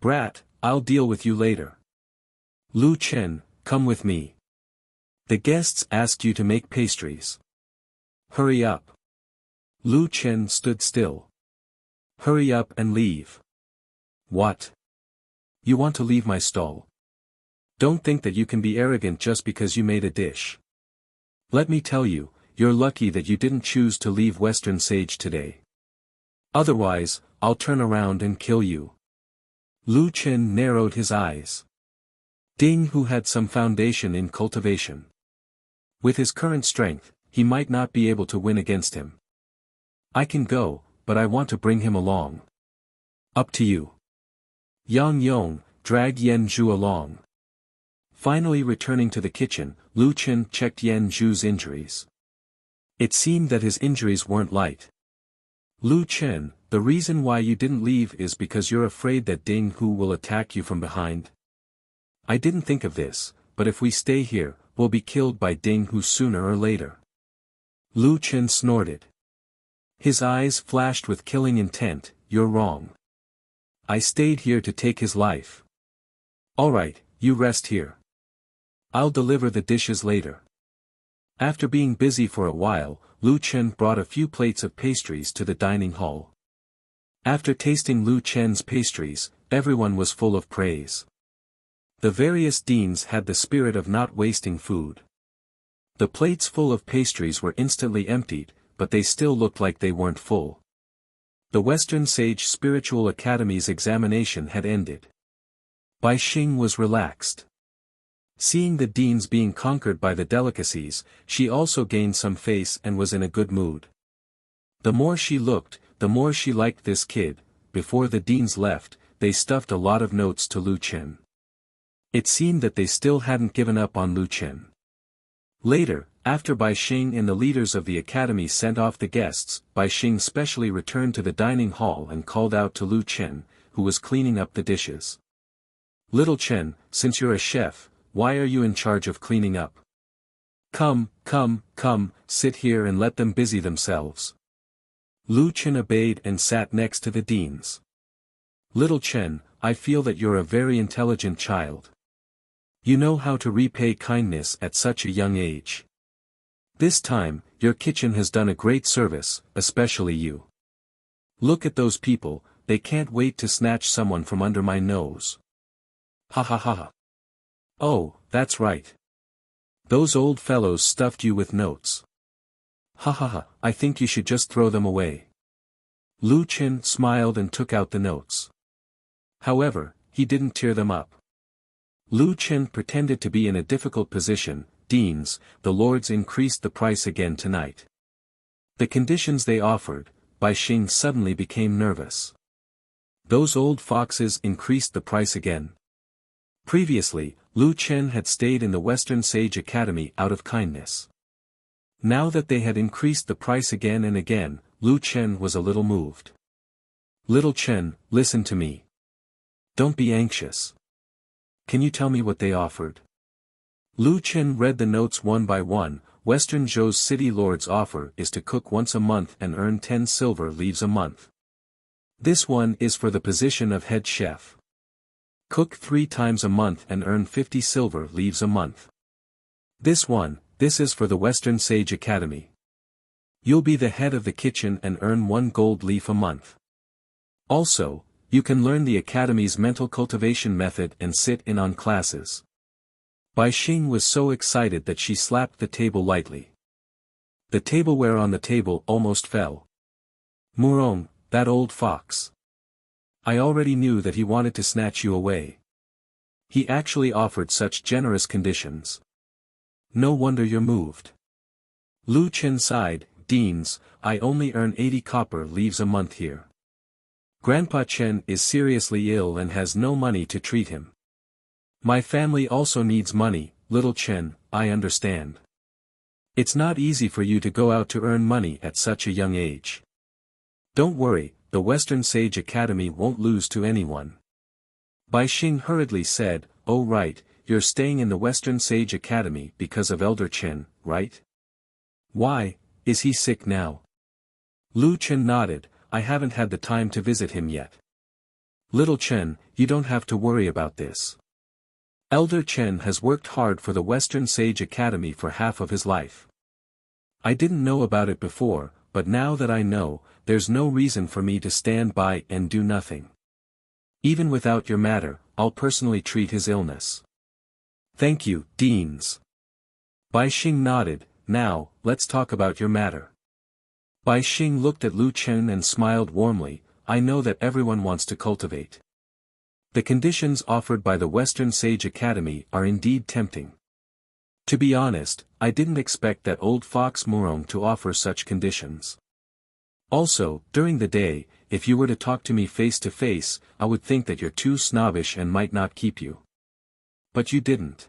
Brat, I'll deal with you later. Lu Chen, come with me. The guests asked you to make pastries. Hurry up. Lu Chen stood still. Hurry up and leave. What? You want to leave my stall? Don't think that you can be arrogant just because you made a dish. Let me tell you, you're lucky that you didn't choose to leave Western Sage today. Otherwise, I'll turn around and kill you. Lu Chen narrowed his eyes. Ding Hu had some foundation in cultivation. With his current strength, he might not be able to win against him. I can go, but I want to bring him along. Up to you. Yang Yong, drag Yen Zhu along. Finally returning to the kitchen, Lu Chen checked Yen Zhu's injuries. It seemed that his injuries weren't light. Lu Chen, the reason why you didn't leave is because you're afraid that Ding Hu will attack you from behind? I didn't think of this, but if we stay here, we'll be killed by Ding Hu sooner or later. Lu Chen snorted. His eyes flashed with killing intent. You're wrong. I stayed here to take his life. Alright, you rest here. I'll deliver the dishes later. After being busy for a while, Lu Chen brought a few plates of pastries to the dining hall. After tasting Lu Chen's pastries, everyone was full of praise. The various deans had the spirit of not wasting food. The plates full of pastries were instantly emptied, but they still looked like they weren't full. The Western Sage Spiritual Academy's examination had ended. Bai Xing was relaxed. Seeing the deans being conquered by the delicacies, she also gained some face and was in a good mood. The more she looked, the more she liked this kid. Before the deans left, they stuffed a lot of notes to Lu Chen. It seemed that they still hadn't given up on Lu Chen. Later, after Bai Xing and the leaders of the academy sent off the guests, Bai Xing specially returned to the dining hall and called out to Lu Chen, who was cleaning up the dishes. Little Chen, since you're a chef, why are you in charge of cleaning up? Come, sit here and let them busy themselves. Lu Chen obeyed and sat next to the deans. Little Chen, I feel that you're a very intelligent child. You know how to repay kindness at such a young age. This time, your kitchen has done a great service, especially you. Look at those people, they can't wait to snatch someone from under my nose. Ha ha ha ha. Oh, that's right. Those old fellows stuffed you with notes. Ha ha ha, I think you should just throw them away. Lu Chen smiled and took out the notes. However, he didn't tear them up. Lu Chen pretended to be in a difficult position. Deans, the lords increased the price again tonight. The conditions they offered, Bai Xing suddenly became nervous. Those old foxes increased the price again. Previously, Lu Chen had stayed in the Western Sage Academy out of kindness. Now that they had increased the price again and again, Lu Chen was a little moved. Little Chen, listen to me. Don't be anxious. Can you tell me what they offered? Lu Chen read the notes one by one. Western Zhou's city lord's offer is to cook once a month and earn 10 silver leaves a month. This one is for the position of head chef. Cook 3 times a month and earn 50 silver leaves a month. This is for the Western Sage Academy. You'll be the head of the kitchen and earn 1 gold leaf a month. Also, you can learn the academy's mental cultivation method and sit in on classes. Bai Xing was so excited that she slapped the table lightly. The tableware on the table almost fell. Murong, that old fox. I already knew that he wanted to snatch you away. He actually offered such generous conditions. No wonder you're moved. Lu Chen sighed. Deans, I only earn 80 copper leaves a month here. Grandpa Chen is seriously ill and has no money to treat him. My family also needs money. Little Chen, I understand. It's not easy for you to go out to earn money at such a young age. Don't worry, the Western Sage Academy won't lose to anyone. Bai Xing hurriedly said, oh right, you're staying in the Western Sage Academy because of Elder Chen, right? Why, is he sick now? Lu Chen nodded, I haven't had the time to visit him yet. Little Chen, you don't have to worry about this. Elder Chen has worked hard for the Western Sage Academy for half of his life. I didn't know about it before, but now that I know, there's no reason for me to stand by and do nothing. Even without your matter, I'll personally treat his illness. Thank you, Deans. Bai Xing nodded, now, let's talk about your matter. Bai Xing looked at Lu Chen and smiled warmly. I know that everyone wants to cultivate. The conditions offered by the Western Sage Academy are indeed tempting. To be honest, I didn't expect that old fox Murong to offer such conditions. Also, during the day, if you were to talk to me face to face, I would think that you're too snobbish and might not keep you. But you didn't.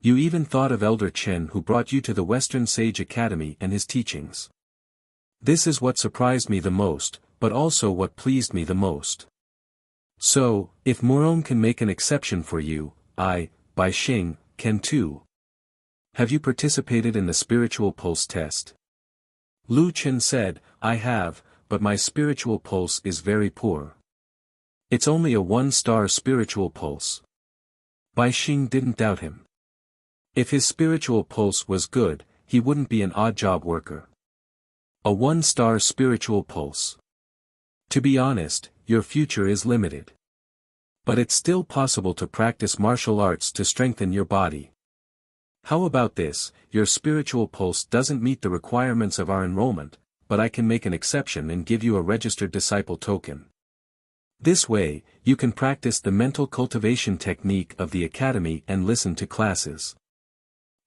You even thought of Elder Chen, who brought you to the Western Sage Academy and his teachings. This is what surprised me the most, but also what pleased me the most. So, if Murong can make an exception for you, I, Bai Xing, can too. Have you participated in the spiritual pulse test? Lu Chen said, I have, but my spiritual pulse is very poor. It's only a 1-star spiritual pulse. Bai Xing didn't doubt him. If his spiritual pulse was good, he wouldn't be an odd job worker. A 1-star spiritual pulse. To be honest, your future is limited. But it's still possible to practice martial arts to strengthen your body. How about this? Your spiritual pulse doesn't meet the requirements of our enrollment, but I can make an exception and give you a registered disciple token. This way, you can practice the mental cultivation technique of the academy and listen to classes.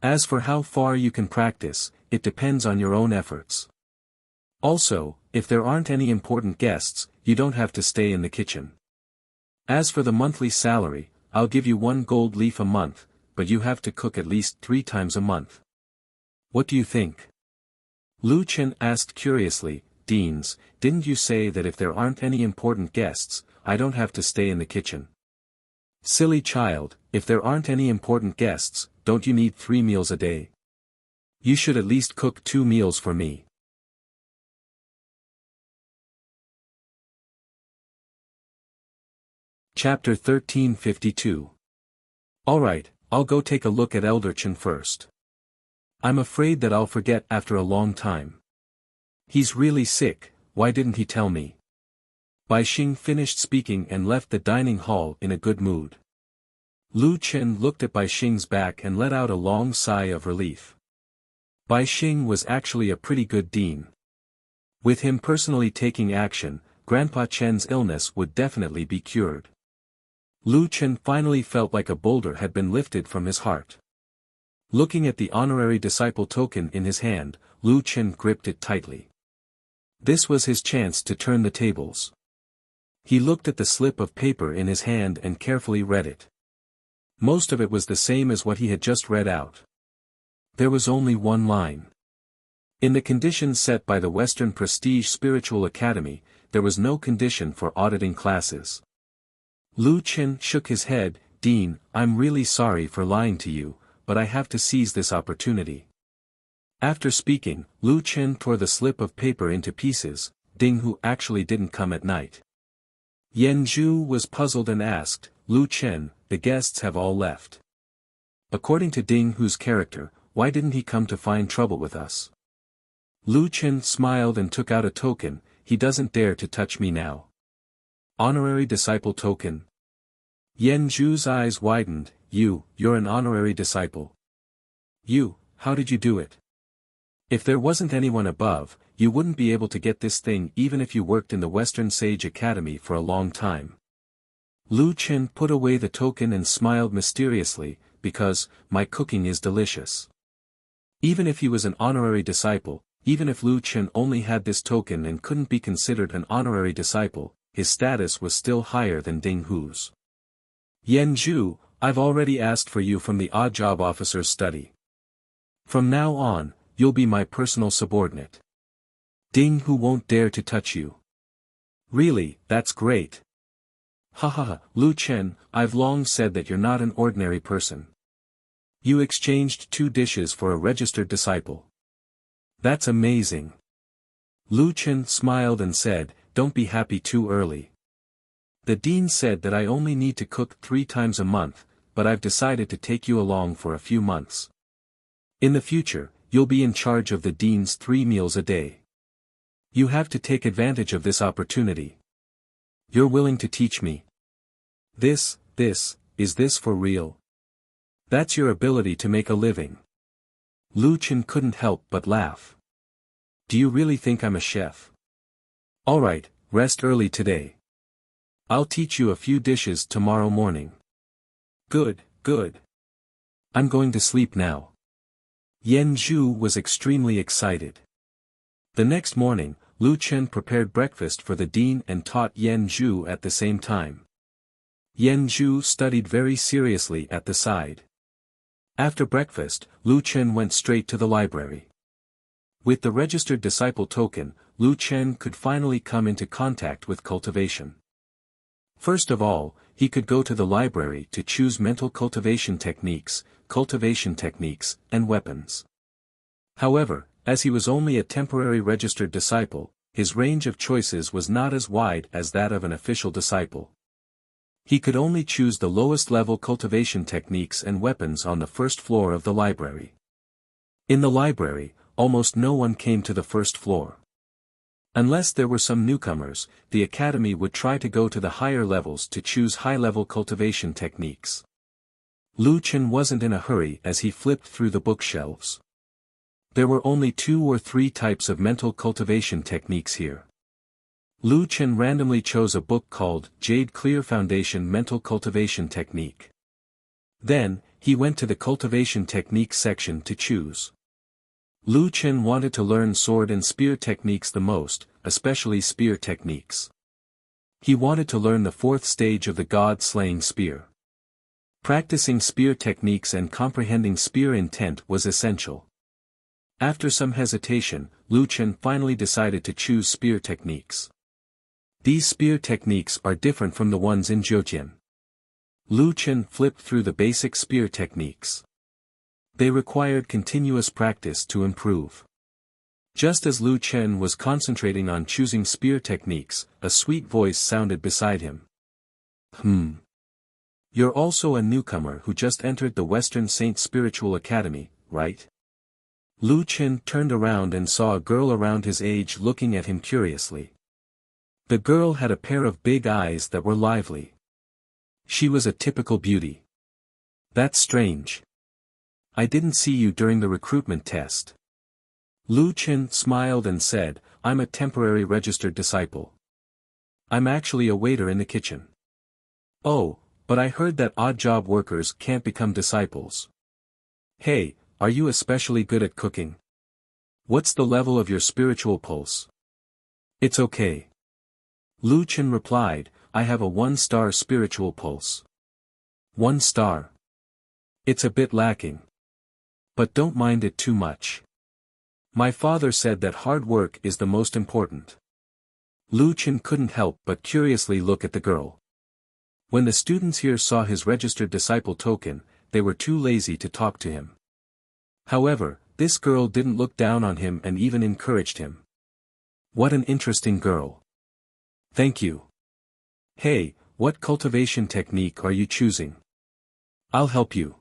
As for how far you can practice, it depends on your own efforts. Also, if there aren't any important guests, you don't have to stay in the kitchen. As for the monthly salary, I'll give you 1 gold leaf a month, but you have to cook at least 3 times a month. What do you think? Lu Chen asked curiously, Deans, didn't you say that if there aren't any important guests, I don't have to stay in the kitchen? Silly child, if there aren't any important guests, don't you need 3 meals a day? You should at least cook 2 meals for me. Chapter 1352. Alright, I'll go take a look at Elder Chen first. I'm afraid that I'll forget after a long time. He's really sick, why didn't he tell me? Bai Xing finished speaking and left the dining hall in a good mood. Lu Chen looked at Bai Xing's back and let out a long sigh of relief. Bai Xing was actually a pretty good dean. With him personally taking action, Grandpa Chen's illness would definitely be cured. Lu Chen finally felt like a boulder had been lifted from his heart. Looking at the honorary disciple token in his hand, Lu Chen gripped it tightly. This was his chance to turn the tables. He looked at the slip of paper in his hand and carefully read it. Most of it was the same as what he had just read out. There was only one line. In the conditions set by the Western Prestige Spiritual Academy, there was no condition for auditing classes. Lu Chen shook his head, Dean, I'm really sorry for lying to you, but I have to seize this opportunity. After speaking, Lu Chen tore the slip of paper into pieces. Ding Hu actually didn't come at night. Yan Zhu was puzzled and asked, Lu Chen, the guests have all left. According to Ding Hu's character, why didn't he come to find trouble with us? Lu Chen smiled and took out a token, he doesn't dare to touch me now. Honorary disciple token. Yan Zhu's eyes widened, you're an honorary disciple. How did you do it? If there wasn't anyone above, you wouldn't be able to get this thing even if you worked in the Western Sage Academy for a long time. Lu Chen put away the token and smiled mysteriously, because, my cooking is delicious. Even if he was an honorary disciple, even if Lu Chen only had this token and couldn't be considered an honorary disciple, his status was still higher than Ding Hu's. Yan Zhu, I've already asked for you from the odd job officer's study. From now on, you'll be my personal subordinate. Ding Hu won't dare to touch you. Really, that's great. Ha, Lu Chen, I've long said that you're not an ordinary person. You exchanged 2 dishes for a registered disciple. That's amazing. Lu Chen smiled and said, don't be happy too early. The dean said that I only need to cook 3 times a month, but I've decided to take you along for a few months. In the future, you'll be in charge of the dean's 3 meals a day. You have to take advantage of this opportunity. You're willing to teach me? Is this for real? That's your ability to make a living. Lu Chen couldn't help but laugh. Do you really think I'm a chef? Alright, rest early today. I'll teach you a few dishes tomorrow morning. Good, good. I'm going to sleep now. Yan Zhu was extremely excited. The next morning, Lu Chen prepared breakfast for the dean and taught Yan Zhu at the same time. Yan Zhu studied very seriously at the side. After breakfast, Lu Chen went straight to the library. With the registered disciple token, Lu Chen could finally come into contact with cultivation. First of all, he could go to the library to choose mental cultivation techniques, and weapons. However, as he was only a temporary registered disciple, his range of choices was not as wide as that of an official disciple. He could only choose the lowest level cultivation techniques and weapons on the first floor of the library. In the library, almost no one came to the first floor. Unless there were some newcomers, the academy would try to go to the higher levels to choose high-level cultivation techniques. Lu Chen wasn't in a hurry as he flipped through the bookshelves. There were only 2 or 3 types of mental cultivation techniques here. Lu Chen randomly chose a book called Jade Clear Foundation Mental Cultivation Technique. Then, he went to the cultivation techniques section to choose. Lu Chen wanted to learn sword and spear techniques the most, especially spear techniques. He wanted to learn the 4th stage of the god-slaying spear. Practicing spear techniques and comprehending spear intent was essential. After some hesitation, Lu Chen finally decided to choose spear techniques. These spear techniques are different from the ones in Jiutian. Lu Chen flipped through the basic spear techniques. They required continuous practice to improve. Just as Lu Chen was concentrating on choosing spear techniques, a sweet voice sounded beside him. You're also a newcomer who just entered the Western Saint Spiritual Academy, right? Lu Chen turned around and saw a girl around his age looking at him curiously. The girl had a pair of big eyes that were lively. She was a typical beauty. That's strange. I didn't see you during the recruitment test. Lu Chen smiled and said, I'm a temporary registered disciple. I'm actually a waiter in the kitchen. Oh, but I heard that odd job workers can't become disciples. Hey, are you especially good at cooking? What's the level of your spiritual pulse? It's okay. Lu Chen replied, I have a 1-star spiritual pulse. 1 star. It's a bit lacking. But don't mind it too much. My father said that hard work is the most important. Lu Chen couldn't help but curiously look at the girl. When the students here saw his registered disciple token, they were too lazy to talk to him. However, this girl didn't look down on him and even encouraged him. What an interesting girl. Thank you. Hey, what cultivation technique are you choosing? I'll help you.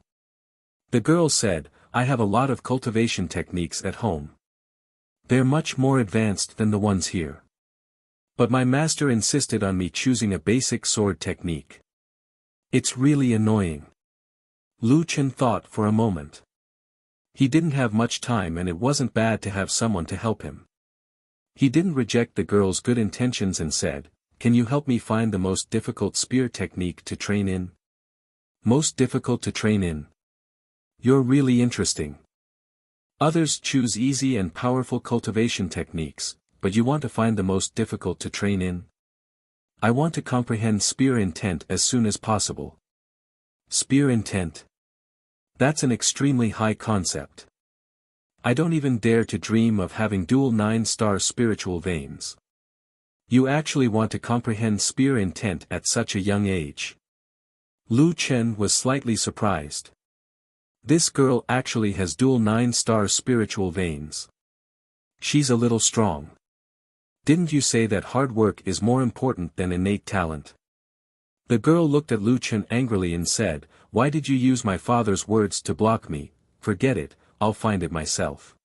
The girl said, I have a lot of cultivation techniques at home. They're much more advanced than the ones here. But my master insisted on me choosing a basic sword technique. It's really annoying. Lu Chen thought for a moment. He didn't have much time and it wasn't bad to have someone to help him. He didn't reject the girl's good intentions and said, Can you help me find the most difficult spear technique to train in? Most difficult to train in. You're really interesting. Others choose easy and powerful cultivation techniques, but you want to find the most difficult to train in? I want to comprehend spear intent as soon as possible. Spear intent. That's an extremely high concept. I don't even dare to dream of having dual 9-star spiritual veins. You actually want to comprehend spear intent at such a young age. Lu Chen was slightly surprised. This girl actually has dual 9-star spiritual veins. She's a little strong. Didn't you say that hard work is more important than innate talent? The girl looked at Lu Chen angrily and said, Why did you use my father's words to block me? Forget it, I'll find it myself.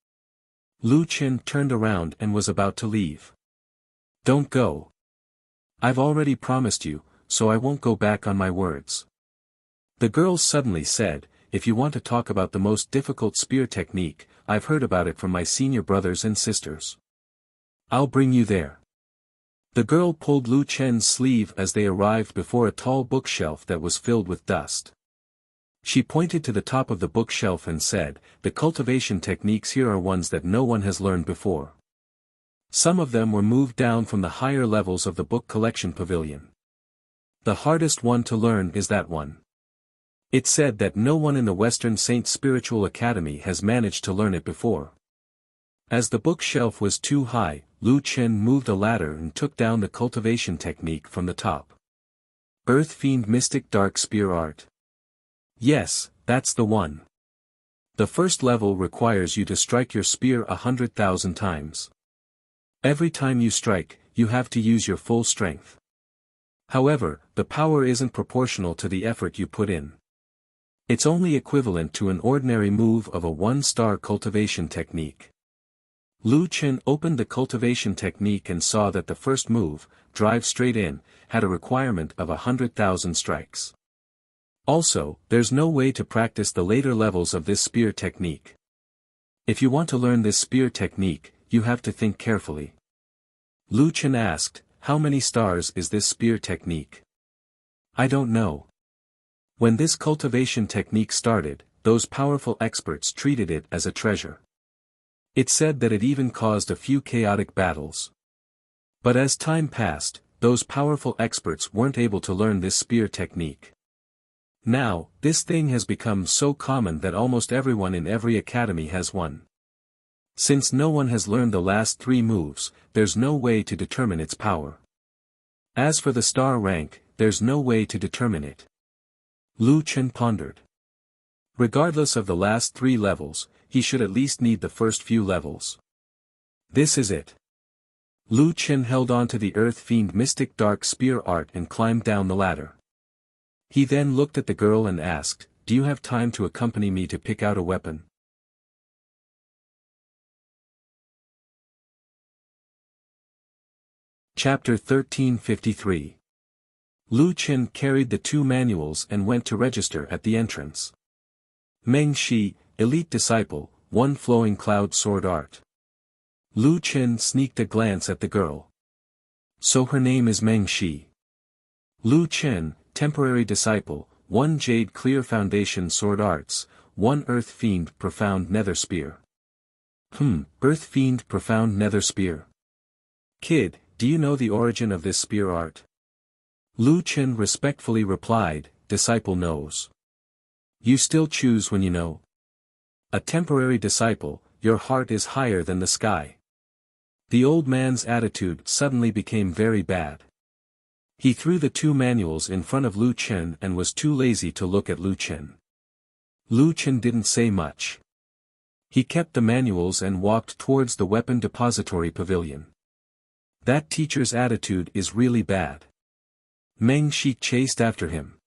Lu Chen turned around and was about to leave. Don't go. I've already promised you, so I won't go back on my words. The girl suddenly said, If you want to talk about the most difficult spear technique, I've heard about it from my senior brothers and sisters. I'll bring you there. The girl pulled Lu Chen's sleeve as they arrived before a tall bookshelf that was filled with dust. She pointed to the top of the bookshelf and said, "The cultivation techniques here are ones that no one has learned before. Some of them were moved down from the higher levels of the book collection pavilion. The hardest one to learn is that one." It said that no one in the Western Saint Spiritual Academy has managed to learn it before. As the bookshelf was too high, Lu Chen moved a ladder and took down the cultivation technique from the top. Earth Fiend Mystic Dark Spear Art. Yes, that's the one. The first level requires you to strike your spear 100,000 times. Every time you strike, you have to use your full strength. However, the power isn't proportional to the effort you put in. It's only equivalent to an ordinary move of a one-star cultivation technique. Lu Chen opened the cultivation technique and saw that the first move, drive straight in, had a requirement of 100,000 strikes. Also, there's no way to practice the later levels of this spear technique. If you want to learn this spear technique, you have to think carefully. Lu Chen asked, "How many stars is this spear technique?" "I don't know." When this cultivation technique started, those powerful experts treated it as a treasure. It said that it even caused a few chaotic battles. But as time passed, those powerful experts weren't able to learn this spear technique. Now, this thing has become so common that almost everyone in every academy has one. Since no one has learned the last 3 moves, there's no way to determine its power. As for the star rank, there's no way to determine it. Lu Chen pondered. Regardless of the last 3 levels, he should at least need the first few levels. This is it. Lu Chen held on to the Earth Fiend Mystic Dark Spear Art and climbed down the ladder. He then looked at the girl and asked, "Do you have time to accompany me to pick out a weapon?" Chapter 1353. Lu Chen carried the 2 manuals and went to register at the entrance. Meng Shi, Elite Disciple, 1 Flowing Cloud Sword Art. Lu Chen sneaked a glance at the girl. So her name is Meng Shi. Lu Chen, Temporary Disciple, 1 Jade Clear Foundation Sword Arts, 1 Earth Fiend Profound Nether Spear. Earth Fiend Profound Nether Spear. Kid, do you know the origin of this spear art? Lu Chen respectfully replied, "Disciple knows." You still choose when you know. A temporary disciple, your heart is higher than the sky. The old man's attitude suddenly became very bad. He threw the 2 manuals in front of Lu Chen and was too lazy to look at Lu Chen. Lu Chen didn't say much. He kept the manuals and walked towards the weapon depository pavilion. That teacher's attitude is really bad. Meng Shi chased after him.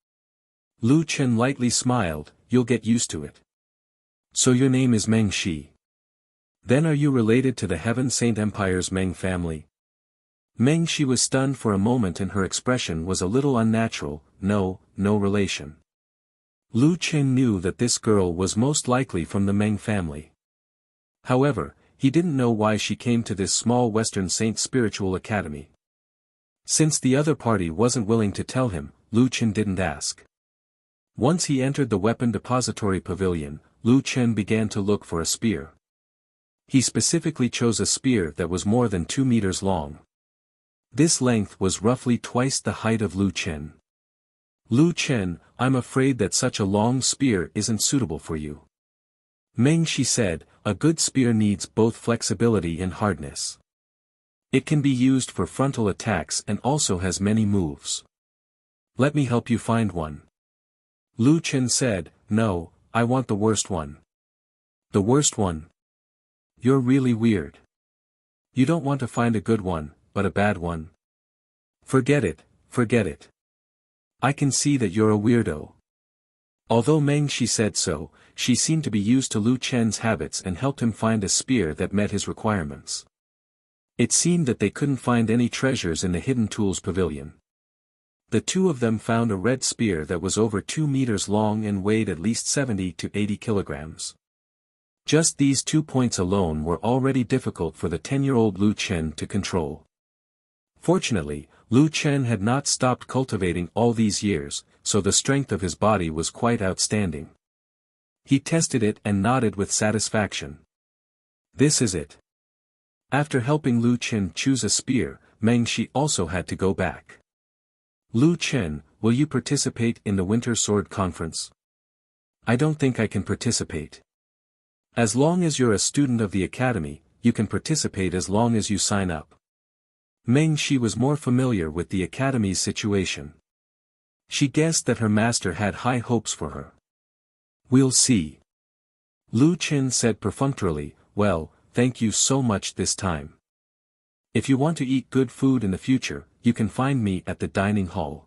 Lu Chen lightly smiled, "You'll get used to it." "So your name is Meng Shi. Then are you related to the Heaven Saint Empire's Meng family?" Meng Shi was stunned for a moment and her expression was a little unnatural. No relation. Lu Chen knew that this girl was most likely from the Meng family. However, he didn't know why she came to this small Western Saint Spiritual Academy. Since the other party wasn't willing to tell him, Lu Chen didn't ask. Once he entered the weapon depository pavilion, Lu Chen began to look for a spear. He specifically chose a spear that was more than 2 meters long. This length was roughly twice the height of Lu Chen. "Lu Chen, I'm afraid that such a long spear isn't suitable for you." Meng Shi said, "A good spear needs both flexibility and hardness. It can be used for frontal attacks and also has many moves. Let me help you find one." Lu Chen said, "No, I want the worst one." "The worst one? You're really weird. You don't want to find a good one, but a bad one? Forget it. I can see that you're a weirdo." Although Meng Shi said so, she seemed to be used to Lu Chen's habits and helped him find a spear that met his requirements. It seemed that they couldn't find any treasures in the Hidden Tools Pavilion. The 2 of them found a red spear that was over 2 meters long and weighed at least 70 to 80 kilograms. Just these 2 points alone were already difficult for the 10-year-old Lu Chen to control. Fortunately, Lu Chen had not stopped cultivating all these years, so the strength of his body was quite outstanding. He tested it and nodded with satisfaction. This is it. After helping Lu Chen choose a spear, Meng Shi also had to go back. Lu Chen, will you participate in the Winter Sword Conference? I don't think I can participate. As long as you're a student of the academy, you can participate as long as you sign up. Meng Shi was more familiar with the academy's situation. She guessed that her master had high hopes for her. We'll see. Lu Chen said perfunctorily, well, thank you so much this time. If you want to eat good food in the future, you can find me at the dining hall.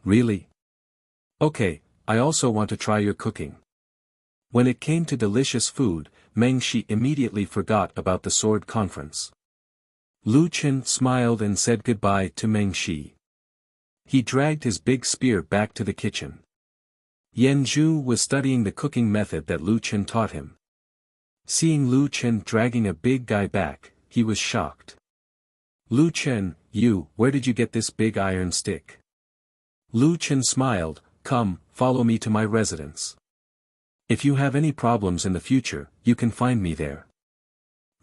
Really? Okay, I also want to try your cooking. When it came to delicious food, Meng Shi immediately forgot about the sword conference. Lu Chen smiled and said goodbye to Meng Shi. He dragged his big spear back to the kitchen. Yan Zhu was studying the cooking method that Lu Chen taught him. Seeing Lu Chen dragging a big guy back, he was shocked. Lu Chen, where did you get this big iron stick? Lu Chen smiled, come, follow me to my residence. If you have any problems in the future, you can find me there.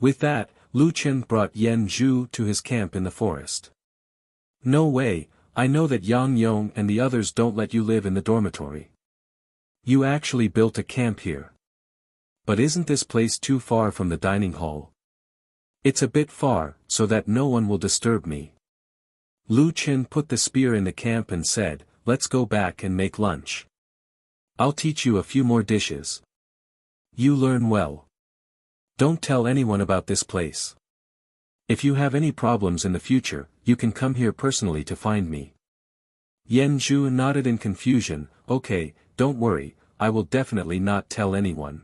With that, Lu Chen brought Yan Zhu to his camp in the forest. No way, I know that Yang Yong and the others don't let you live in the dormitory. You actually built a camp here. But isn't this place too far from the dining hall? It's a bit far, so that no one will disturb me. Lu Chen put the spear in the camp and said, let's go back and make lunch. I'll teach you a few more dishes. You learn well. Don't tell anyone about this place. If you have any problems in the future, you can come here personally to find me. Yan Zhu nodded in confusion, okay, don't worry, I will definitely not tell anyone.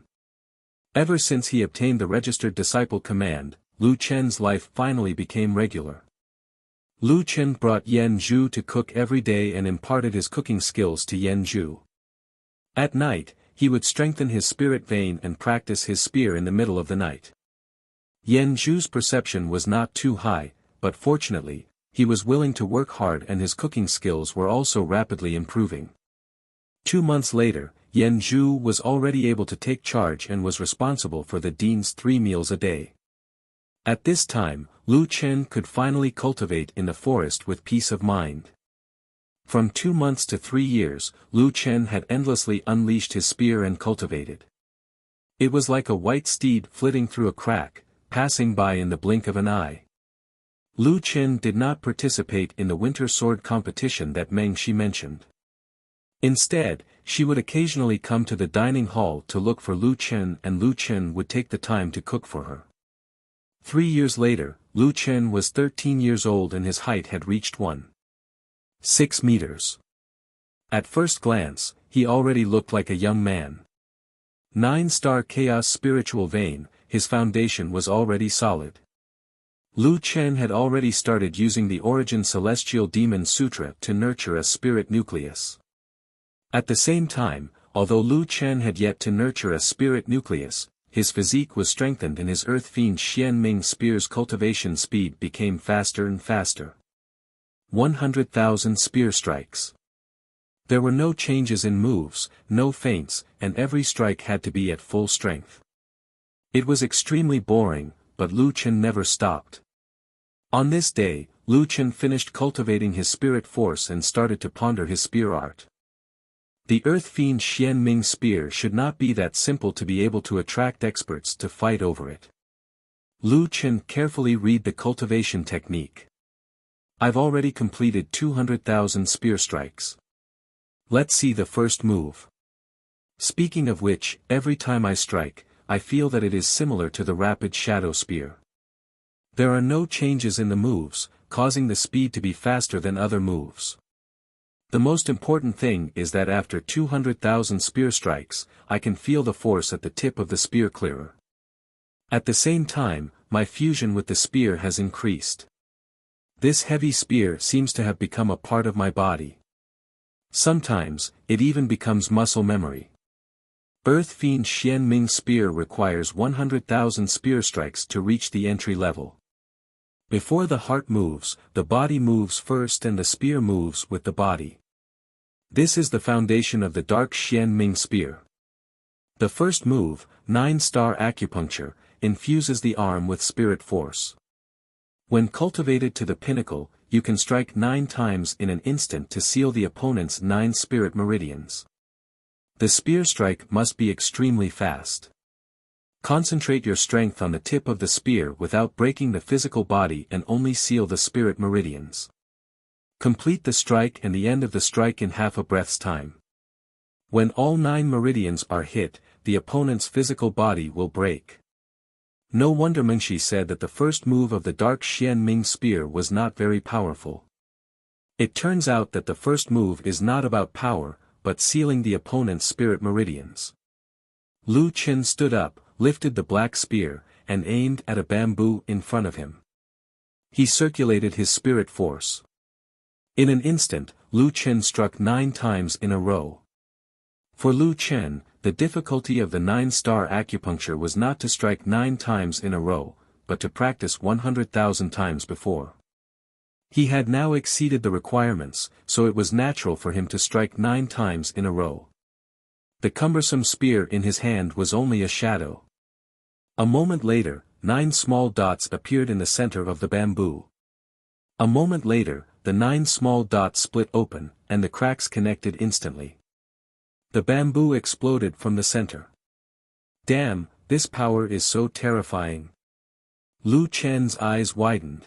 Ever since he obtained the registered disciple command, Lu Chen's life finally became regular. Lu Chen brought Yan Zhu to cook every day and imparted his cooking skills to Yan Zhu. At night, he would strengthen his spirit vein and practice his spear in the middle of the night. Yan Zhu's perception was not too high, but fortunately, he was willing to work hard and his cooking skills were also rapidly improving. 2 months later, Yan Zhu was already able to take charge and was responsible for the dean's 3 meals a day. At this time, Lu Chen could finally cultivate in the forest with peace of mind. From 2 months to 3 years, Lu Chen had endlessly unleashed his spear and cultivated. It was like a white steed flitting through a crack, passing by in the blink of an eye. Lu Chen did not participate in the winter sword competition that Meng Shi mentioned. Instead, she would occasionally come to the dining hall to look for Lu Chen and Lu Chen would take the time to cook for her. 3 years later, Lu Chen was 13 years old and his height had reached 1.6 meters. At first glance, he already looked like a young man. 9-star chaos spiritual vein, his foundation was already solid. Lu Chen had already started using the Origin Celestial Demon Sutra to nurture a spirit nucleus. At the same time, although Lu Chen had yet to nurture a spirit nucleus, his physique was strengthened and his Earth Fiend Xian Ming spear's cultivation speed became faster and faster. 100,000 spear strikes. There were no changes in moves, no feints, and every strike had to be at full strength. It was extremely boring, but Lu Chen never stopped. On this day, Lu Chen finished cultivating his spirit force and started to ponder his spear art. The Earth Fiend Xian Ming spear should not be that simple to be able to attract experts to fight over it. Lu Chen carefully read the cultivation technique. I've already completed 200,000 spear strikes. Let's see the first move. Speaking of which, every time I strike, I feel that it is similar to the rapid shadow spear. There are no changes in the moves, causing the speed to be faster than other moves. The most important thing is that after 200,000 spear strikes, I can feel the force at the tip of the spear clearer. At the same time, my fusion with the spear has increased. This heavy spear seems to have become a part of my body. Sometimes, it even becomes muscle memory. Earth Fiend Xian Ming Spear requires 100,000 spear strikes to reach the entry level. Before the heart moves, the body moves first and the spear moves with the body. This is the foundation of the Dark Xian Ming Spear. The first move, 9-star acupuncture, infuses the arm with spirit force. When cultivated to the pinnacle, you can strike 9 times in an instant to seal the opponent's 9 spirit meridians. The spear strike must be extremely fast. Concentrate your strength on the tip of the spear without breaking the physical body and only seal the spirit meridians. Complete the strike and the end of the strike in half a breath's time. When all 9 meridians are hit, the opponent's physical body will break. No wonder Mengshi said that the first move of the Dark Xian Ming Spear was not very powerful. It turns out that the first move is not about power, but sealing the opponent's spirit meridians. Lu Qin stood up, lifted the black spear, and aimed at a bamboo in front of him. He circulated his spirit force. In an instant, Lu Qin struck 9 times in a row. For Lu Qin, the difficulty of the 9-star acupuncture was not to strike 9 times in a row, but to practice 100,000 times before. He had now exceeded the requirements, so it was natural for him to strike 9 times in a row. The cumbersome spear in his hand was only a shadow. A moment later, 9 small dots appeared in the center of the bamboo. A moment later, the 9 small dots split open, and the cracks connected instantly. The bamboo exploded from the center. Damn, this power is so terrifying. Lu Chen's eyes widened.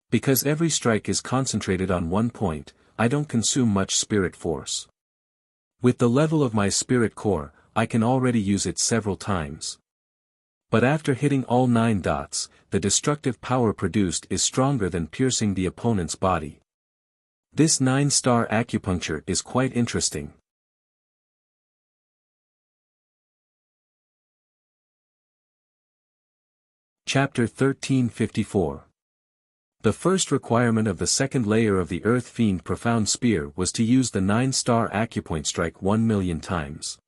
Because every strike is concentrated on one point, I don't consume much spirit force. With the level of my spirit core, I can already use it several times. But after hitting all 9 dots, the destructive power produced is stronger than piercing the opponent's body. This 9-star acupuncture is quite interesting. Chapter 1354. The first requirement of the second layer of the Earth Fiend Profound Spear was to use the 9-star acupoint strike 1,000,000 times.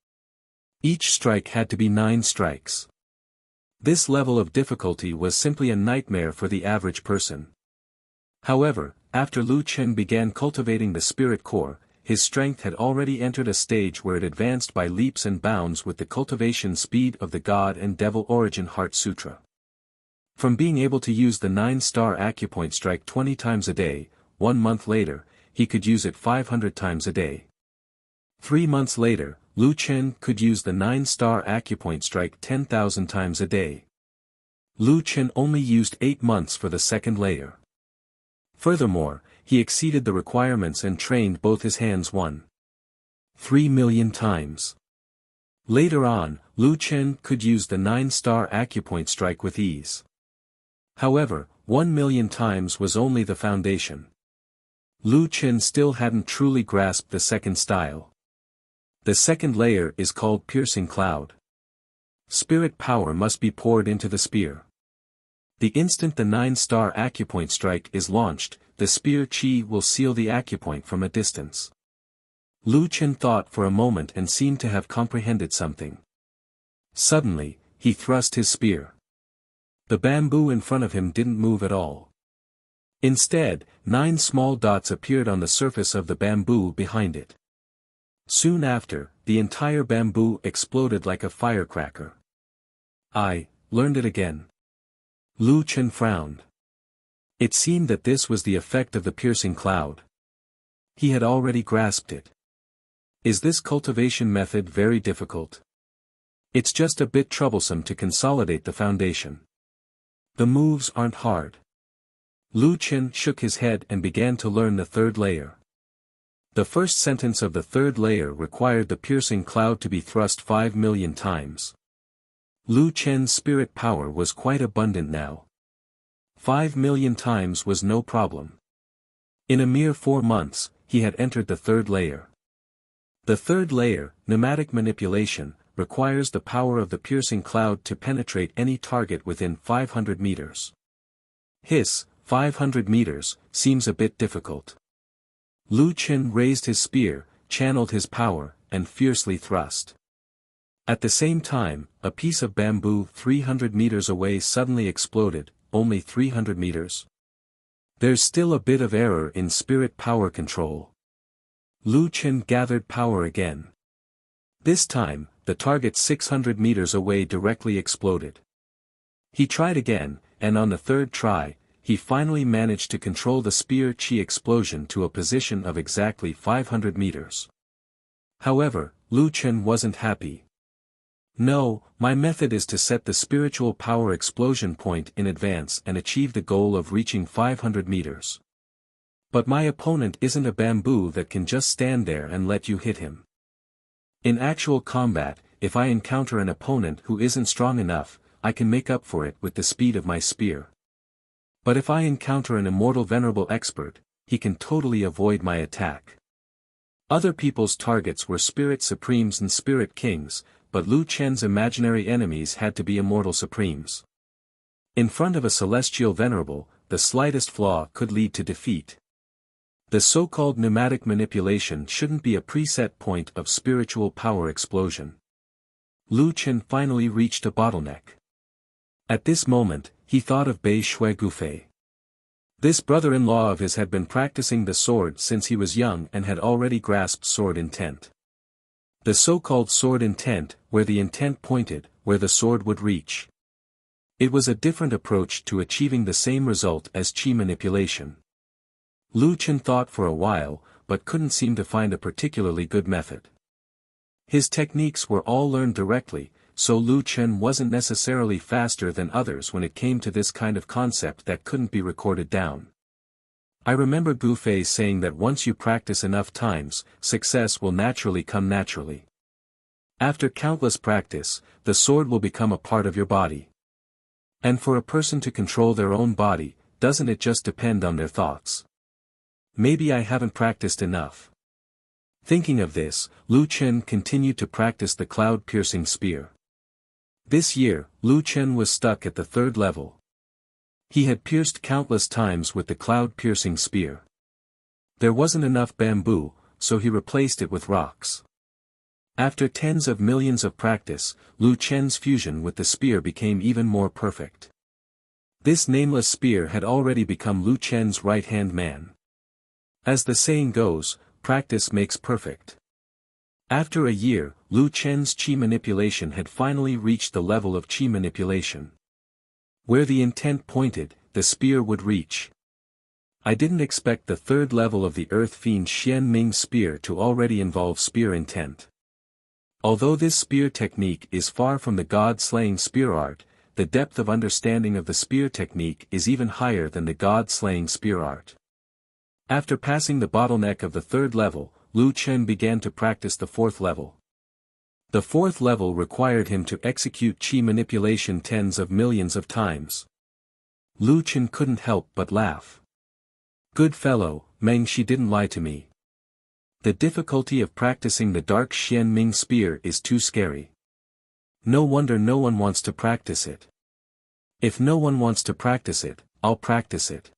Each strike had to be 9 strikes. This level of difficulty was simply a nightmare for the average person. However, after Lu Chen began cultivating the spirit core, his strength had already entered a stage where it advanced by leaps and bounds with the cultivation speed of the God and Devil Origin Heart Sutra. From being able to use the 9-star acupoint strike 20 times a day, 1 month later, he could use it 500 times a day. 3 months later, Lu Chen could use the 9-star acupoint strike 10,000 times a day. Lu Chen only used 8 months for the second layer. Furthermore, he exceeded the requirements and trained both his hands 1.3 million times. Later on, Lu Chen could use the 9-star acupoint strike with ease. However, 1,000,000 times was only the foundation. Lu Chen still hadn't truly grasped the second style. The second layer is called Piercing Cloud. Spirit power must be poured into the spear. The instant the 9-star acupoint strike is launched, the spear chi will seal the acupoint from a distance. Lu Chen thought for a moment and seemed to have comprehended something. Suddenly, he thrust his spear. The bamboo in front of him didn't move at all. Instead, 9 small dots appeared on the surface of the bamboo behind it. Soon after, the entire bamboo exploded like a firecracker. I learned it again. Lu Chen frowned. It seemed that this was the effect of the piercing cloud. He had already grasped it. Is this cultivation method very difficult? It's just a bit troublesome to consolidate the foundation. The moves aren't hard. Lu Chen shook his head and began to learn the third layer. The first sentence of the third layer required the piercing cloud to be thrust 5,000,000 times. Lu Chen's spirit power was quite abundant now. 5,000,000 times was no problem. In a mere 4 months, he had entered the third layer. The third layer, pneumatic manipulation, requires the power of the piercing cloud to penetrate any target within 500 meters. 500 meters, seems a bit difficult. Lu Chen raised his spear, channeled his power, and fiercely thrust. At the same time, a piece of bamboo 300 meters away suddenly exploded, only 300 meters. There's still a bit of error in spirit power control. Lu Chen gathered power again. This time, the target 600 meters away directly exploded. He tried again, and on the third try, he finally managed to control the spear chi explosion to a position of exactly 500 meters. However, Lu Chen wasn't happy. No, my method is to set the spiritual power explosion point in advance and achieve the goal of reaching 500 meters. But my opponent isn't a bamboo that can just stand there and let you hit him. In actual combat, if I encounter an opponent who isn't strong enough, I can make up for it with the speed of my spear. But if I encounter an immortal venerable expert, he can totally avoid my attack. Other people's targets were spirit supremes and spirit kings, but Lu Chen's imaginary enemies had to be immortal supremes. In front of a celestial venerable, the slightest flaw could lead to defeat. The so-called pneumatic manipulation shouldn't be a preset point of spiritual power explosion. Lu Chen finally reached a bottleneck. At this moment, he thought of Bei Shui Gufei. This brother-in-law of his had been practicing the sword since he was young and had already grasped sword intent. The so-called sword intent, where the intent pointed, where the sword would reach. It was a different approach to achieving the same result as chi manipulation. Lu Chen thought for a while, but couldn't seem to find a particularly good method. His techniques were all learned directly, so Lu Chen wasn't necessarily faster than others when it came to this kind of concept that couldn't be recorded down. I remember Gufei saying that once you practice enough times, success will naturally come naturally. After countless practice, the sword will become a part of your body. And for a person to control their own body, doesn't it just depend on their thoughts? Maybe I haven't practiced enough. Thinking of this, Lu Chen continued to practice the cloud-piercing spear. This year, Lu Chen was stuck at the third level. He had pierced countless times with the cloud-piercing spear. There wasn't enough bamboo, so he replaced it with rocks. After tens of millions of practice, Lu Chen's fusion with the spear became even more perfect. This nameless spear had already become Lu Chen's right-hand man. As the saying goes, practice makes perfect. After a year, Lu Chen's chi manipulation had finally reached the level of chi manipulation. Where the intent pointed, the spear would reach. I didn't expect the third level of the Earth Fiend Xian Ming spear to already involve spear intent. Although this spear technique is far from the god-slaying spear art, the depth of understanding of the spear technique is even higher than the god-slaying spear art. After passing the bottleneck of the third level, Lu Chen began to practice the fourth level. The fourth level required him to execute chi manipulation tens of millions of times. Lu Chen couldn't help but laugh. Good fellow, Meng Shi didn't lie to me. The difficulty of practicing the dark Xian Ming spear is too scary. No wonder no one wants to practice it. If no one wants to practice it, I'll practice it.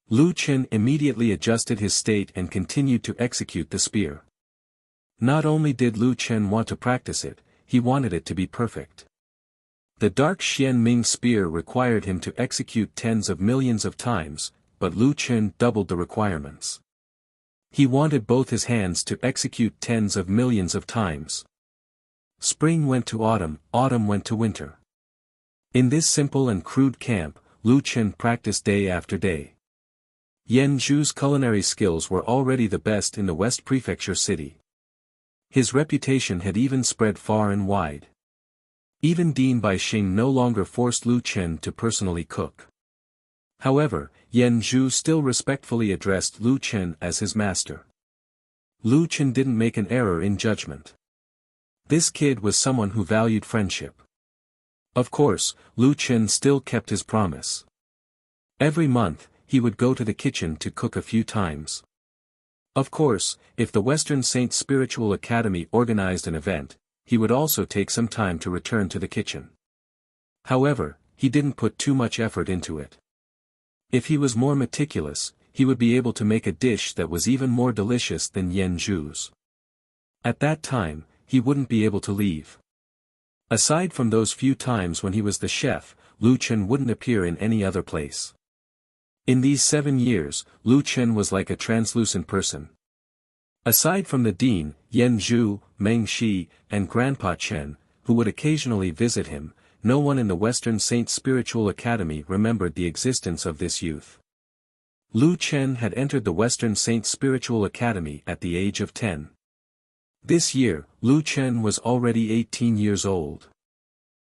Lu Chen immediately adjusted his state and continued to execute the spear. Not only did Lu Chen want to practice it, he wanted it to be perfect. The dark Xian Ming spear required him to execute tens of millions of times, but Lu Chen doubled the requirements. He wanted both his hands to execute tens of millions of times. Spring went to autumn, autumn went to winter. In this simple and crude camp, Lu Chen practiced day after day. Yan Zhu's culinary skills were already the best in the West Prefecture city. His reputation had even spread far and wide. Even Dean Baixing no longer forced Lu Chen to personally cook. However, Yan Zhu still respectfully addressed Lu Chen as his master. Lu Chen didn't make an error in judgment. This kid was someone who valued friendship. Of course, Lu Chen still kept his promise. Every month, he would go to the kitchen to cook a few times. Of course, if the Western Saint Spiritual Academy organized an event, he would also take some time to return to the kitchen. However, he didn't put too much effort into it. If he was more meticulous, he would be able to make a dish that was even more delicious than Yan Zhu's. At that time, he wouldn't be able to leave. Aside from those few times when he was the chef, Lu Chen wouldn't appear in any other place. In these 7 years, Lu Chen was like a translucent person. Aside from the dean, Yan Zhu, Meng Shi, and Grandpa Chen, who would occasionally visit him, no one in the Western Saint Spiritual Academy remembered the existence of this youth. Lu Chen had entered the Western Saint Spiritual Academy at the age of 10. This year, Lu Chen was already 18 years old.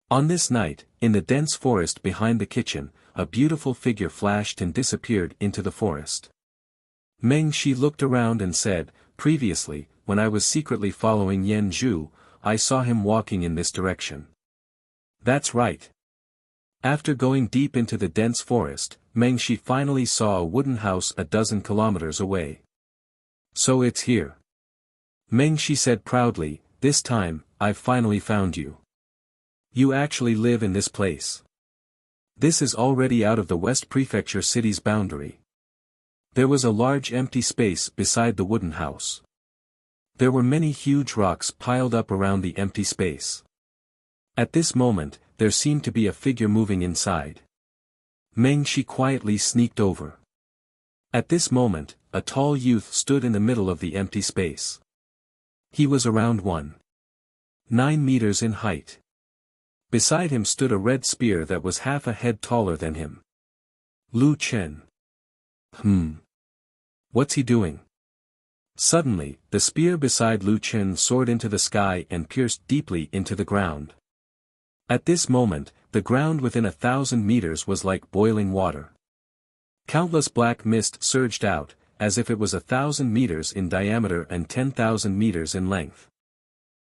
On this night, in the dense forest behind the kitchen, a beautiful figure flashed and disappeared into the forest. Meng Shi looked around and said, "Previously, when I was secretly following Yan Zhu, I saw him walking in this direction." That's right. After going deep into the dense forest, Meng Shi finally saw a wooden house a dozen kilometers away. "So it's here." Meng Shi said proudly, "This time, I've finally found you. You actually live in this place. This is already out of the West Prefecture city's boundary." There was a large empty space beside the wooden house. There were many huge rocks piled up around the empty space. At this moment, there seemed to be a figure moving inside. Meng Shi quietly sneaked over. At this moment, a tall youth stood in the middle of the empty space. He was around 1.9 meters in height. Beside him stood a red spear that was half a head taller than him. Lu Chen. What's he doing? Suddenly, the spear beside Lu Chen soared into the sky and pierced deeply into the ground. At this moment, the ground within 1,000 meters was like boiling water. Countless black mist surged out, as if it was 1,000 meters in diameter and 10,000 meters in length.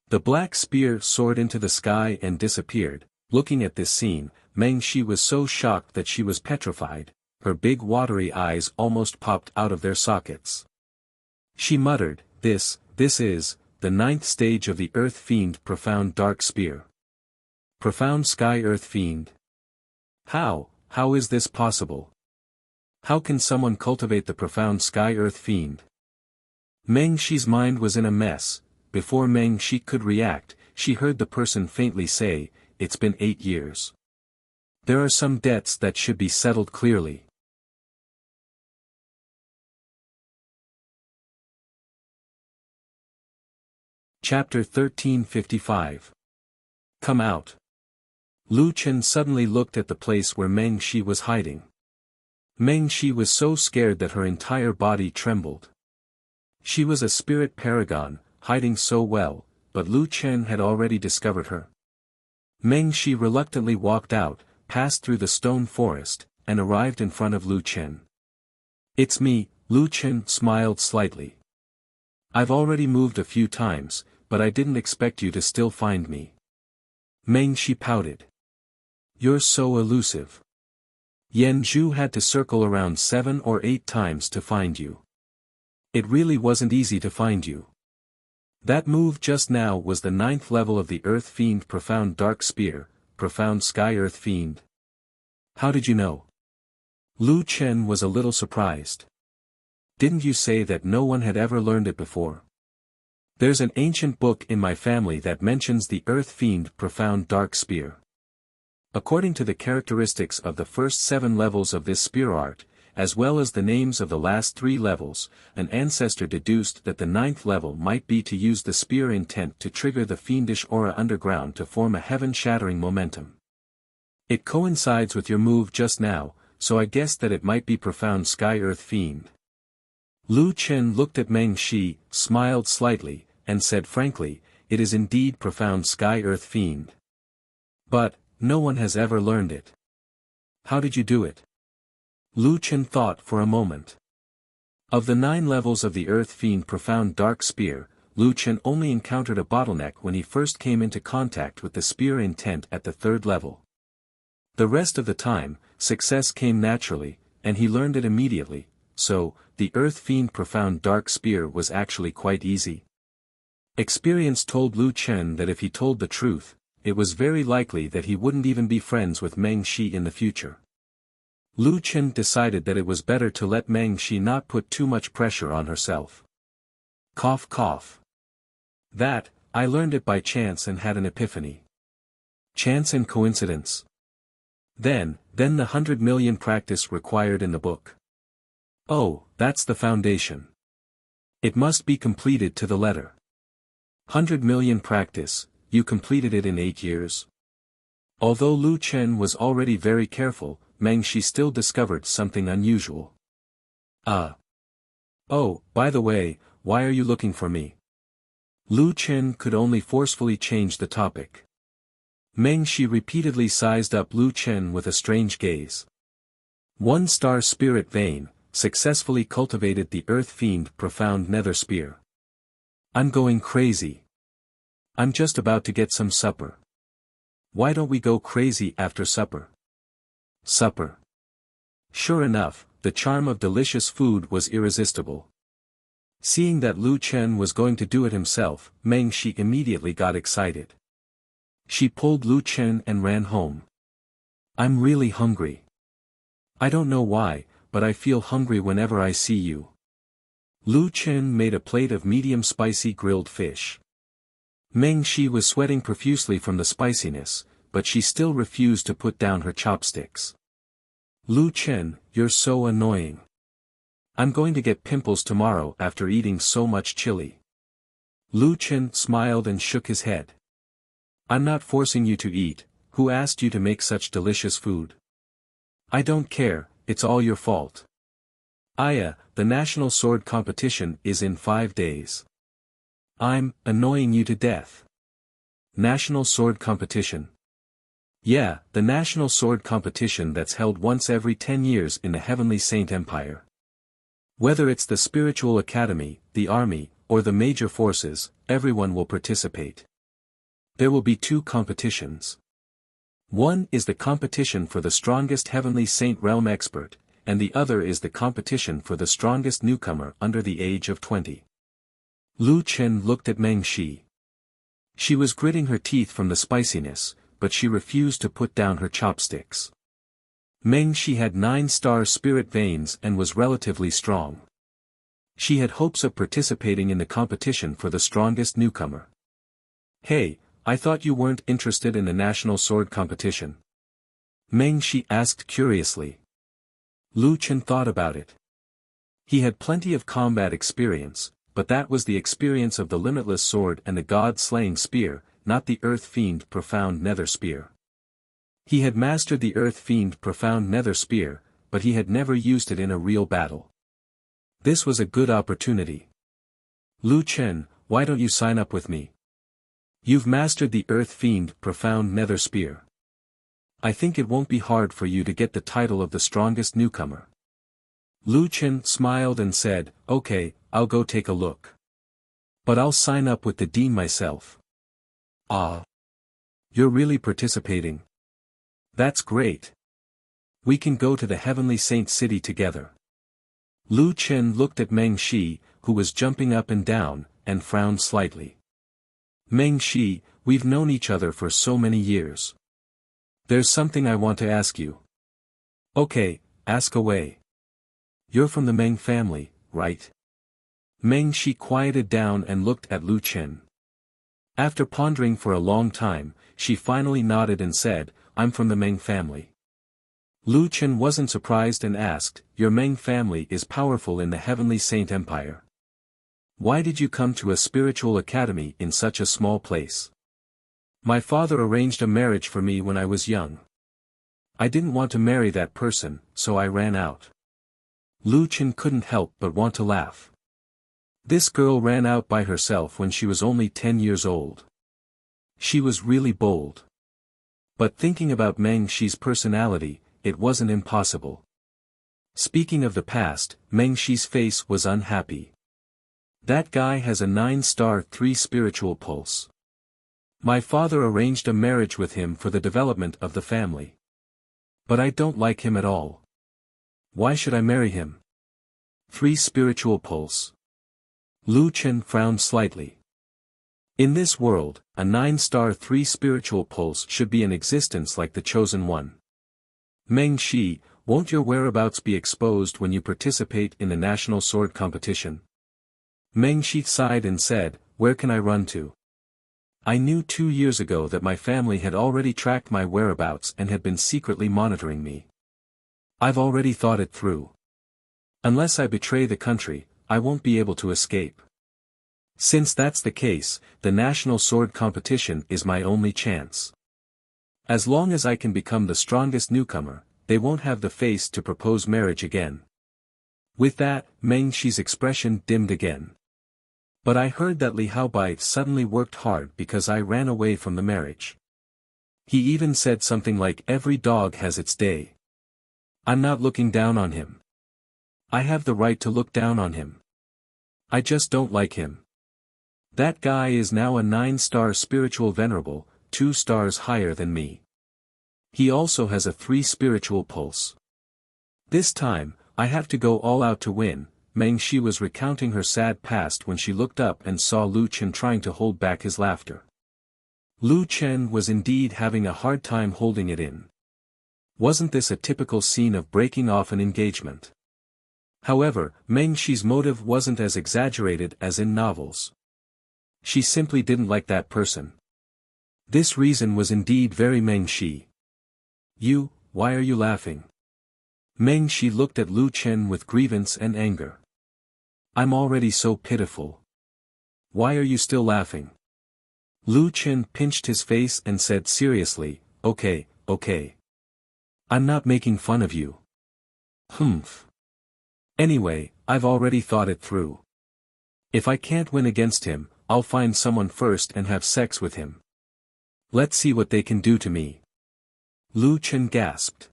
The black spear soared into the sky and disappeared. Looking at this scene, Meng Shi was so shocked that she was petrified, her big watery eyes almost popped out of their sockets. She muttered, This is, the 9th stage of the Earth Fiend Profound Dark Spear. Profound Sky Earth Fiend. How is this possible? How can someone cultivate the Profound Sky Earth Fiend? Meng Shi's mind was in a mess. Before Meng Shi could react, she heard the person faintly say, "It's been 8 years. There are some debts that should be settled clearly." Chapter 1355. Come out. Lu Chen suddenly looked at the place where Meng Shi was hiding. Meng Shi was so scared that her entire body trembled. She was a spirit paragon, hiding so well, but Lu Chen had already discovered her. Meng Shi reluctantly walked out, passed through the stone forest, and arrived in front of Lu Chen. "It's me," Lu Chen smiled slightly. "I've already moved a few times, but I didn't expect you to still find me." Meng Shi pouted. "You're so elusive. Yan Zhu had to circle around 7 or 8 times to find you. It really wasn't easy to find you. That move just now was the 9th level of the Earth Fiend Profound Dark Spear, Profound Sky Earth Fiend." "How did you know?" Lu Chen was a little surprised. "Didn't you say that no one had ever learned it before? There's an ancient book in my family that mentions the Earth Fiend Profound Dark Spear. According to the characteristics of the first 7 levels of this spear art, as well as the names of the last 3 levels, an ancestor deduced that the 9th level might be to use the spear intent to trigger the fiendish aura underground to form a heaven-shattering momentum. It coincides with your move just now, so I guessed that it might be Profound Sky Earth Fiend." Lu Chen looked at Meng Shi, smiled slightly, and said frankly, "It is indeed Profound Sky Earth Fiend. But, no one has ever learned it. How did you do it?" Lu Chen thought for a moment. Of the 9 levels of the Earth Fiend Profound Dark Spear, Lu Chen only encountered a bottleneck when he first came into contact with the spear intent at the 3rd level. The rest of the time, success came naturally, and he learned it immediately, so, the Earth Fiend Profound Dark Spear was actually quite easy. Experience told Lu Chen that if he told the truth, it was very likely that he wouldn't even be friends with Meng Shi in the future. Lu Chen decided that it was better to let Meng Shi not put too much pressure on herself. Cough cough. "That, I learned it by chance and had an epiphany. Chance and coincidence. Then the 100 million practice required in the book. Oh, that's the foundation. It must be completed to the letter. 100 million practice, you completed it in 8 years? Although Lu Chen was already very careful, Meng Shi still discovered something unusual. Oh, by the way, why are you looking for me? Lu Chen could only forcefully change the topic. Meng Shi repeatedly sized up Lu Chen with a strange gaze. 1-star spirit vein, successfully cultivated the earth fiend profound nether spear. I'm going crazy. I'm just about to get some supper. Why don't we go crazy after supper? Supper. Sure enough, the charm of delicious food was irresistible. Seeing that Lu Chen was going to do it himself, Meng Shi immediately got excited. She pulled Lu Chen and ran home. I'm really hungry. I don't know why, but I feel hungry whenever I see you. Lu Chen made a plate of medium spicy grilled fish. Meng Shi was sweating profusely from the spiciness, but she still refused to put down her chopsticks. Lu Chen, you're so annoying. I'm going to get pimples tomorrow after eating so much chili. Lu Chen smiled and shook his head. I'm not forcing you to eat. Who asked you to make such delicious food? I don't care, it's all your fault. Aya, the national sword competition is in 5 days. I'm annoying you to death. National sword competition. Yeah, the national sword competition that's held once every 10 years in the Heavenly Saint Empire. Whether it's the spiritual academy, the army, or the major forces, everyone will participate. There will be 2 competitions. One is the competition for the strongest Heavenly Saint Realm expert, and the other is the competition for the strongest newcomer under the age of 20. Lu Chen looked at Meng Shi. She was gritting her teeth from the spiciness, but she refused to put down her chopsticks. Meng Shi had 9-star spirit veins and was relatively strong. She had hopes of participating in the competition for the strongest newcomer. Hey, I thought you weren't interested in the national sword competition. Meng Shi asked curiously. Lu Chen thought about it. He had plenty of combat experience, but that was the experience of the limitless sword and the god-slaying spear, not the earth fiend profound nether spear. He had mastered the earth fiend profound nether spear, but he had never used it in a real battle. This was a good opportunity. Lu Chen, why don't you sign up with me? You've mastered the earth fiend profound nether spear. I think it won't be hard for you to get the title of the strongest newcomer. Lu Chen smiled and said, okay, I'll go take a look. But I'll sign up with the dean myself. Ah. You're really participating. That's great. We can go to the Heavenly Saint City together. Lu Chen looked at Meng Shi, who was jumping up and down, and frowned slightly. Meng Shi, we've known each other for so many years. There's something I want to ask you. Okay, ask away. You're from the Meng family, right? Meng Shi quieted down and looked at Lu Chen. After pondering for a long time, she finally nodded and said, I'm from the Meng family. Lu Chen wasn't surprised and asked, your Meng family is powerful in the Heavenly Saint Empire. Why did you come to a spiritual academy in such a small place? My father arranged a marriage for me when I was young. I didn't want to marry that person, so I ran out. Lu Chen couldn't help but want to laugh. This girl ran out by herself when she was only 10 years old. She was really bold. But thinking about Meng Shi's personality, it wasn't impossible. Speaking of the past, Meng Shi's face was unhappy. That guy has a 9-star 3 spiritual pulse. My father arranged a marriage with him for the development of the family. But I don't like him at all. Why should I marry him? 3 spiritual pulse. Lu Chen frowned slightly. In this world, a 9-star 3 spiritual pulse should be in existence like the chosen one. Meng Shi, won't your whereabouts be exposed when you participate in the national sword competition? Meng Shi sighed and said, where can I run to? I knew 2 years ago that my family had already tracked my whereabouts and had been secretly monitoring me. I've already thought it through. Unless I betray the country, I won't be able to escape. Since that's the case, the national sword competition is my only chance. As long as I can become the strongest newcomer, they won't have the face to propose marriage again. With that, Meng Shi's expression dimmed again. But I heard that Li Haobai suddenly worked hard because I ran away from the marriage. He even said something like every dog has its day. I'm not looking down on him. I have the right to look down on him. I just don't like him. That guy is now a 9-star spiritual venerable, 2 stars higher than me. He also has a 3 spiritual pulse. This time, I have to go all out to win. Meng Shi was recounting her sad past when she looked up and saw Lu Chen trying to hold back his laughter. Lu Chen was indeed having a hard time holding it in. Wasn't this a typical scene of breaking off an engagement? However, Meng Shi's motive wasn't as exaggerated as in novels. She simply didn't like that person. This reason was indeed very Meng Shi. Why are you laughing? Meng Shi looked at Lu Chen with grievance and anger. I'm already so pitiful. Why are you still laughing? Lu Chen pinched his face and said seriously, okay. I'm not making fun of you. Humph. Anyway, I've already thought it through. If I can't win against him, I'll find someone first and have sex with him. Let's see what they can do to me. Lu Chen gasped.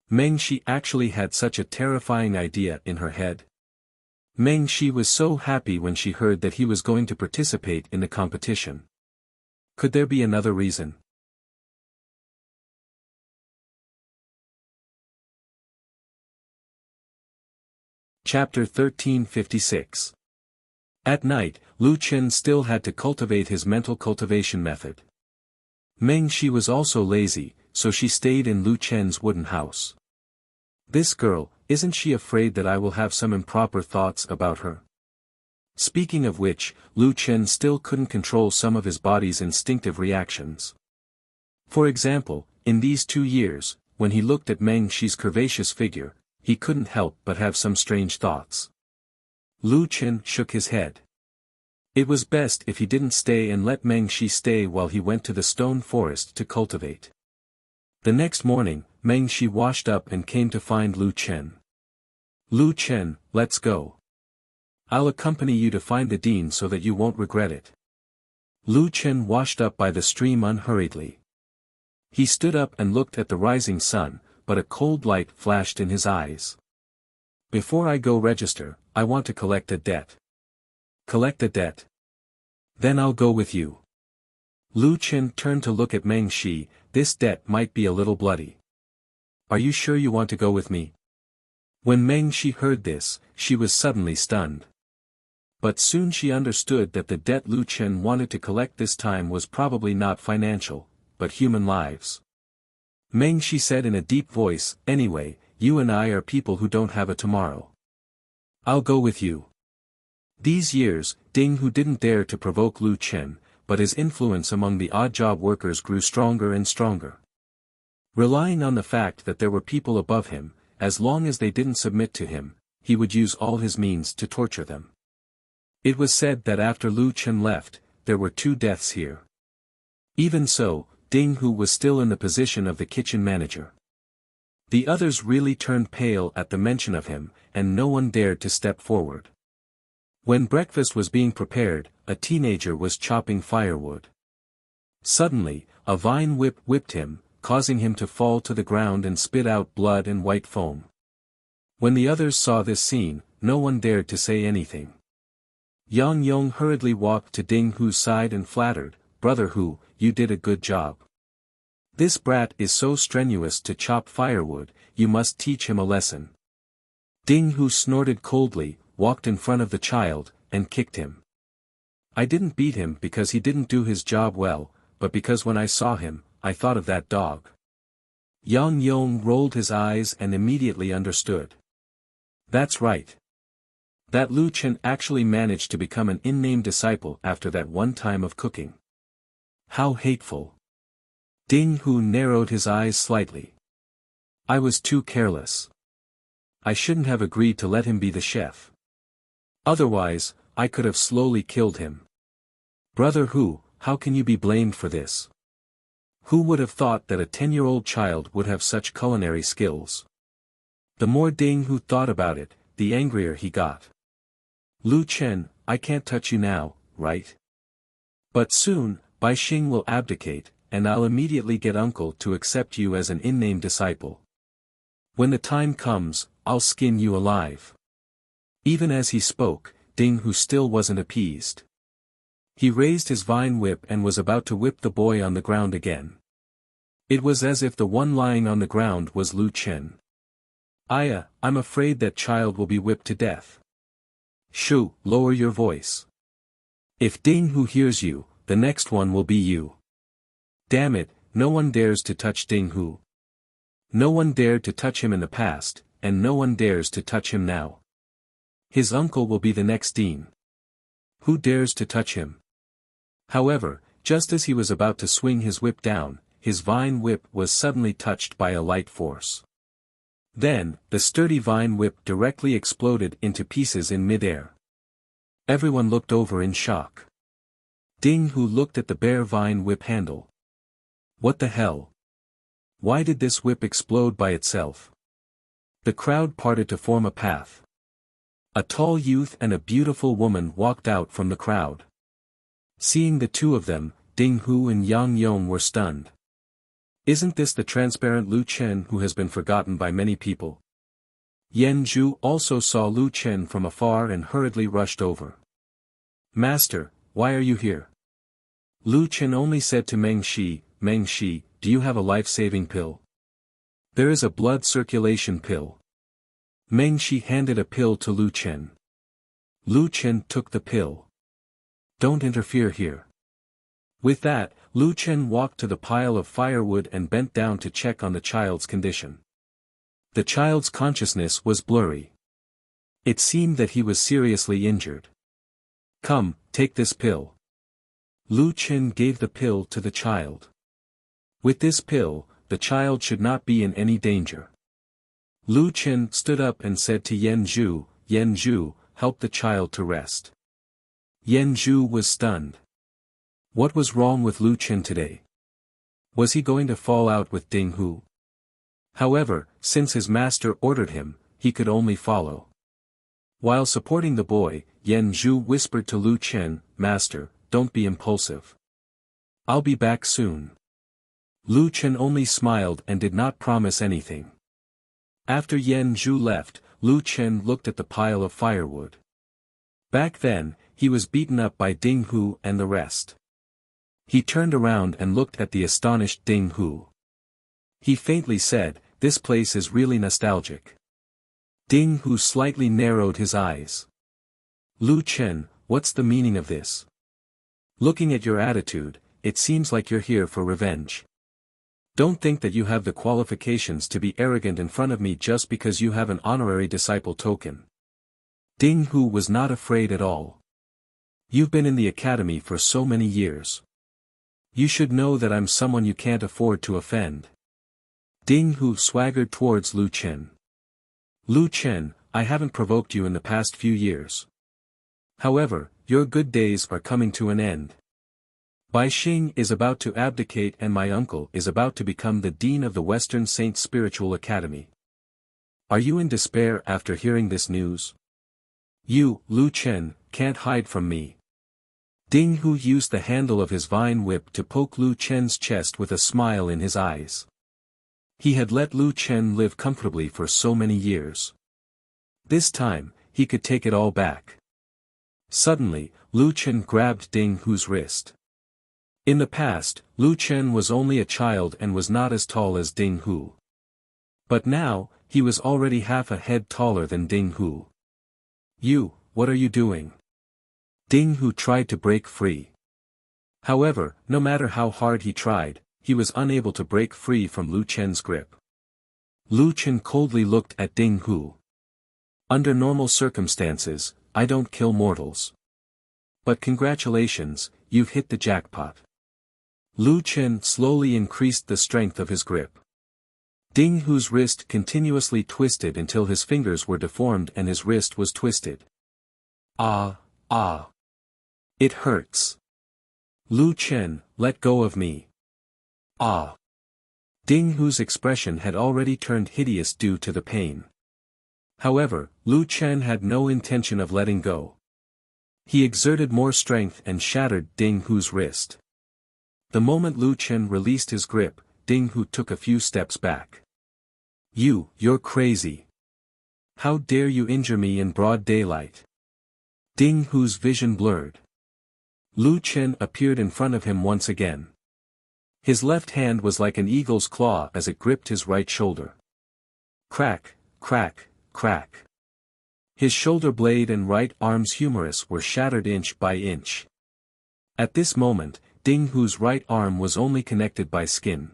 Meng Shi actually had such a terrifying idea in her head. Meng Shi was so happy when she heard that he was going to participate in the competition. Could there be another reason? Chapter 1356. At night, Lu Chen still had to cultivate his mental cultivation method. Meng Shi was also lazy, so she stayed in Lu Chen's wooden house. This girl, isn't she afraid that I will have some improper thoughts about her? Speaking of which, Lu Chen still couldn't control some of his body's instinctive reactions. For example, in these 2 years, when he looked at Meng Shi's curvaceous figure, he couldn't help but have some strange thoughts. Lu Chen shook his head. It was best if he didn't stay and let Meng Shi stay while he went to the stone forest to cultivate. The next morning, Meng Shi washed up and came to find Lu Chen. Lu Chen, let's go. I'll accompany you to find the dean so that you won't regret it. Lu Chen washed up by the stream unhurriedly. He stood up and looked at the rising sun, but a cold light flashed in his eyes. Before I go register, I want to collect a debt. Collect a debt? Then I'll go with you. Lu Chen turned to look at Meng Shi. This debt might be a little bloody. Are you sure you want to go with me? When Meng Shi heard this, she was suddenly stunned. But soon she understood that the debt Lu Chen wanted to collect this time was probably not financial, but human lives. Meng Shi said in a deep voice, anyway, you and I are people who don't have a tomorrow. I'll go with you. These years, Ding Hu didn't dare to provoke Lu Chen, but his influence among the odd job workers grew stronger and stronger. Relying on the fact that there were people above him, as long as they didn't submit to him, he would use all his means to torture them. It was said that after Lu Chen left, there were 2 deaths here. Even so, Ding Hu was still in the position of the kitchen manager. The others really turned pale at the mention of him, and no one dared to step forward. When breakfast was being prepared, a teenager was chopping firewood. Suddenly, a vine whip whipped him, causing him to fall to the ground and spit out blood and white foam. When the others saw this scene, no one dared to say anything. Yang Yong hurriedly walked to Ding Hu's side and flattered, Brother Hu, you did a good job. This brat is so strenuous to chop firewood, you must teach him a lesson. Ding Hu snorted coldly, walked in front of the child, and kicked him. I didn't beat him because he didn't do his job well, but because when I saw him, I thought of that dog. Yang Yong rolled his eyes and immediately understood. That's right. That Lu Chen actually managed to become an in-name disciple after that one time of cooking. how hateful. Ding Hu narrowed his eyes slightly. I was too careless. I shouldn't have agreed to let him be the chef. Otherwise, I could have slowly killed him. Brother Hu, how can you be blamed for this? Who would have thought that a 10-year-old child would have such culinary skills? The more Ding Hu thought about it, the angrier he got. Lu Chen, I can't touch you now, right? But soon, Bai Xing will abdicate, and I'll immediately get uncle to accept you as an in-name disciple. When the time comes, I'll skin you alive. Even as he spoke, Ding Hu still wasn't appeased. He raised his vine whip and was about to whip the boy on the ground again. It was as if the one lying on the ground was Lu Chen. I'm afraid that child will be whipped to death. Shoo, lower your voice. If Ding Hu hears you, the next one will be you. Damn it, no one dares to touch Ding Hu. No one dared to touch him in the past, and no one dares to touch him now. His uncle will be the next dean. Who dares to touch him? However, just as he was about to swing his whip down, his vine whip was suddenly touched by a light force. Then, the sturdy vine whip directly exploded into pieces in midair. Everyone looked over in shock. Ding Hu looked at the bare vine whip handle. What the hell? Why did this whip explode by itself? The crowd parted to form a path. A tall youth and a beautiful woman walked out from the crowd. Seeing the two of them, Ding Hu and Yang Yong were stunned. Isn't this the transparent Lu Chen who has been forgotten by many people? Yan Zhu also saw Lu Chen from afar and hurriedly rushed over. Master, why are you here? Lu Chen only said to Meng Shi, do you have a life-saving pill? There is a blood circulation pill. Meng Shi handed a pill to Lu Chen. Lu Chen took the pill. Don't interfere here. With that, Lu Chen walked to the pile of firewood and bent down to check on the child's condition. The child's consciousness was blurry. It seemed that he was seriously injured. Come, take this pill. Lu Chen gave the pill to the child. With this pill, the child should not be in any danger. Lu Chen stood up and said to Yan Zhu, help the child to rest. Yan Zhu was stunned. What was wrong with Lu Chen today? Was he going to fall out with Ding Hu? However, since his master ordered him, he could only follow. While supporting the boy, Yan Zhu whispered to Lu Chen, Master, don't be impulsive. I'll be back soon. Lu Chen only smiled and did not promise anything. After Yan Zhu left, Lu Chen looked at the pile of firewood. Back then, he was beaten up by Ding Hu and the rest. He turned around and looked at the astonished Ding Hu. He faintly said, this place is really nostalgic. Ding Hu slightly narrowed his eyes. Lu Chen, what's the meaning of this? Looking at your attitude, it seems like you're here for revenge. Don't think that you have the qualifications to be arrogant in front of me just because you have an honorary disciple token. Ding Hu was not afraid at all. You've been in the academy for so many years. You should know that I'm someone you can't afford to offend. Ding Hu swaggered towards Lu Chen. Lu Chen, I haven't provoked you in the past few years. However, your good days are coming to an end. Bai Xing is about to abdicate and my uncle is about to become the dean of the Western Saint Spiritual Academy. Are you in despair after hearing this news? You, Lu Chen, can't hide from me. Ding Hu used the handle of his vine whip to poke Lu Chen's chest with a smile in his eyes. He had let Lu Chen live comfortably for so many years. This time, he could take it all back. Suddenly, Lu Chen grabbed Ding Hu's wrist. In the past, Lu Chen was only a child and was not as tall as Ding Hu. But now, he was already half a head taller than Ding Hu. You, what are you doing? Ding Hu tried to break free. However, no matter how hard he tried, he was unable to break free from Lu Chen's grip. Lu Chen coldly looked at Ding Hu. Under normal circumstances, I don't kill mortals. But congratulations, you've hit the jackpot. Lu Chen slowly increased the strength of his grip. Ding Hu's wrist continuously twisted until his fingers were deformed and his wrist was twisted. Ah, ah. It hurts. Lu Chen, let go of me. Ah. Ding Hu's expression had already turned hideous due to the pain. However, Lu Chen had no intention of letting go. He exerted more strength and shattered Ding Hu's wrist. The moment Lu Chen released his grip, Ding Hu took a few steps back. You're crazy. How dare you injure me in broad daylight? Ding Hu's vision blurred. Lu Chen appeared in front of him once again. His left hand was like an eagle's claw as it gripped his right shoulder. Crack, crack, crack. His shoulder blade and right arm's humerus were shattered inch by inch. At this moment, Ding Hu's right arm was only connected by skin.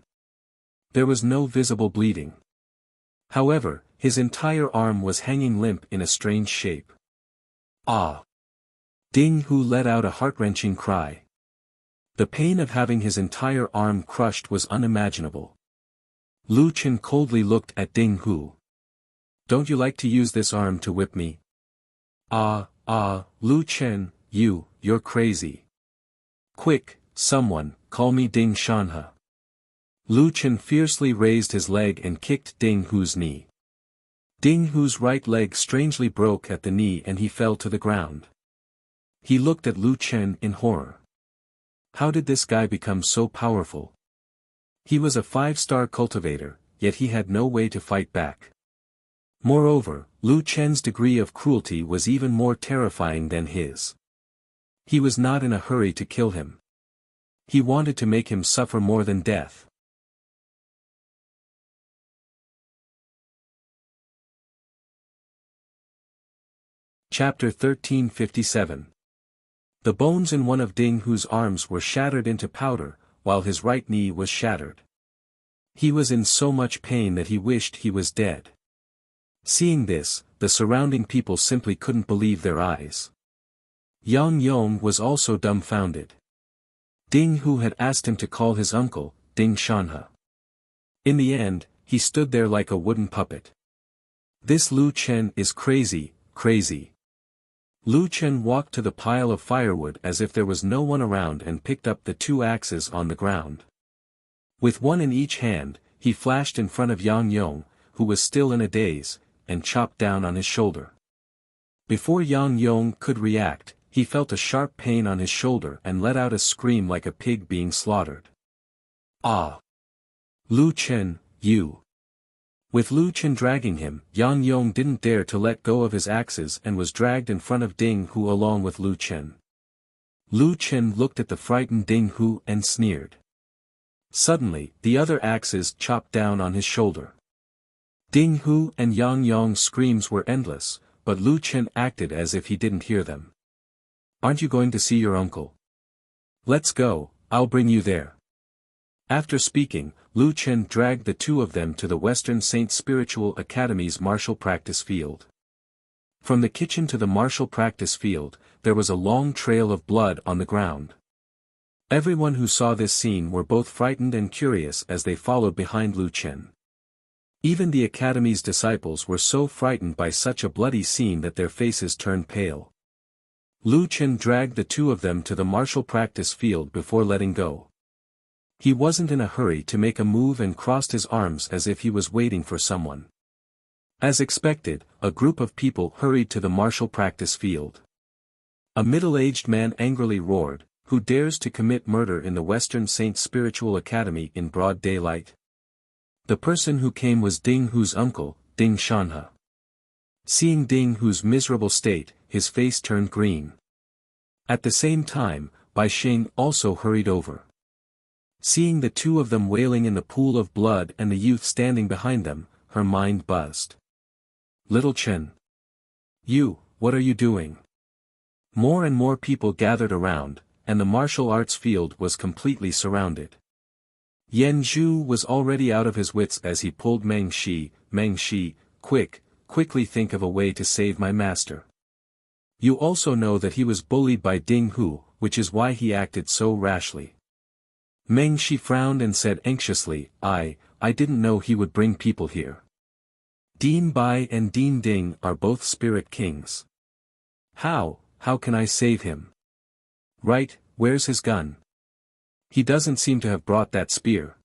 There was no visible bleeding. However, his entire arm was hanging limp in a strange shape. Ah! Ding Hu let out a heart-wrenching cry. The pain of having his entire arm crushed was unimaginable. Lu Chen coldly looked at Ding Hu. Don't you like to use this arm to whip me? Lu Chen, you're crazy. Quick, someone, call me Ding Shanhe. Lu Chen fiercely raised his leg and kicked Ding Hu's knee. Ding Hu's right leg strangely broke at the knee and he fell to the ground. He looked at Lu Chen in horror. How did this guy become so powerful? He was a 5-star cultivator, yet he had no way to fight back. Moreover, Lu Chen's degree of cruelty was even more terrifying than his. He was not in a hurry to kill him. He wanted to make him suffer more than death. Chapter 1357. The bones in one of Ding Hu's arms were shattered into powder, while his right knee was shattered. He was in so much pain that he wished he was dead. Seeing this, the surrounding people simply couldn't believe their eyes. Yang Yong was also dumbfounded. Ding Hu had asked him to call his uncle, Ding Shanhe. In the end, he stood there like a wooden puppet. This Lu Chen is crazy, crazy. Lu Chen walked to the pile of firewood as if there was no one around and picked up the 2 axes on the ground. With one in each hand, he flashed in front of Yang Yong, who was still in a daze, and chopped down on his shoulder. Before Yang Yong could react, he felt a sharp pain on his shoulder and let out a scream like a pig being slaughtered. Ah! Lu Chen, you! With Lu Chen dragging him, Yang Yong didn't dare to let go of his axes and was dragged in front of Ding Hu along with Lu Chen. Lu Chen looked at the frightened Ding Hu and sneered. Suddenly, the other axes chopped down on his shoulder. Ding Hu and Yang Yong's screams were endless, but Lu Chen acted as if he didn't hear them. Aren't you going to see your uncle? Let's go, I'll bring you there. After speaking, Lu Chen dragged the 2 of them to the Western Saint Spiritual Academy's martial practice field. From the kitchen to the martial practice field, there was a long trail of blood on the ground. Everyone who saw this scene were both frightened and curious as they followed behind Lu Chen. Even the academy's disciples were so frightened by such a bloody scene that their faces turned pale. Lu Chen dragged the 2 of them to the martial practice field before letting go. He wasn't in a hurry to make a move and crossed his arms as if he was waiting for someone. As expected, a group of people hurried to the martial practice field. A middle-aged man angrily roared, "Who dares to commit murder in the Western Saint Spiritual Academy in broad daylight?" The person who came was Ding Hu's uncle, Ding Shanhe. Seeing Ding Hu's miserable state, his face turned green. At the same time, Bai Xing also hurried over. Seeing the 2 of them wailing in the pool of blood and the youth standing behind them, her mind buzzed. Little Chen. What are you doing? More and more people gathered around, and the martial arts field was completely surrounded. Yan Zhu was already out of his wits as he pulled Meng Shi, quickly think of a way to save my master. You also know that he was bullied by Ding Hu, which is why he acted so rashly. Meng Shi frowned and said anxiously, I didn't know he would bring people here. Dean Bai and Dean Ding are both spirit kings. How can I save him? Right, where's his gun? He doesn't seem to have brought that spear.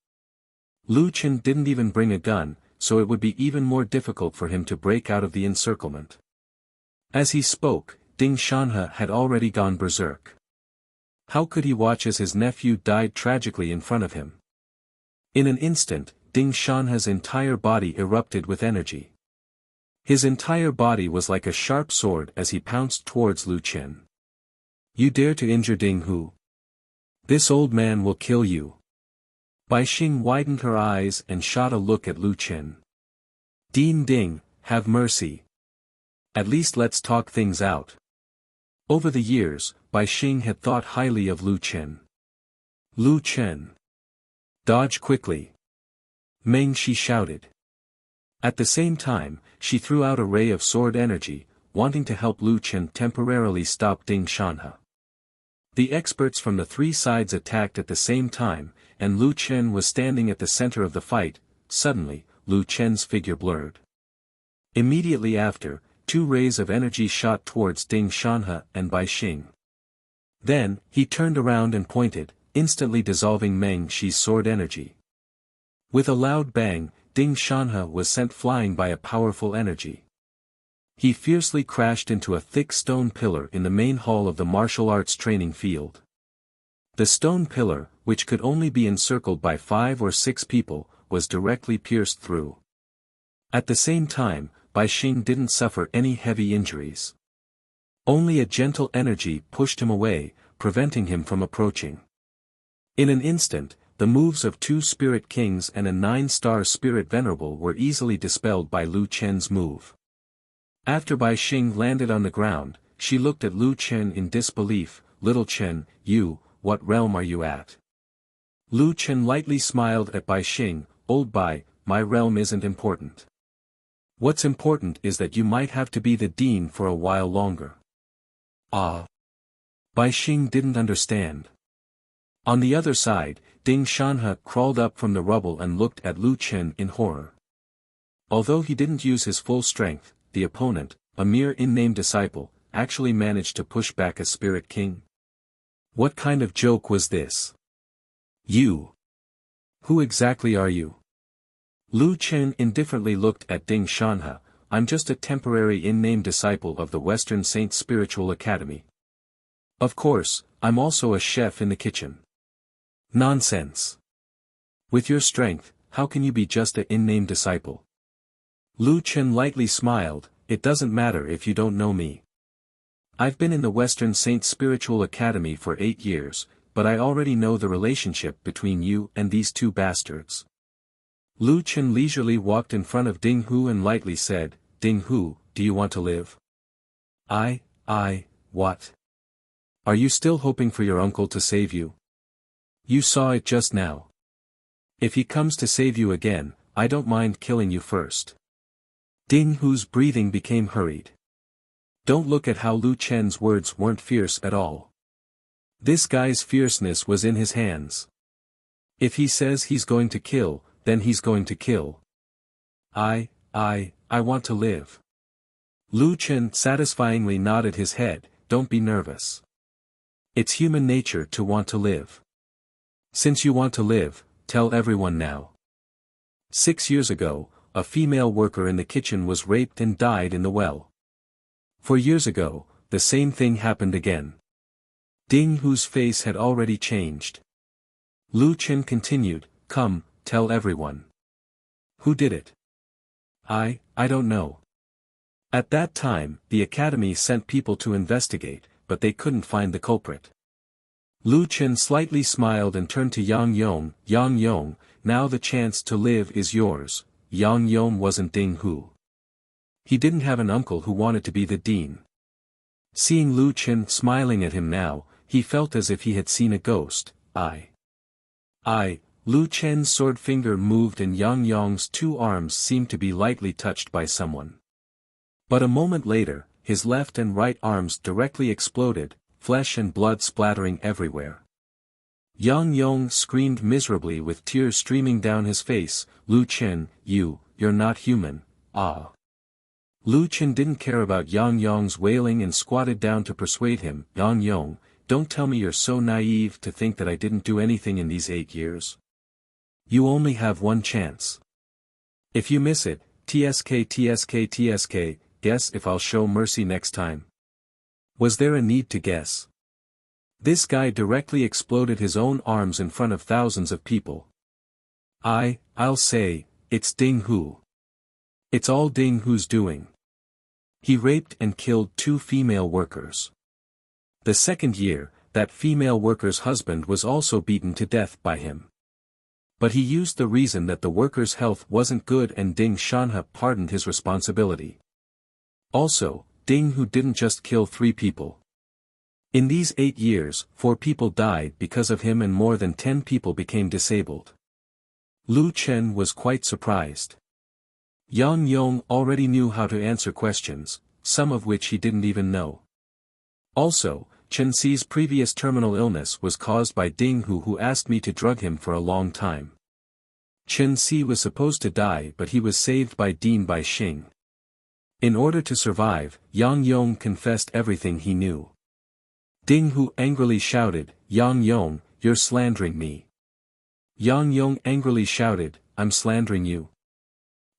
Lu Chen didn't even bring a gun, so it would be even more difficult for him to break out of the encirclement. As he spoke, Ding Shanhe had already gone berserk. How could he watch as his nephew died tragically in front of him? In an instant, Ding Shanhe's entire body erupted with energy. His entire body was like a sharp sword as he pounced towards Lu Chen. You dare to injure Ding Hu? This old man will kill you. Bai Xing widened her eyes and shot a look at Lu Chen. Dean Ding, have mercy. At least let's talk things out. Over the years, Bai Xing had thought highly of Lu Chen. Lu Chen. Dodge quickly. Meng Shi shouted. At the same time, she threw out a ray of sword energy, wanting to help Lu Chen temporarily stop Ding Shanhe. The experts from the three sides attacked at the same time, and Lu Chen was standing at the center of the fight. Suddenly, Lu Chen's figure blurred. Immediately after, two rays of energy shot towards Ding Shanhe and Bai Xing. Then, he turned around and pointed, instantly dissolving Meng Shi's sword energy. With a loud bang, Ding Shanhe was sent flying by a powerful energy. He fiercely crashed into a thick stone pillar in the main hall of the martial arts training field. The stone pillar, which could only be encircled by 5 or 6 people, was directly pierced through. At the same time, Bai Xing didn't suffer any heavy injuries. Only a gentle energy pushed him away, preventing him from approaching. In an instant, the moves of 2 spirit kings and a 9-star spirit venerable were easily dispelled by Lu Chen's move. After Bai Xing landed on the ground, she looked at Lu Chen in disbelief. Little Chen, what realm are you at? Lu Chen lightly smiled at Bai Xing. Old Bai, my realm isn't important. What's important is that you might have to be the dean for a while longer. Ah. Bai Xing didn't understand. On the other side, Ding Shanhe crawled up from the rubble and looked at Lu Chen in horror. Although he didn't use his full strength, the opponent, a mere in-name disciple, actually managed to push back a spirit king. What kind of joke was this? You. Who exactly are you? Lu Chen indifferently looked at Ding Shanhe. I'm just a temporary in-name disciple of the Western Saints Spiritual Academy. Of course, I'm also a chef in the kitchen. Nonsense. With your strength, how can you be just an in-name disciple? Lu Chen lightly smiled. It doesn't matter if you don't know me. I've been in the Western Saints Spiritual Academy for 8 years, but I already know the relationship between you and these 2 bastards. Lu Chen leisurely walked in front of Ding Hu and lightly said, Ding Hu, do you want to live? What? Are you still hoping for your uncle to save you? You saw it just now. If he comes to save you again, I don't mind killing you first. Ding Hu's breathing became hurried. Don't look at how Lu Chen's words weren't fierce at all. This guy's fierceness was in his hands. If he says he's going to kill, then he's going to kill. I want to live. Lu Chen satisfyingly nodded his head. Don't be nervous. It's human nature to want to live. Since you want to live, tell everyone now. 6 years ago, a female worker in the kitchen was raped and died in the well. 4 years ago, the same thing happened again. Ding Hu's face had already changed. Lu Chen continued, Come, tell everyone. Who did it? I don't know. At that time, the academy sent people to investigate, but they couldn't find the culprit. Lu Chen slightly smiled and turned to Yang Yong. Yang Yong, now the chance to live is yours. Yang Yong wasn't Ding Hu. He didn't have an uncle who wanted to be the dean. Seeing Lu Chen smiling at him now, he felt as if he had seen a ghost. Lu Chen's sword finger moved and Yang Yong's 2 arms seemed to be lightly touched by someone. But a moment later, his left and right arms directly exploded, flesh and blood splattering everywhere. Yang Yong screamed miserably with tears streaming down his face, Lu Chen, you're not human, ah. Lu Chen didn't care about Yang Yong's wailing and squatted down to persuade him, Yang Yong, don't tell me you're so naive to think that I didn't do anything in these 8 years. You only have one chance. If you miss it, TSK, guess if I'll show mercy next time. Was there a need to guess? This guy directly exploded his own arms in front of thousands of people. I'll say, it's Ding Hu. It's all Ding Hu's doing. He raped and killed 2 female workers. The second year, that female worker's husband was also beaten to death by him. But he used the reason that the worker's health wasn't good and Ding Shanhe pardoned his responsibility. Also, Ding Hu didn't just kill 3 people. In these 8 years, 4 people died because of him and more than 10 people became disabled. Lu Chen was quite surprised. Yang Yong already knew how to answer questions, some of which he didn't even know. Also, Chen Xi's previous terminal illness was caused by Ding Hu, who asked me to drug him for a long time. Chen Xi was supposed to die, but he was saved by Ding Baixing. In order to survive, Yang Yong confessed everything he knew. Ding Hu angrily shouted, Yang Yong, you're slandering me. Yang Yong angrily shouted, I'm slandering you.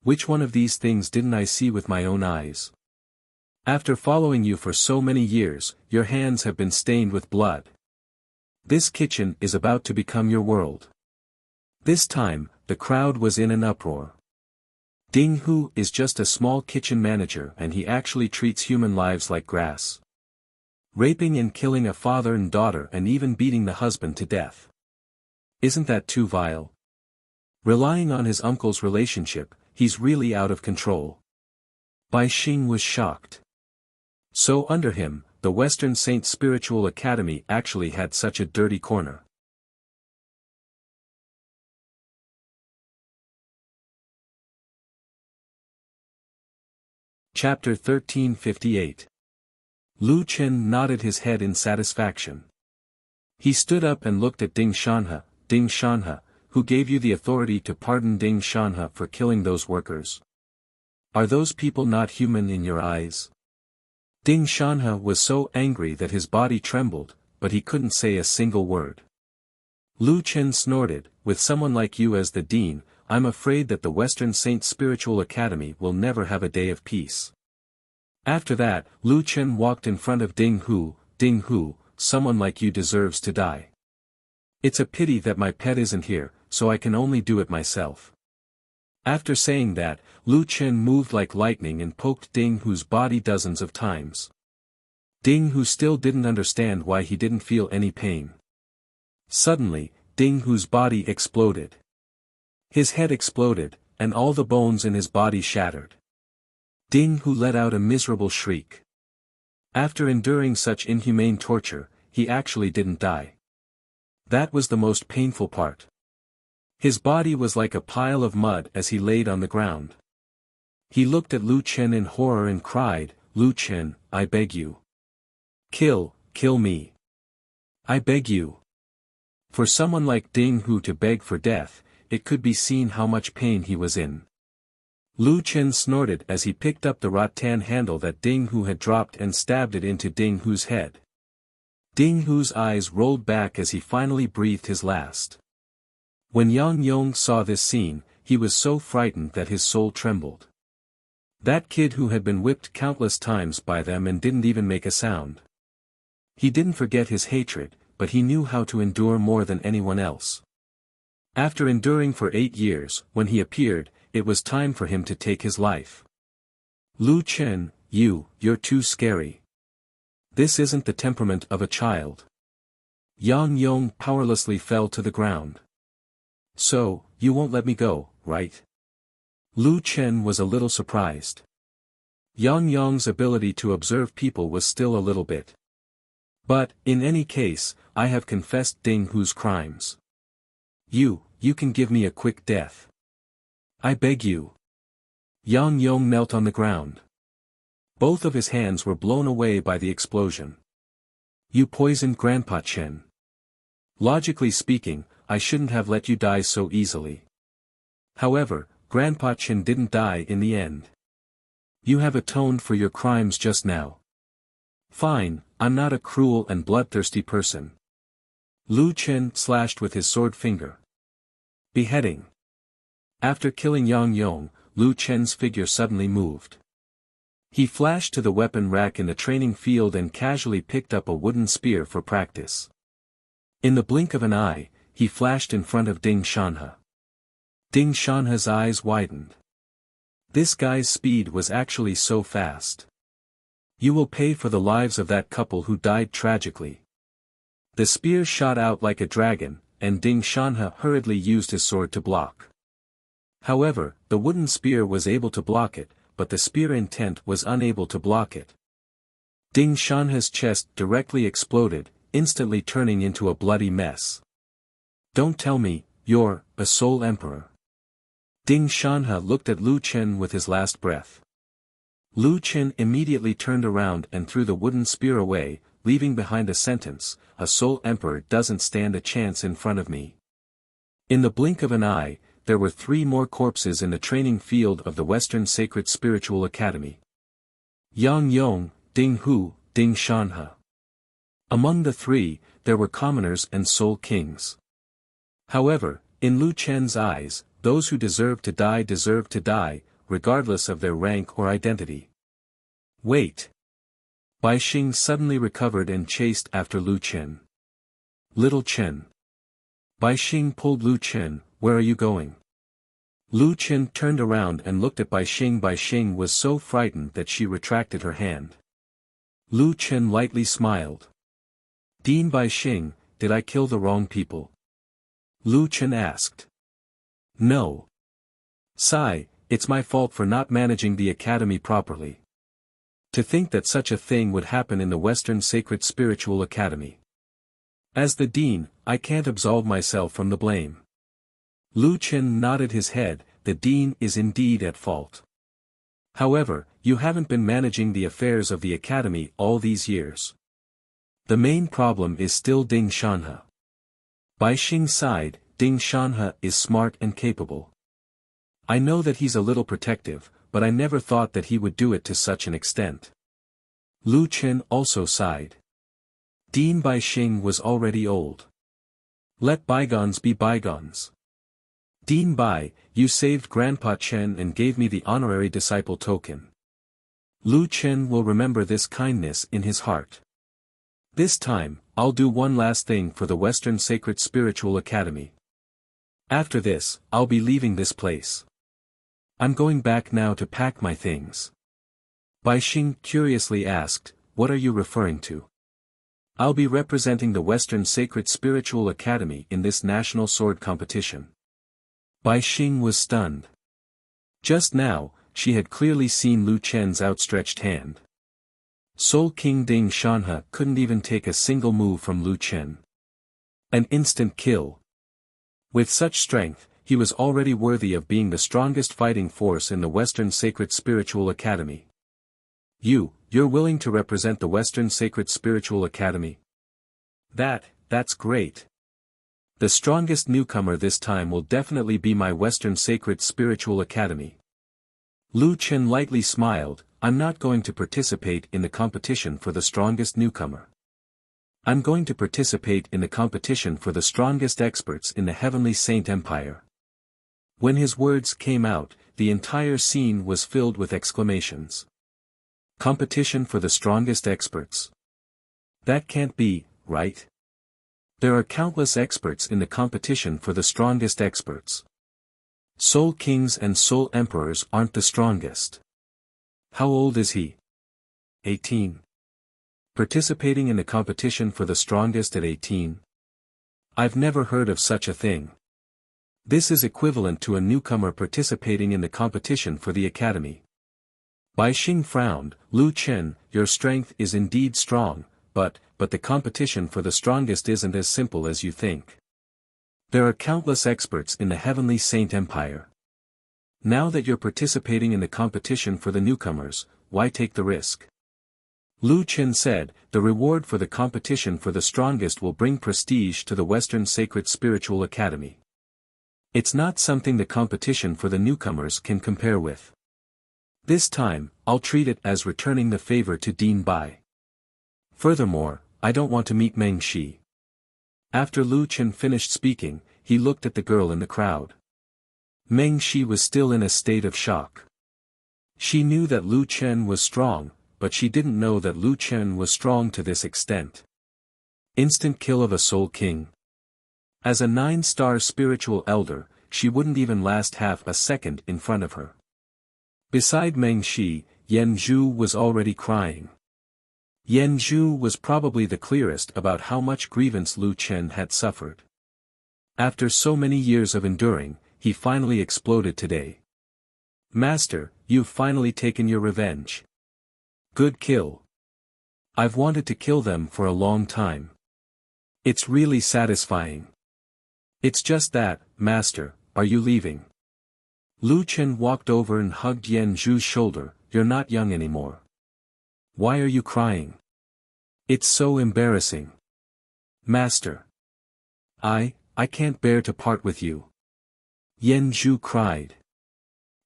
Which one of these things didn't I see with my own eyes? After following you for so many years, your hands have been stained with blood. This kitchen is about to become your world. This time, the crowd was in an uproar. Ding Hu is just a small kitchen manager and he actually treats human lives like grass. Raping and killing a father and daughter and even beating the husband to death. Isn't that too vile? Relying on his uncle's relationship, he's really out of control. Baixing was shocked. So under him, the Western Saint Spiritual Academy actually had such a dirty corner. Chapter 1358. Lu Chen nodded his head in satisfaction. He stood up and looked at Ding Shanhe, who gave you the authority to pardon Ding Shanhe for killing those workers? Are those people not human in your eyes? Ding Shanhe was so angry that his body trembled, but he couldn't say a single word. Lu Chen snorted, with someone like you as the dean, I'm afraid that the Western Saint Spiritual Academy will never have a day of peace. After that, Lu Chen walked in front of Ding Hu, someone like you deserves to die. It's a pity that my pet isn't here, so I can only do it myself. After saying that, Lu Chen moved like lightning and poked Ding Hu's body dozens of times. Ding Hu still didn't understand why he didn't feel any pain. Suddenly, Ding Hu's body exploded. His head exploded, and all the bones in his body shattered. Ding Hu let out a miserable shriek. After enduring such inhumane torture, he actually didn't die. That was the most painful part. His body was like a pile of mud as he laid on the ground. He looked at Lu Chen in horror and cried, Lu Chen, I beg you. Kill me. I beg you. For someone like Ding Hu to beg for death, it could be seen how much pain he was in. Lu Chen snorted as he picked up the rattan handle that Ding Hu had dropped and stabbed it into Ding Hu's head. Ding Hu's eyes rolled back as he finally breathed his last. When Yang Yong saw this scene, he was so frightened that his soul trembled. That kid who had been whipped countless times by them and didn't even make a sound. He didn't forget his hatred, but he knew how to endure more than anyone else. After enduring for 8 years, when he appeared, it was time for him to take his life. Lu Chen, you're too scary. This isn't the temperament of a child. Yang Yong powerlessly fell to the ground. So, you won't let me go, right? Lu Chen was a little surprised. Yang Yong's ability to observe people was still a little bit. But, in any case, I have confessed Ding Hu's crimes. You can give me a quick death. I beg you. Yang Yong knelt on the ground. Both of his hands were blown away by the explosion. You poisoned Grandpa Chen. Logically speaking, I shouldn't have let you die so easily. However, Grandpa Chen didn't die in the end. You have atoned for your crimes just now. Fine, I'm not a cruel and bloodthirsty person. Lu Chen slashed with his sword finger. Beheading. After killing Yang Yong, Lu Chen's figure suddenly moved. He flashed to the weapon rack in the training field and casually picked up a wooden spear for practice. In the blink of an eye, he flashed in front of Ding Shanhe. Ding Shanhe's eyes widened. This guy's speed was actually so fast. You will pay for the lives of that couple who died tragically. The spear shot out like a dragon, and Ding Shanhe hurriedly used his sword to block. However, the wooden spear was able to block it, but the spear intent was unable to block it. Ding Shanhe's chest directly exploded, instantly turning into a bloody mess. Don't tell me, you're a Soul Emperor. Ding Shanhe looked at Lu Chen with his last breath. Lu Chen immediately turned around and threw the wooden spear away, leaving behind a sentence, "A Soul Emperor doesn't stand a chance in front of me." In the blink of an eye, there were 3 more corpses in the training field of the Western Sacred Spiritual Academy. Yang Yong, Ding Hu, Ding Shanhe. Among the 3, there were commoners and soul kings. However, in Lu Chen's eyes, those who deserved to die, regardless of their rank or identity. Wait. Bai Xing suddenly recovered and chased after Lu Chen. Little Chen. Bai Xing pulled Lu Chen, "Where are you going?" Lu Chen turned around and looked at Bai Xing. Bai Xing was so frightened that she retracted her hand. Lu Chen lightly smiled. "Dean Bai Xing, did I kill the wrong people?" Lu Chen asked. "No. Sai, it's my fault for not managing the academy properly. To think that such a thing would happen in the Western Sacred Spiritual Academy. As the dean, I can't absolve myself from the blame." Lu Chen nodded his head. The dean is indeed at fault. However, you haven't been managing the affairs of the academy all these years. The main problem is still Ding Shanhe. Bai Xing sighed. Ding Shanhe is smart and capable. I know that he's a little protective, but I never thought that he would do it to such an extent. Lu Chen also sighed. Dean Bai Xing was already old. Let bygones be bygones. Dean Bai, you saved Grandpa Chen and gave me the honorary disciple token. Lu Chen will remember this kindness in his heart. This time, I'll do one last thing for the Western Sacred Spiritual Academy. After this, I'll be leaving this place. I'm going back now to pack my things. Bai Xing curiously asked, "What are you referring to?" "I'll be representing the Western Sacred Spiritual Academy in this national sword competition." Bai Xing was stunned. Just now, she had clearly seen Lu Chen's outstretched hand. Soul King Ding Shanhe couldn't even take a single move from Lu Chen. An instant kill. With such strength, he was already worthy of being the strongest fighting force in the Western Sacred Spiritual Academy. You're willing to represent the Western Sacred Spiritual Academy? That's great. The strongest newcomer this time will definitely be my Western Sacred Spiritual Academy. Lu Chen lightly smiled. I'm not going to participate in the competition for the strongest newcomer. I'm going to participate in the competition for the strongest experts in the Heavenly Saint Empire. When his words came out, the entire scene was filled with exclamations. Competition for the strongest experts. That can't be, right? There are countless experts in the competition for the strongest experts. Soul Kings and Soul Emperors aren't the strongest. How old is he? 18. Participating in the competition for the strongest at 18? I've never heard of such a thing. This is equivalent to a newcomer participating in the competition for the academy. Bai Xing frowned. Lu Chen, your strength is indeed strong, but the competition for the strongest isn't as simple as you think. There are countless experts in the Heavenly Saint Empire. Now that you're participating in the competition for the newcomers, why take the risk? Lu Chen said, the reward for the competition for the strongest will bring prestige to the Western Sacred Spiritual Academy. It's not something the competition for the newcomers can compare with. This time, I'll treat it as returning the favor to Dean Bai. Furthermore, I don't want to meet Meng Shi. After Lu Chen finished speaking, he looked at the girl in the crowd. Meng Shi was still in a state of shock. She knew that Lu Chen was strong, but she didn't know that Lu Chen was strong to this extent. Instant kill of a Soul King. As a 9-star spiritual elder, she wouldn't even last half a second in front of her. Beside Meng Shi, Yan Zhu was already crying. Yan Zhu was probably the clearest about how much grievance Lu Chen had suffered. After so many years of enduring, he finally exploded today. Master, you've finally taken your revenge. Good kill. I've wanted to kill them for a long time. It's really satisfying. It's just that, Master, are you leaving? Lu Chen walked over and hugged Yan Zhu's shoulder. You're not young anymore. Why are you crying? It's so embarrassing. Master. I can't bear to part with you. Yan Zhu cried.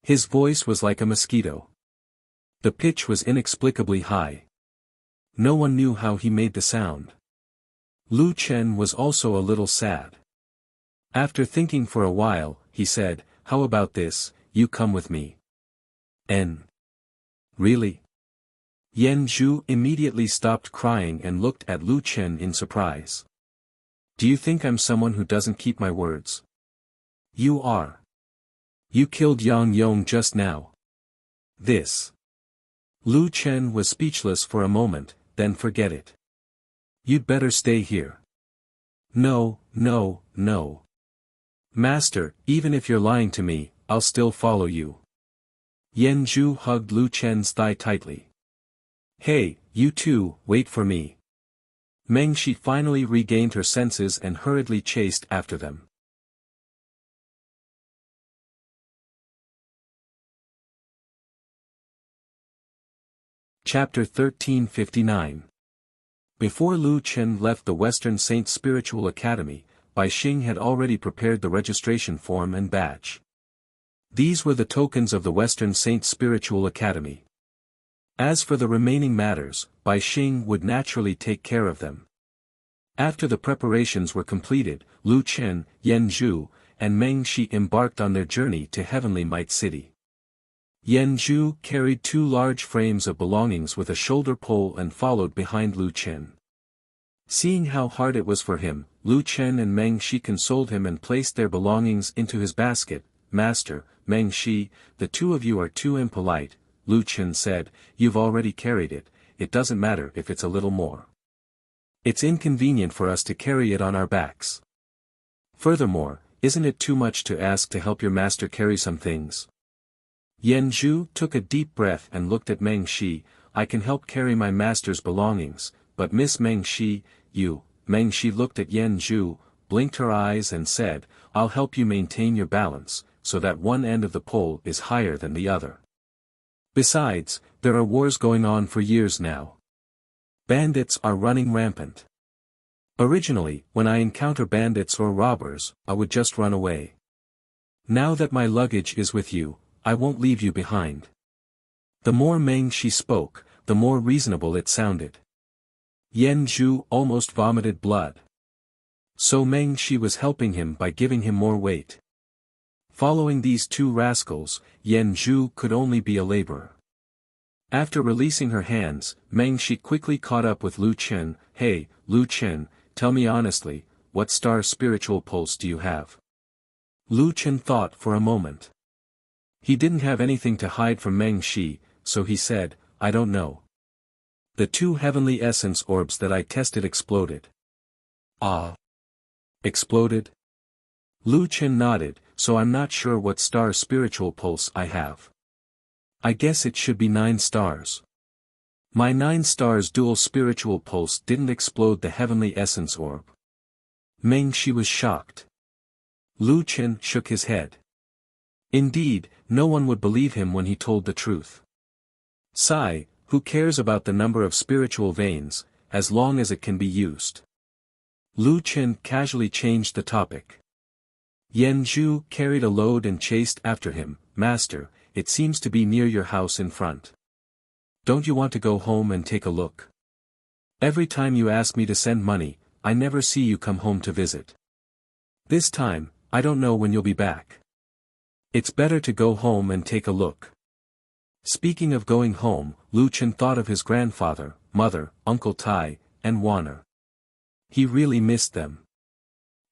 His voice was like a mosquito. The pitch was inexplicably high. No one knew how he made the sound. Lu Chen was also a little sad. After thinking for a while, he said, how about this, you come with me. Really? Yan Zhu immediately stopped crying and looked at Lu Chen in surprise. Do you think I'm someone who doesn't keep my words? You are. You killed Yang Yong just now. This. Lu Chen was speechless for a moment, then forget it. You'd better stay here. No. Master, even if you're lying to me, I'll still follow you. Yan Zhu hugged Lu Chen's thigh tightly. Hey, you two, wait for me. Meng Shi finally regained her senses and hurriedly chased after them. Chapter 1359. Before Lu Chen left the Western Saint Spiritual Academy, Bai Xing had already prepared the registration form and badge. These were the tokens of the Western Saint Spiritual Academy. As for the remaining matters, Bai Xing would naturally take care of them. After the preparations were completed, Lu Chen, Yan Zhu, and Meng Shi embarked on their journey to Heavenly Might City. Yan Zhu carried 2 large frames of belongings with a shoulder pole and followed behind Lu Chen. Seeing how hard it was for him, Lu Chen and Meng Shi consoled him and placed their belongings into his basket. Master, Meng Shi, the two of you are too impolite, Lu Chen said, you've already carried it, it doesn't matter if it's a little more. It's inconvenient for us to carry it on our backs. Furthermore, isn't it too much to ask to help your master carry some things? Yan Zhu took a deep breath and looked at Meng Shi. I can help carry my master's belongings, but Miss Meng Shi, you. Meng Shi looked at Yan Zhu, blinked her eyes and said, I'll help you maintain your balance, so that one end of the pole is higher than the other. Besides, there are wars going on for years now. Bandits are running rampant. Originally, when I encounter bandits or robbers, I would just run away. Now that my luggage is with you, I won't leave you behind. The more Meng Shi spoke, the more reasonable it sounded. Yan Zhu almost vomited blood. So Meng Shi was helping him by giving him more weight. Following these 2 rascals, Yan Zhu could only be a laborer. After releasing her hands, Meng Shi quickly caught up with Lu Chen. Hey, Lu Chen, tell me honestly, what star spiritual pulse do you have? Lu Chen thought for a moment. He didn't have anything to hide from Meng Shi, so he said, I don't know. The 2 heavenly essence orbs that I tested exploded. Ah. Exploded? Lu Chen nodded, so I'm not sure what star spiritual pulse I have. I guess it should be 9 stars. My 9 stars dual spiritual pulse didn't explode the heavenly essence orb. Meng Shi was shocked. Lu Chen shook his head. Indeed, no one would believe him when he told the truth. Sigh, Who cares about the number of spiritual veins, as long as it can be used? Lu Chen casually changed the topic. Yan Zhu carried a load and chased after him. Master, it seems to be near your house in front. Don't you want to go home and take a look? Every time you ask me to send money, I never see you come home to visit. This time, I don't know when you'll be back. It's better to go home and take a look. Speaking of going home, Lu Chen thought of his grandfather, mother, Uncle Tai, and Wanner. He really missed them.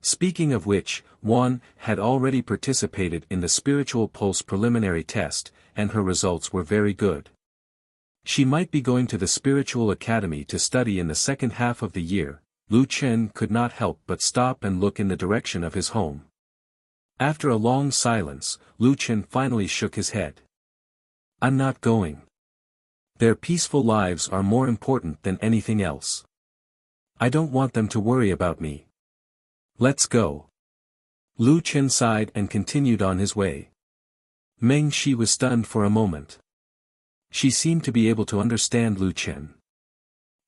Speaking of which, Wan had already participated in the spiritual pulse preliminary test, and her results were very good. She might be going to the spiritual academy to study in the second half of the year. Lu Chen could not help but stop and look in the direction of his home. After a long silence, Lu Chen finally shook his head. I'm not going. Their peaceful lives are more important than anything else. I don't want them to worry about me. Let's go. Lu Chen sighed and continued on his way. Meng Shi was stunned for a moment. She seemed to be able to understand Lu Chen.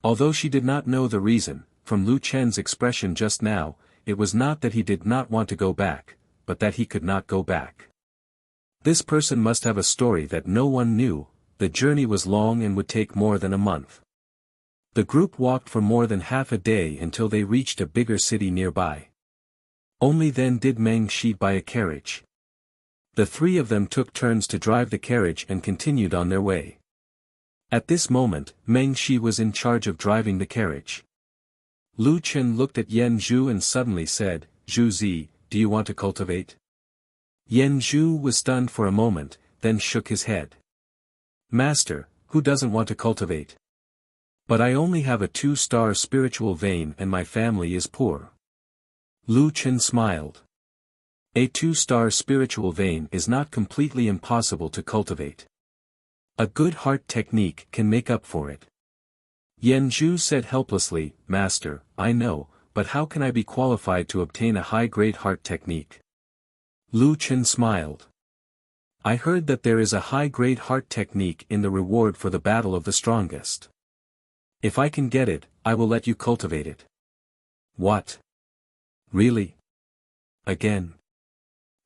Although she did not know the reason, from Lu Chen's expression just now, it was not that he did not want to go back, but that he could not go back. This person must have a story that no one knew. The journey was long and would take more than a month. The group walked for more than half a day until they reached a bigger city nearby. Only then did Meng Shi buy a carriage. The three of them took turns to drive the carriage and continued on their way. At this moment, Meng Shi was in charge of driving the carriage. Lu Chen looked at Yan Zhu and suddenly said, Zhu Zi, do you want to cultivate? Yan Zhu was stunned for a moment, then shook his head. Master, who doesn't want to cultivate? But I only have a 2-star spiritual vein and my family is poor. Lu Chen smiled. A 2-star spiritual vein is not completely impossible to cultivate. A good heart technique can make up for it. Yan Zhu said helplessly, Master, I know, but how can I be qualified to obtain a high-grade heart technique? Lu Chen smiled. I heard that there is a high-grade heart technique in the reward for the battle of the strongest. If I can get it, I will let you cultivate it. What? Really? Again?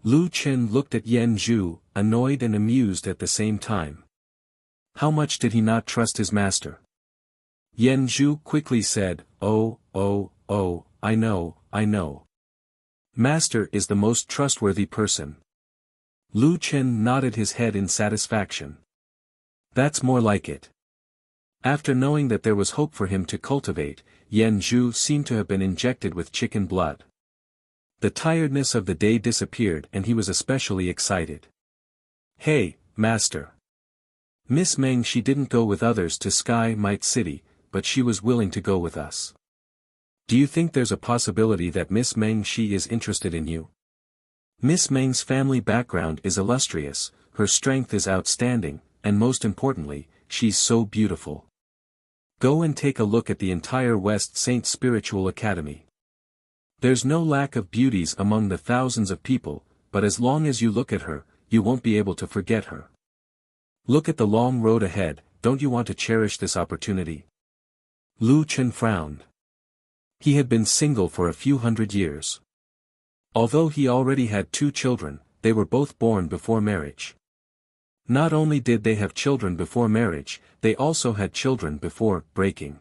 Lu Chen looked at Yan Zhu, annoyed and amused at the same time. How much did he not trust his master? Yan Zhu quickly said, Oh, I know. Master is the most trustworthy person. Lu Chen nodded his head in satisfaction. That's more like it. After knowing that there was hope for him to cultivate, Yan Zhu seemed to have been injected with chicken blood. The tiredness of the day disappeared and he was especially excited. Hey, Master. Miss Meng Shi didn't go with others to Sky Might City, but she was willing to go with us. Do you think there's a possibility that Miss Meng Shi is interested in you? Miss Meng's family background is illustrious, her strength is outstanding, and most importantly, she's so beautiful. Go and take a look at the entire West Saint Spiritual Academy. There's no lack of beauties among the thousands of people, but as long as you look at her, you won't be able to forget her. Look at the long road ahead, don't you want to cherish this opportunity? Lu Chen frowned. He had been single for a few hundred years. Although he already had 2 children, they were both born before marriage. Not only did they have children before marriage, they also had children before breaking.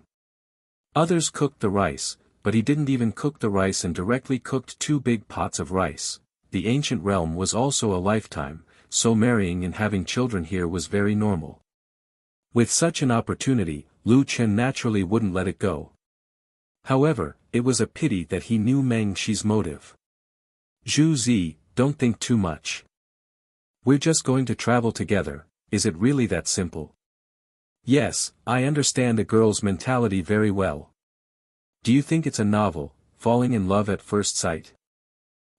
Others cooked the rice, but he didn't even cook the rice and directly cooked 2 big pots of rice. The ancient realm was also a lifetime, so marrying and having children here was very normal. With such an opportunity, Lu Chen naturally wouldn't let it go. However, it was a pity that he knew Meng Shi's motive. Zhu Zi, don't think too much. We're just going to travel together, is it really that simple? Yes, I understand a girl's mentality very well. Do you think it's a novel, falling in love at first sight?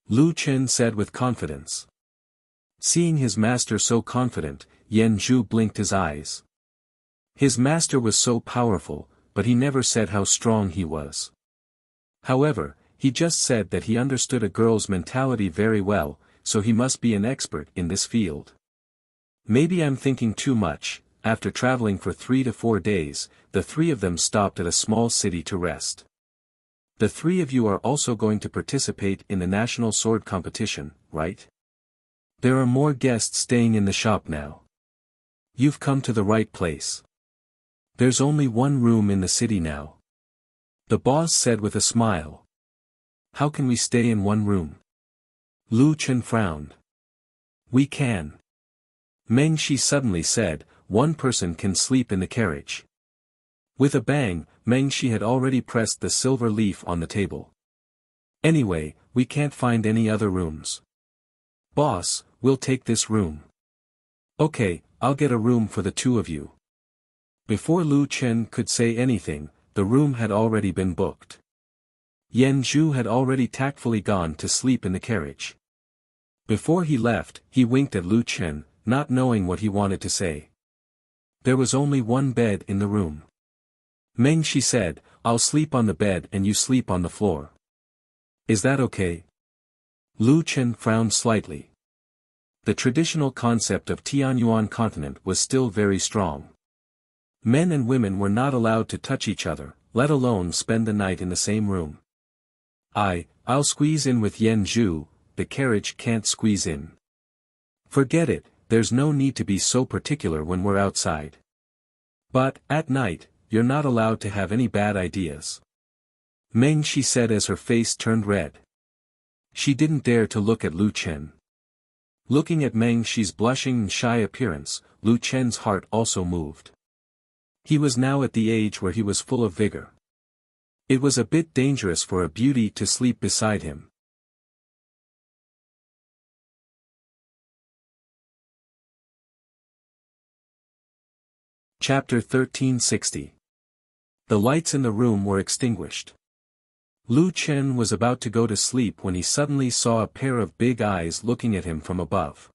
Lu Chen said with confidence. Seeing his master so confident, Yan Zhu blinked his eyes. His master was so powerful, but he never said how strong he was. However, he just said that he understood a girl's mentality very well, so he must be an expert in this field. Maybe I'm thinking too much, after traveling for 3 to 4 days, the three of them stopped at a small city to rest. The three of you are also going to participate in the national sword competition, right? There are more guests staying in the shop now. You've come to the right place. There's only one room in the city now. The boss said with a smile. How can we stay in one room? Lu Chen frowned. We can. Meng Shi suddenly said, one person can sleep in the carriage. With a bang, Meng Shi had already pressed the silver leaf on the table. Anyway, we can't find any other rooms. Boss, we'll take this room. Okay, I'll get a room for the two of you. Before Lu Chen could say anything, the room had already been booked. Yan Zhu had already tactfully gone to sleep in the carriage. Before he left, he winked at Lu Chen, not knowing what he wanted to say. There was only one bed in the room. Meng Shi said, I'll sleep on the bed and you sleep on the floor. Is that okay? Lu Chen frowned slightly. The traditional concept of Tianyuan continent was still very strong. Men and women were not allowed to touch each other, let alone spend the night in the same room. I'll squeeze in with Yan Zhu, the carriage can't squeeze in. Forget it, there's no need to be so particular when we're outside. But, at night, you're not allowed to have any bad ideas. Meng Shi said as her face turned red. She didn't dare to look at Lu Chen. Looking at Meng Shi's blushing and shy appearance, Lu Chen's heart also moved. He was now at the age where he was full of vigor. It was a bit dangerous for a beauty to sleep beside him. Chapter 1360. The lights in the room were extinguished. Lu Chen was about to go to sleep when he suddenly saw a pair of big eyes looking at him from above.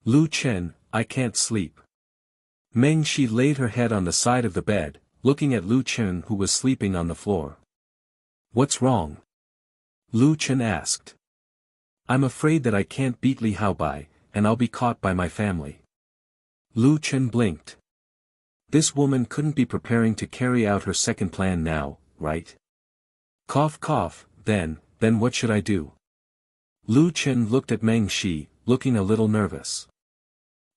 Lu Chen, I can't sleep. Meng Shi laid her head on the side of the bed, looking at Lu Chen who was sleeping on the floor. What's wrong? Lu Chen asked. I'm afraid that I can't beat Li Haobai, and I'll be caught by my family. Lu Chen blinked. This woman couldn't be preparing to carry out her second plan now, right? Cough cough, then what should I do? Lu Chen looked at Meng Shi, looking a little nervous.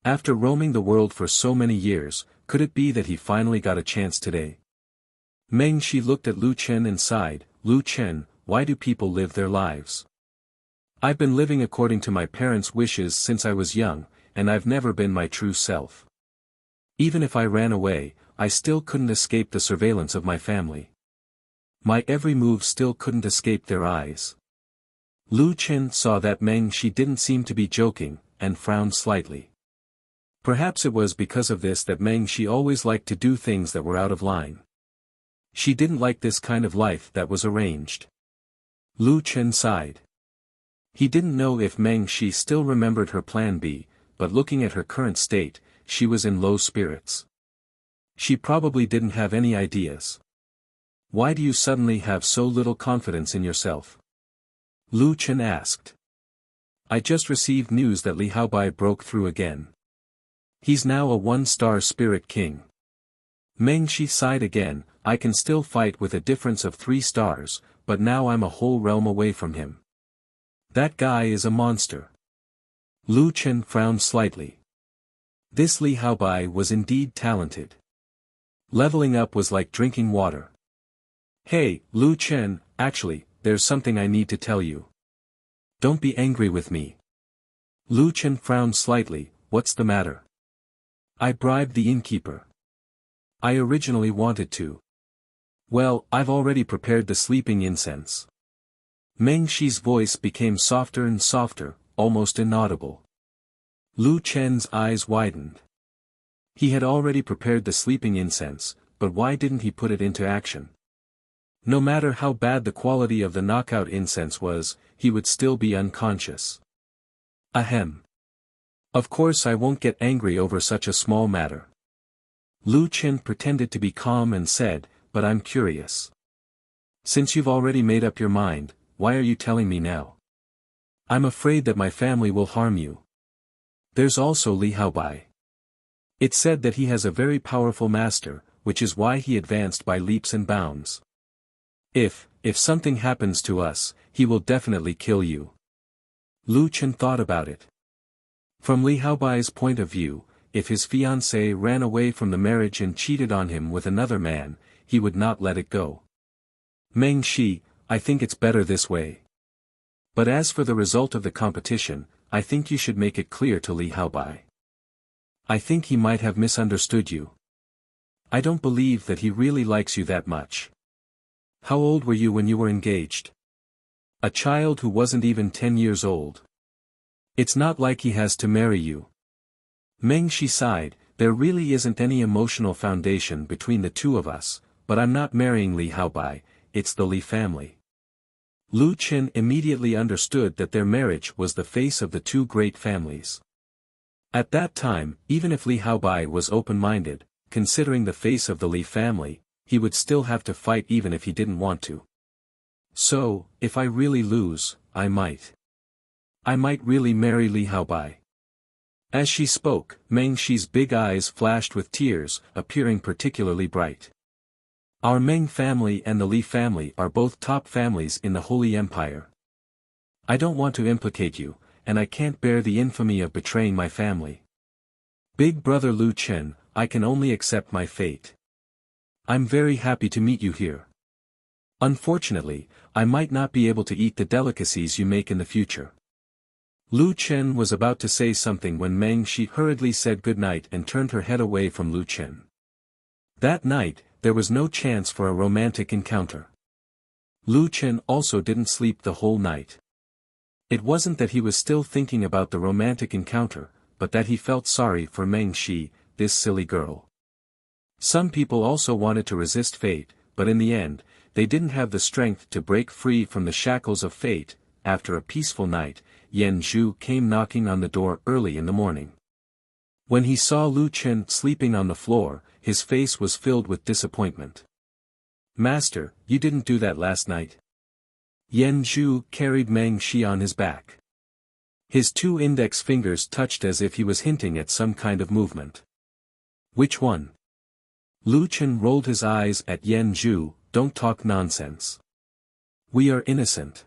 After roaming the world for so many years, could it be that he finally got a chance today? Meng Shi looked at Lu Chen and sighed, Lu Chen, why do people live their lives? I've been living according to my parents' wishes since I was young, and I've never been my true self. Even if I ran away, I still couldn't escape the surveillance of my family. My every move still couldn't escape their eyes. Lu Chen saw that Meng Shi didn't seem to be joking, and frowned slightly. Perhaps it was because of this that Meng Shi always liked to do things that were out of line. She didn't like this kind of life that was arranged. Lu Chen sighed. He didn't know if Meng Shi still remembered her plan B, but looking at her current state, she was in low spirits. She probably didn't have any ideas. Why do you suddenly have so little confidence in yourself? Lu Chen asked. I just received news that Li Haobai broke through again. He's now a one-star spirit king. Meng Shi sighed again, I can still fight with a difference of 3 stars, but now I'm a whole realm away from him. That guy is a monster. Lu Chen frowned slightly. This Li Haobai was indeed talented. Leveling up was like drinking water. Hey, Lu Chen, actually, there's something I need to tell you. Don't be angry with me. Lu Chen frowned slightly, what's the matter? I bribed the innkeeper. I originally wanted to. Well, I've already prepared the sleeping incense. Meng Shi's voice became softer and softer, almost inaudible. Lu Chen's eyes widened. He had already prepared the sleeping incense, but why didn't he put it into action? No matter how bad the quality of the knockout incense was, he would still be unconscious. Ahem. Of course I won't get angry over such a small matter. Lu Chen pretended to be calm and said, but I'm curious. Since you've already made up your mind, why are you telling me now? I'm afraid that my family will harm you. There's also Li Haobai. It said that he has a very powerful master, which is why he advanced by leaps and bounds. If something happens to us, he will definitely kill you. Lu Chen thought about it. From Li Haobai's point of view, if his fiancée ran away from the marriage and cheated on him with another man, he would not let it go. Meng Shi, I think it's better this way. But as for the result of the competition, I think you should make it clear to Li Haobai. I think he might have misunderstood you. I don't believe that he really likes you that much. How old were you when you were engaged? A child who wasn't even 10 years old. It's not like he has to marry you. Meng Shi sighed, there really isn't any emotional foundation between the two of us, but I'm not marrying Li Haobai, it's the Li family. Lu Chen immediately understood that their marriage was the face of the two great families. At that time, even if Li Haobai was open-minded, considering the face of the Li family, he would still have to fight even if he didn't want to. So, if I really lose, I might really marry Li Haobai. As she spoke, Meng Shi's big eyes flashed with tears, appearing particularly bright. Our Meng family and the Li family are both top families in the Holy Empire. I don't want to implicate you, and I can't bear the infamy of betraying my family. Big brother Lu Chen, I can only accept my fate. I'm very happy to meet you here. Unfortunately, I might not be able to eat the delicacies you make in the future. Lu Chen was about to say something when Meng Shi hurriedly said goodnight and turned her head away from Lu Chen. That night, there was no chance for a romantic encounter. Lu Chen also didn't sleep the whole night. It wasn't that he was still thinking about the romantic encounter, but that he felt sorry for Meng Shi, this silly girl. Some people also wanted to resist fate, but in the end, they didn't have the strength to break free from the shackles of fate. After a peaceful night, Yan Zhu came knocking on the door early in the morning. When he saw Lu Chen sleeping on the floor, his face was filled with disappointment. Master, you didn't do that last night. Yan Zhu carried Meng Shi on his back. His two index fingers touched as if he was hinting at some kind of movement. Which one? Lu Chen rolled his eyes at Yan Zhu, don't talk nonsense. We are innocent.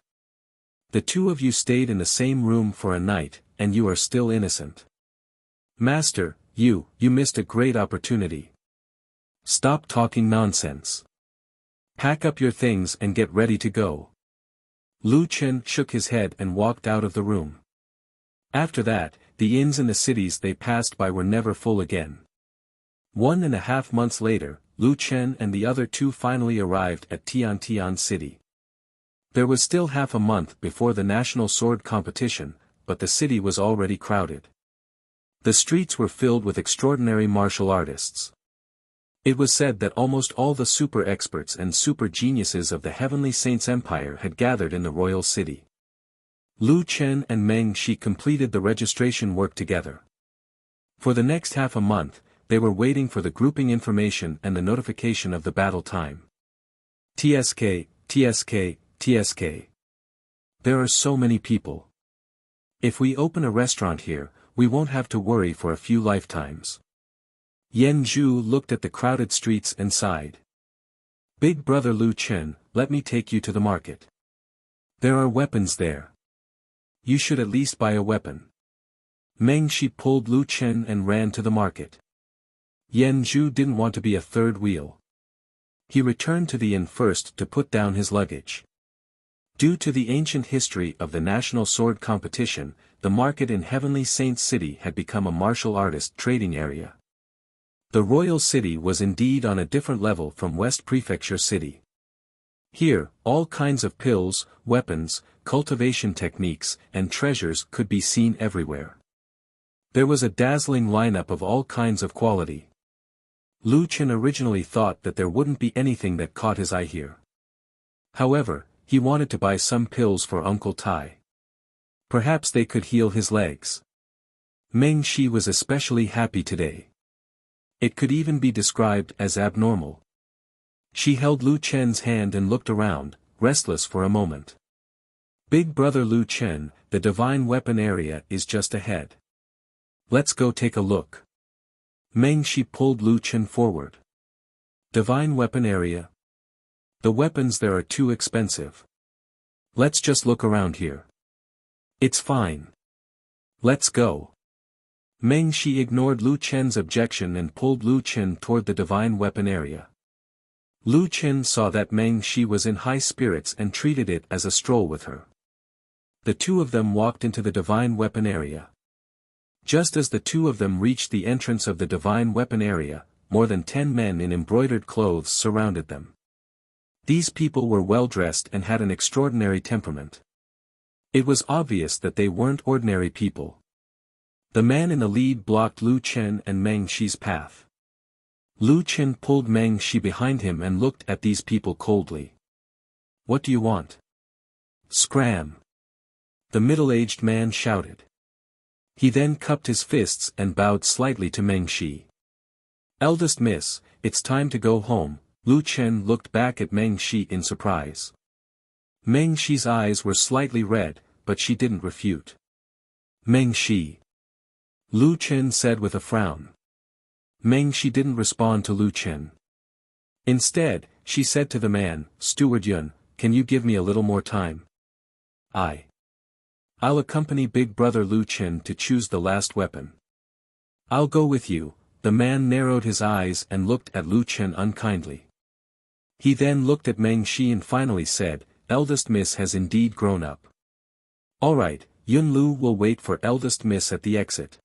The two of you stayed in the same room for a night, and you are still innocent. Master, you missed a great opportunity. Stop talking nonsense. Pack up your things and get ready to go. Lu Chen shook his head and walked out of the room. After that, the inns in the cities they passed by were never full again. 1.5 months later, Lu Chen and the other two finally arrived at Tiantian City. There was still half a month before the national sword competition, but the city was already crowded. The streets were filled with extraordinary martial artists. It was said that almost all the super experts and super geniuses of the Heavenly Saints Empire had gathered in the royal city. Lu Chen and Meng Shi completed the registration work together. For the next half a month, they were waiting for the grouping information and the notification of the battle time. TSK, TSK, TSK. There are so many people. If we open a restaurant here, we won't have to worry for a few lifetimes. Yan Zhu looked at the crowded streets and sighed. Big brother Lu Chen, let me take you to the market. There are weapons there. You should at least buy a weapon. Meng Shi pulled Lu Chen and ran to the market. Yan Zhu didn't want to be a third wheel. He returned to the inn first to put down his luggage. Due to the ancient history of the national sword competition, the market in Heavenly Saints City had become a martial artist trading area. The royal city was indeed on a different level from West Prefecture City. Here, all kinds of pills, weapons, cultivation techniques, and treasures could be seen everywhere. There was a dazzling lineup of all kinds of quality. Lu Chen originally thought that there wouldn't be anything that caught his eye here. However, he wanted to buy some pills for Uncle Tai. Perhaps they could heal his legs. Meng Shi was especially happy today. It could even be described as abnormal. She held Lu Chen's hand and looked around, restless for a moment. Big brother Lu Chen, the divine weapon area is just ahead. Let's go take a look. Meng Shi pulled Lu Chen forward. Divine weapon area? The weapons there are too expensive. Let's just look around here. It's fine. Let's go. Meng Shi ignored Lu Chen's objection and pulled Lu Chen toward the divine weapon area. Lu Chen saw that Meng Shi was in high spirits and treated it as a stroll with her. The two of them walked into the divine weapon area. Just as the two of them reached the entrance of the divine weapon area, more than 10 men in embroidered clothes surrounded them. These people were well-dressed and had an extraordinary temperament. It was obvious that they weren't ordinary people. The man in the lead blocked Lu Chen and Meng Shi's path. Lu Chen pulled Meng Shi behind him and looked at these people coldly. What do you want? Scram! The middle-aged man shouted. He then cupped his fists and bowed slightly to Meng Shi. Eldest miss, it's time to go home. Lu Chen looked back at Meng Shi in surprise. Meng Shi's eyes were slightly red, but she didn't refute. Meng Shi. Lu Chen said with a frown. Meng Shi didn't respond to Lu Chen. Instead, she said to the man, Steward Yun, can you give me a little more time? I'll accompany Big Brother Lu Chen to choose the last weapon. I'll go with you. The man narrowed his eyes and looked at Lu Chen unkindly. He then looked at Meng Shi and finally said, Eldest Miss has indeed grown up. Alright, Yun Lu will wait for Eldest Miss at the exit.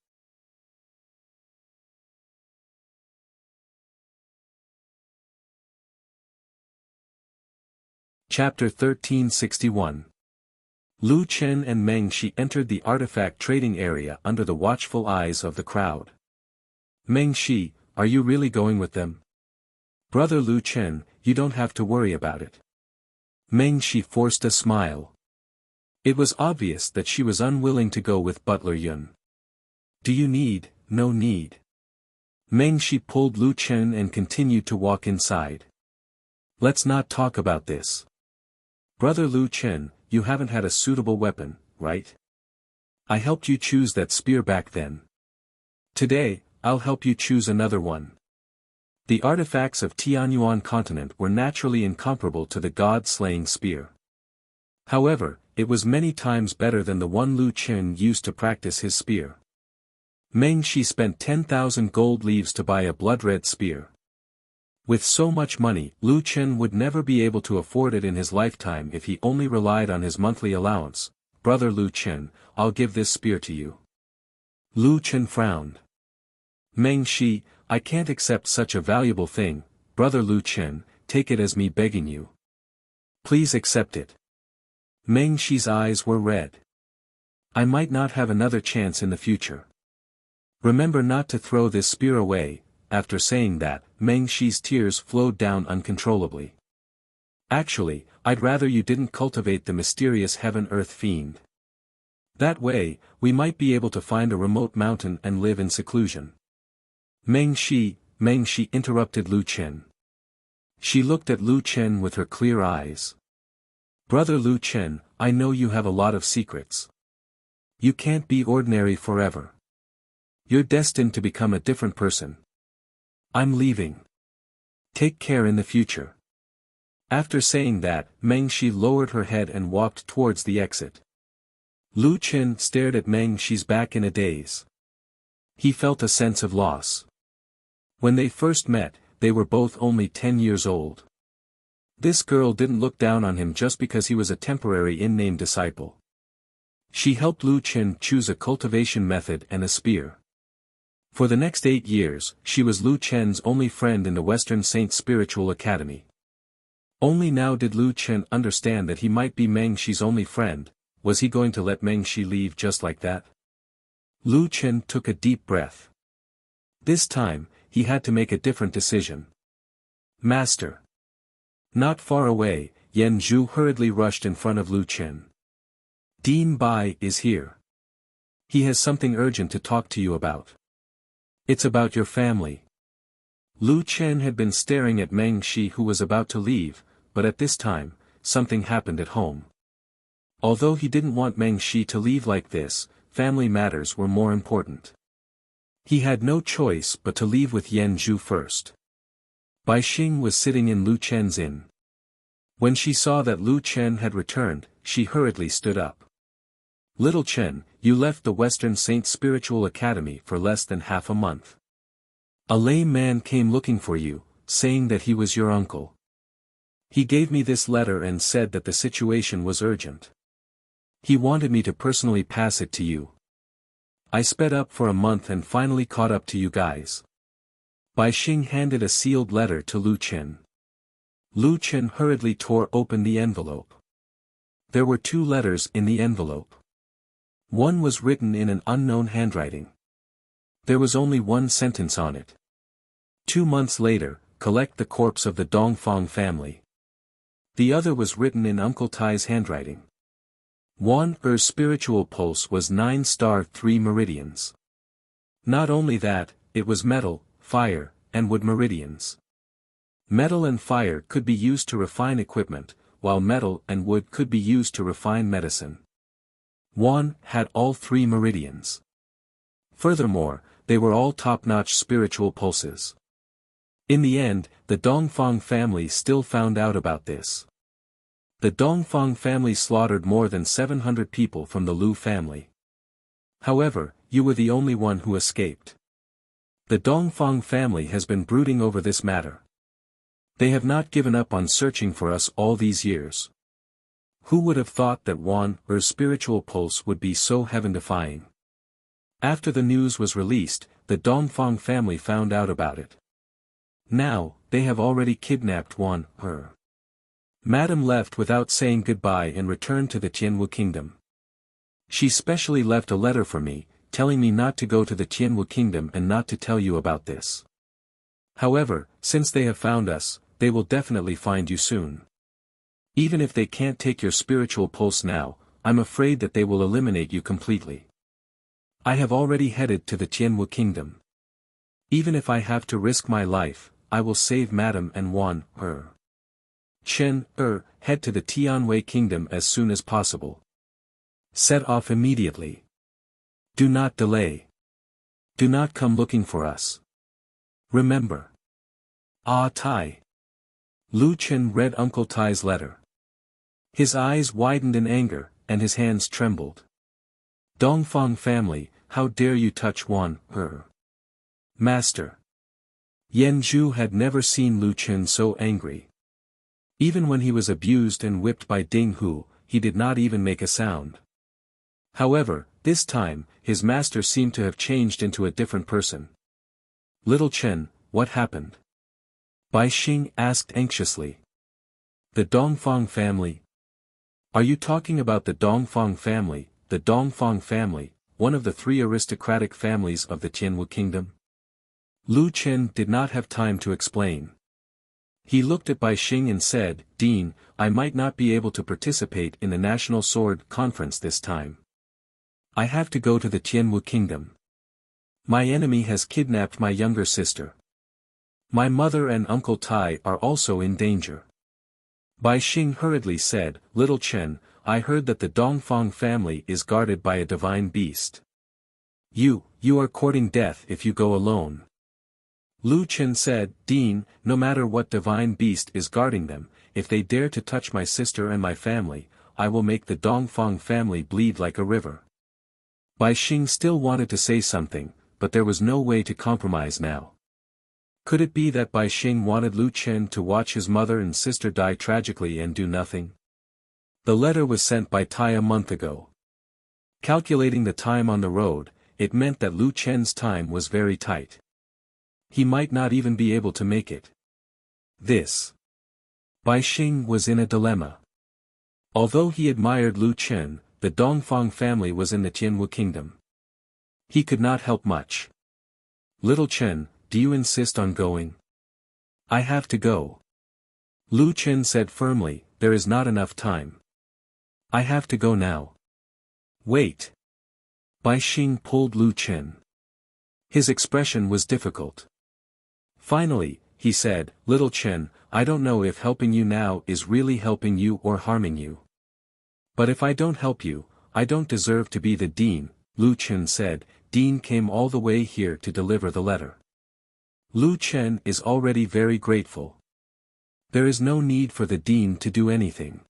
Chapter 1361. Lu Chen and Meng Shi entered the artifact trading area under the watchful eyes of the crowd. Meng Shi, are you really going with them? Brother Lu Chen, you don't have to worry about it. Meng Shi forced a smile. It was obvious that she was unwilling to go with Butler Yun. Do you need? No need. Meng Shi pulled Lu Chen and continued to walk inside. Let's not talk about this. Brother Lu Chen, you haven't had a suitable weapon, right? I helped you choose that spear back then. Today, I'll help you choose another one. The artifacts of Tianyuan continent were naturally incomparable to the god-slaying spear. However, it was many times better than the one Lu Chen used to practice his spear. Meng Shi spent 10,000 gold leaves to buy a blood-red spear. With so much money, Lu Chen would never be able to afford it in his lifetime if he only relied on his monthly allowance. Brother Lu Chen, I'll give this spear to you. Lu Chen frowned. Meng Shi, I can't accept such a valuable thing. Brother Lu Chen, take it as me begging you. Please accept it. Meng Shi's eyes were red. I might not have another chance in the future. Remember not to throw this spear away. After saying that, Meng Shi's tears flowed down uncontrollably. Actually, I'd rather you didn't cultivate the mysterious heaven-earth fiend. That way, we might be able to find a remote mountain and live in seclusion. Meng Shi interrupted Lu Chen. She looked at Lu Chen with her clear eyes. Brother Lu Chen, I know you have a lot of secrets. You can't be ordinary forever. You're destined to become a different person. I'm leaving. Take care in the future. After saying that, Meng Shi lowered her head and walked towards the exit. Lu Chen stared at Meng Shi's back in a daze. He felt a sense of loss. When they first met, they were both only 10 years old. This girl didn't look down on him just because he was a temporary in-name disciple. She helped Lu Chen choose a cultivation method and a spear. For the next 8 years, she was Lu Chen's only friend in the Western Saint Spiritual Academy. Only now did Lu Chen understand that he might be Meng Shi's only friend. Was he going to let Meng Shi leave just like that? Lu Chen took a deep breath. This time, he had to make a different decision. Master. Not far away, Yan Zhu hurriedly rushed in front of Lu Chen. Dean Bai is here. He has something urgent to talk to you about. It's about your family. Lu Chen had been staring at Meng Shi, who was about to leave, but at this time, something happened at home. Although he didn't want Meng Shi to leave like this, family matters were more important. He had no choice but to leave with Yan Zhu first. Bai Xing was sitting in Lu Chen's inn. When she saw that Lu Chen had returned, she hurriedly stood up. "Little Chen, you left the Western Saint Spiritual Academy for less than half a month. A lame man came looking for you, saying that he was your uncle. He gave me this letter and said that the situation was urgent. He wanted me to personally pass it to you. I sped up for a month and finally caught up to you guys." Bai Xing handed a sealed letter to Lu Chen. Lu Chen hurriedly tore open the envelope. There were 2 letters in the envelope. One was written in an unknown handwriting. There was only one sentence on it. 2 months later, collect the corpse of the Dongfang family. The other was written in Uncle Tai's handwriting. Er's spiritual pulse was 9*3 meridians. Not only that, it was metal, fire, and wood meridians. Metal and fire could be used to refine equipment, while metal and wood could be used to refine medicine. Wan had all 3 meridians. Furthermore, they were all top-notch spiritual pulses. In the end, the Dongfang family still found out about this. The Dongfang family slaughtered more than 700 people from the Lu family. However, you were the only one who escaped. The Dongfang family has been brooding over this matter. They have not given up on searching for us all these years. Who would have thought that Er's spiritual pulse would be so heaven-defying? After the news was released, the Dongfang family found out about it. Now, they have already kidnapped Er. Madame left without saying goodbye and returned to the Tianwu kingdom. She specially left a letter for me, telling me not to go to the Tianwu kingdom and not to tell you about this. However, since they have found us, they will definitely find you soon. Even if they can't take your spiritual pulse now, I'm afraid that they will eliminate you completely. I have already headed to the Tianwu kingdom. Even if I have to risk my life, I will save Madame and Er. Head to the Tianwei kingdom as soon as possible. Set off immediately. Do not delay. Do not come looking for us. Remember. Tai. Lu Chen read Uncle Tai's letter. His eyes widened in anger, and his hands trembled. Dongfang family, how dare you touch Er. Master. Yan Zhu had never seen Lu Chen so angry. Even when he was abused and whipped by Ding Hu, he did not even make a sound. However, this time, his master seemed to have changed into a different person. Little Chen, what happened? Bai Xing asked anxiously. The Dongfang family? Are you talking about the Dongfang family, one of the 3 aristocratic families of the Tianwu kingdom? Lu Chen did not have time to explain. He looked at Bai Xing and said, Dean, I might not be able to participate in the National Sword Conference this time. I have to go to the Tianwu kingdom. My enemy has kidnapped my younger sister. My mother and Uncle Tai are also in danger. Bai Xing hurriedly said, Little Chen, I heard that the Dongfang family is guarded by a divine beast. You are courting death if you go alone. Lu Chen said, Dean, no matter what divine beast is guarding them, if they dare to touch my sister and my family, I will make the Dongfang family bleed like a river. Bai Xing still wanted to say something, but there was no way to compromise now. Could it be that Bai Xing wanted Lu Chen to watch his mother and sister die tragically and do nothing? The letter was sent by Tai a month ago. Calculating the time on the road, it meant that Lu Chen's time was very tight. He might not even be able to make it. Bai Xing was in a dilemma. Although he admired Lu Chen, the Dongfang family was in the Tianwu kingdom. He could not help much. Little Chen, do you insist on going? I have to go. Lu Chen said firmly, there is not enough time. I have to go now. Wait. Bai Xing pulled Lu Chen. His expression was difficult. Finally, he said, Little Chen, I don't know if helping you now is really helping you or harming you. But if I don't help you, I don't deserve to be the dean, Lu Chen said, Dean came all the way here to deliver the letter. Lu Chen is already very grateful. There is no need for the Dean to do anything.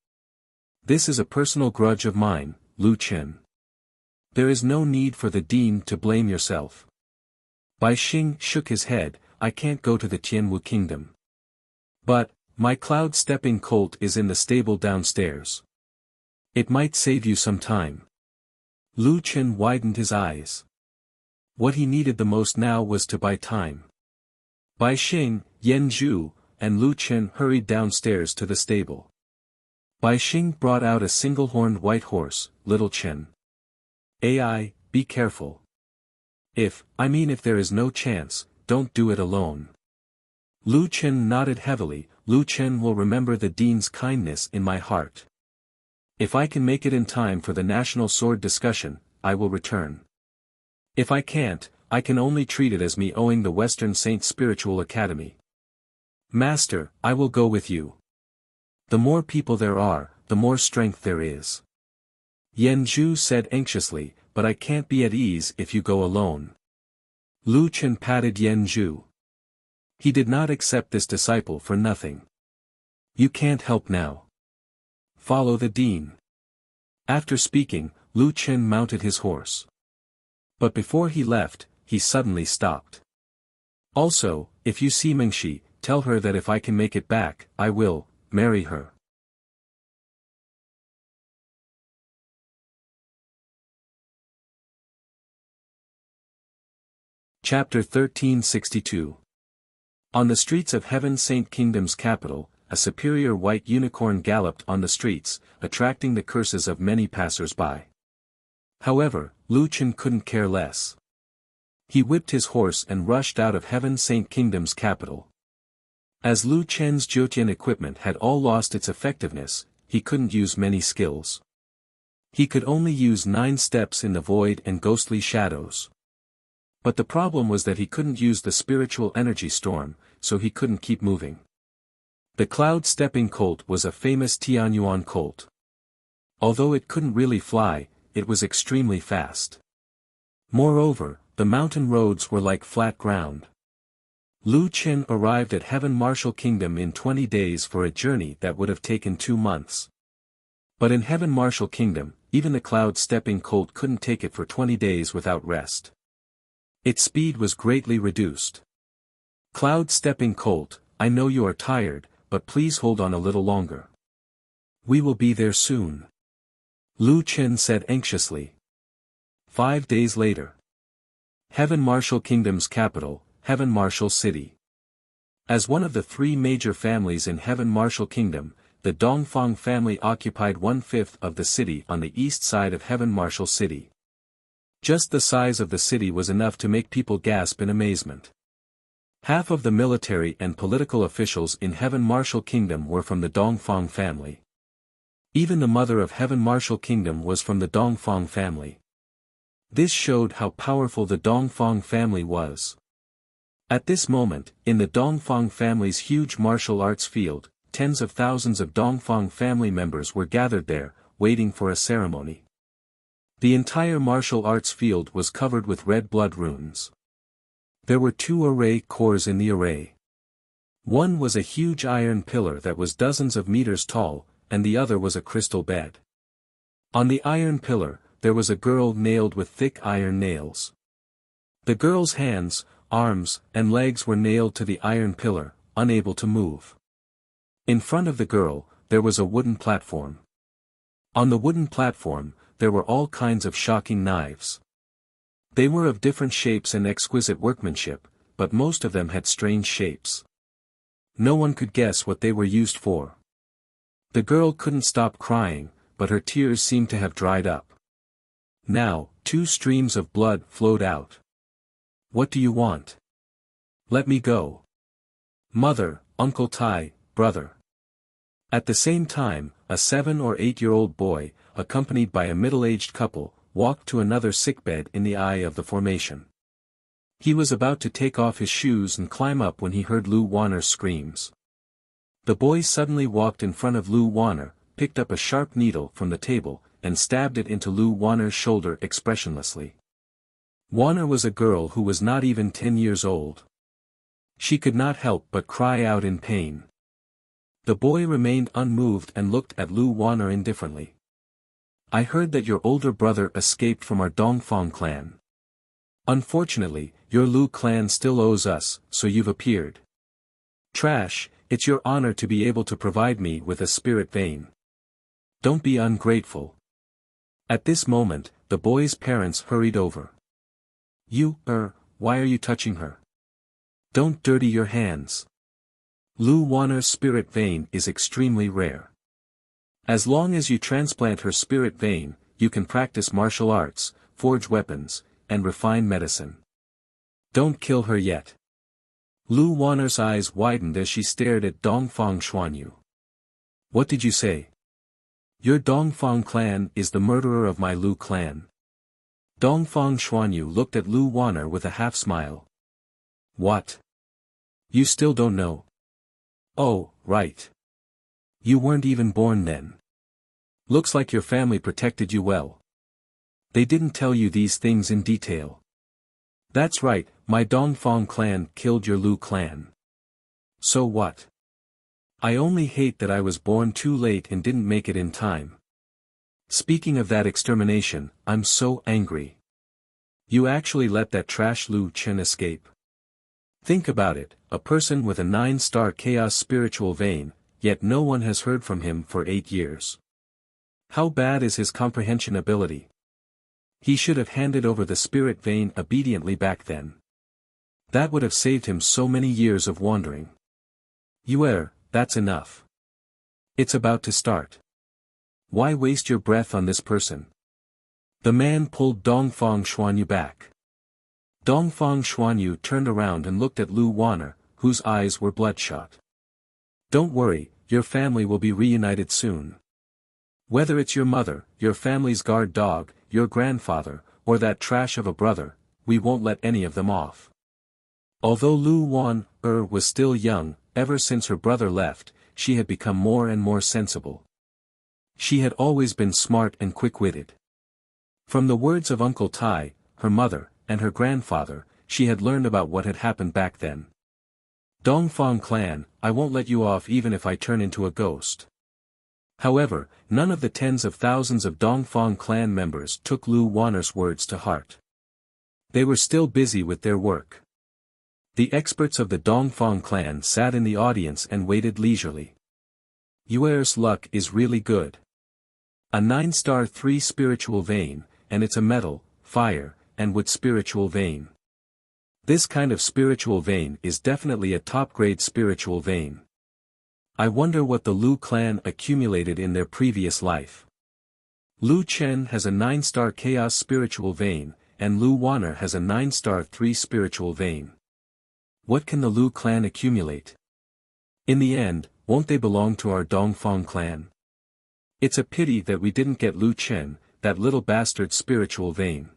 This is a personal grudge of mine, Lu Chen. There is no need for the Dean to blame yourself. Bai Xing shook his head. I can't go to the Tianwu kingdom. But, my cloud-stepping colt is in the stable downstairs. It might save you some time. Lu Chen widened his eyes. What he needed the most now was to buy time. Bai Xing, Yan Zhu, and Lu Chen hurried downstairs to the stable. Bai Xing brought out a single-horned white horse, Little Chen. Ai, be careful. If there is no chance, don't do it alone. Lu Chen nodded heavily. Lu Chen will remember the Dean's kindness in my heart. If I can make it in time for the national sword discussion, I will return. If I can't, I can only treat it as me owing the Western Saint Spiritual Academy. Master, I will go with you. The more people there are, the more strength there is. Yan Zhu said anxiously, but I can't be at ease if you go alone. Lu Chen patted Yan Zhu. He did not accept this disciple for nothing. You can't help now. Follow the Dean. After speaking, Lu Chen mounted his horse. But before he left, he suddenly stopped. Also, if you see Mingxi, tell her that if I can make it back, I will marry her. Chapter 1362. On the streets of Heaven Saint Kingdom's capital, a superior white unicorn galloped on the streets, attracting the curses of many passers-by. However, Lu Chen couldn't care less. He whipped his horse and rushed out of Heaven Saint Kingdom's capital. As Lu Chen's Jiutian equipment had all lost its effectiveness, he couldn't use many skills. He could only use 9 steps in the void and ghostly shadows. But the problem was that he couldn't use the spiritual energy storm, so he couldn't keep moving. The cloud-stepping colt was a famous Tianyuan colt. Although it couldn't really fly, it was extremely fast. Moreover, the mountain roads were like flat ground. Lu Chen arrived at Heaven Martial Kingdom in 20 days for a journey that would have taken 2 months. But in Heaven Martial Kingdom, even the cloud-stepping colt couldn't take it for 20 days without rest. Its speed was greatly reduced. Cloud-stepping colt, I know you are tired, but please hold on a little longer. We will be there soon. Lu Chen said anxiously. 5 days later. Heaven Martial Kingdom's capital, Heaven Martial City. As one of the 3 major families in Heaven Martial Kingdom, the Dongfang family occupied 1/5 of the city on the east side of Heaven Martial City. Just the size of the city was enough to make people gasp in amazement. Half of the military and political officials in Heaven Martial Kingdom were from the Dongfang family. Even the mother of Heaven Martial Kingdom was from the Dongfang family. This showed how powerful the Dongfang family was. At this moment, in the Dongfang family's huge martial arts field, tens of thousands of Dongfang family members were gathered there, waiting for a ceremony. The entire martial arts field was covered with red blood runes. There were 2 array cores in the array. One was a huge iron pillar that was dozens of meters tall, and the other was a crystal bed. On the iron pillar, there was a girl nailed with thick iron nails. The girl's hands, arms, and legs were nailed to the iron pillar, unable to move. In front of the girl, there was a wooden platform. On the wooden platform, there were all kinds of shocking knives. They were of different shapes and exquisite workmanship, but most of them had strange shapes. No one could guess what they were used for. The girl couldn't stop crying, but her tears seemed to have dried up. Now, 2 streams of blood flowed out. What do you want? Let me go. Mother, Uncle Tai, brother. At the same time, a 7 or 8-year-old boy, accompanied by a middle-aged couple, walked to another sickbed in the eye of the formation. He was about to take off his shoes and climb up when he heard Lu Wanner's screams. The boy suddenly walked in front of Lu Wanner, picked up a sharp needle from the table, and stabbed it into Lu Wanner's shoulder expressionlessly. Wanner was a girl who was not even 10 years old. She could not help but cry out in pain. The boy remained unmoved and looked at Lu Wanner indifferently. I heard that your older brother escaped from our Dongfang clan. Unfortunately, your Lu clan still owes us, so you've appeared. Trash, it's your honor to be able to provide me with a spirit vein. Don't be ungrateful. At this moment, the boy's parents hurried over. Why are you touching her? Don't dirty your hands. Lu Wanner's spirit vein is extremely rare. As long as you transplant her spirit vein, you can practice martial arts, forge weapons, and refine medicine. Don't kill her yet. Lu Wanner's eyes widened as she stared at Dongfang Xuanyu. What did you say? Your Dongfang clan is the murderer of my Lu clan. Dongfang Xuanyu looked at Lu Wanner with a half-smile. What? You still don't know? Oh, right. You weren't even born then. Looks like your family protected you well. They didn't tell you these things in detail. That's right, my Dongfang clan killed your Lu clan. So what? I only hate that I was born too late and didn't make it in time. Speaking of that extermination, I'm so angry. You actually let that trash Lu Chen escape. Think about it, a person with a 9-star chaos spiritual vein, yet no one has heard from him for 8 years. How bad is his comprehension ability? He should have handed over the spirit vein obediently back then. That would have saved him so many years of wandering. That's enough. It's about to start. Why waste your breath on this person? The man pulled Dongfang Xuanyu back. Dongfang Xuanyu turned around and looked at Lu Wanner, whose eyes were bloodshot. Don't worry, your family will be reunited soon. Whether it's your mother, your family's guard dog, your grandfather, or that trash of a brother, we won't let any of them off. Although Lu Wanner was still young, ever since her brother left, she had become more and more sensible. She had always been smart and quick-witted. From the words of Uncle Tai, her mother, and her grandfather, she had learned about what had happened back then. Dongfang clan, I won't let you off even if I turn into a ghost. However, none of the tens of thousands of Dongfang clan members took Lu Wanner's words to heart. They were still busy with their work. The experts of the Dongfang clan sat in the audience and waited leisurely. Yuer's luck is really good. A 9-star 3 spiritual vein, and it's a metal, fire, and wood spiritual vein. This kind of spiritual vein is definitely a top-grade spiritual vein. I wonder what the Lu clan accumulated in their previous life. Lu Chen has a 9-star chaos spiritual vein, and Lu Wanner has a 9-star 3 spiritual vein. What can the Lu clan accumulate? In the end, won't they belong to our Dongfang clan? It's a pity that we didn't get Lu Chen, that little bastard's spiritual vein.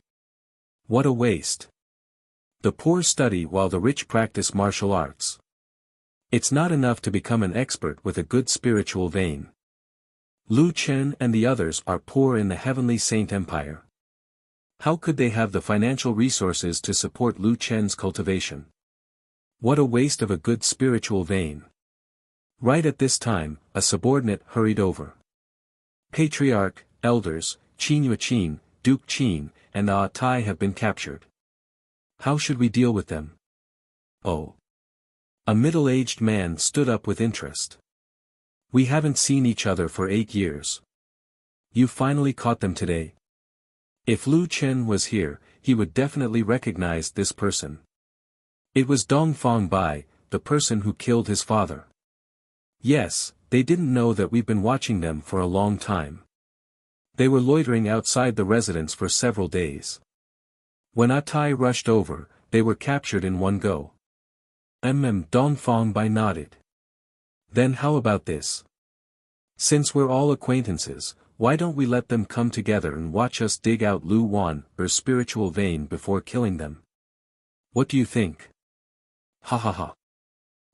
What a waste. The poor study while the rich practice martial arts. It's not enough to become an expert with a good spiritual vein. Lu Chen and the others are poor in the Heavenly Saint Empire. How could they have the financial resources to support Lu Chen's cultivation? What a waste of a good spiritual vein. Right at this time, a subordinate hurried over. Patriarch, elders, Qin Yuqin, Duke Qin, and Ah Tai have been captured. How should we deal with them? Oh. A middle-aged man stood up with interest. We haven't seen each other for 8 years. You finally caught them today. If Lu Chen was here, he would definitely recognize this person. It was Dongfang Bai, the person who killed his father. Yes, they didn't know that we've been watching them for a long time. They were loitering outside the residence for several days. When Atai rushed over, they were captured in one go. Dongfang Bai nodded. Then how about this? Since we're all acquaintances, why don't we let them come together and watch us dig out Lu Wanner's spiritual vein before killing them? What do you think? Ha ha ha.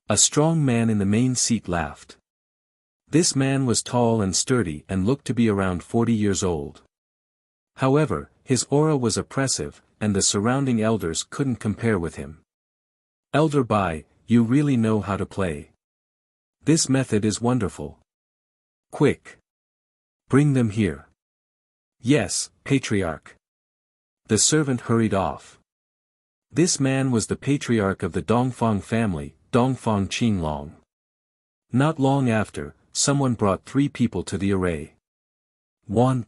A strong man in the main seat laughed. This man was tall and sturdy and looked to be around 40 years old. However, his aura was oppressive, and the surrounding elders couldn't compare with him. Elder Bai, you really know how to play. This method is wonderful. Quick! Bring them here. Yes, Patriarch. The servant hurried off. This man was the patriarch of the Dongfang family, Dongfang Qinglong. Not long after, someone brought 3 people to the array. Wan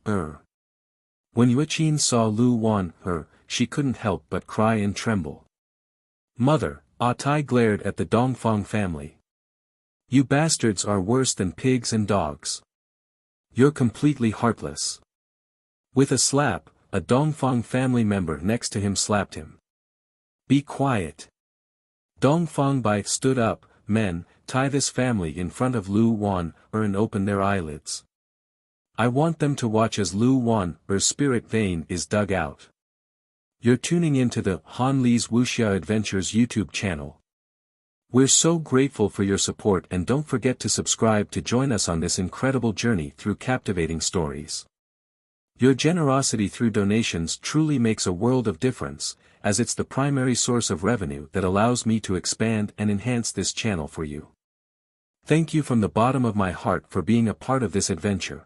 When Yuqin saw Lu Wan she couldn't help but cry and tremble. Mother, Tai glared at the Dongfang family. You bastards are worse than pigs and dogs. You're completely heartless. With a slap, a Dongfang family member next to him slapped him. Be quiet. Dongfang Bai stood up. Men, tie this family in front of Lu Wan and open their eyelids. I want them to watch as Lu Wan spirit vein is dug out. You're tuning into the Han Li's Wuxia Adventures YouTube channel. We're so grateful for your support, and don't forget to subscribe to join us on this incredible journey through captivating stories. Your generosity through donations truly makes a world of difference, as it's the primary source of revenue that allows me to expand and enhance this channel for you. Thank you from the bottom of my heart for being a part of this adventure.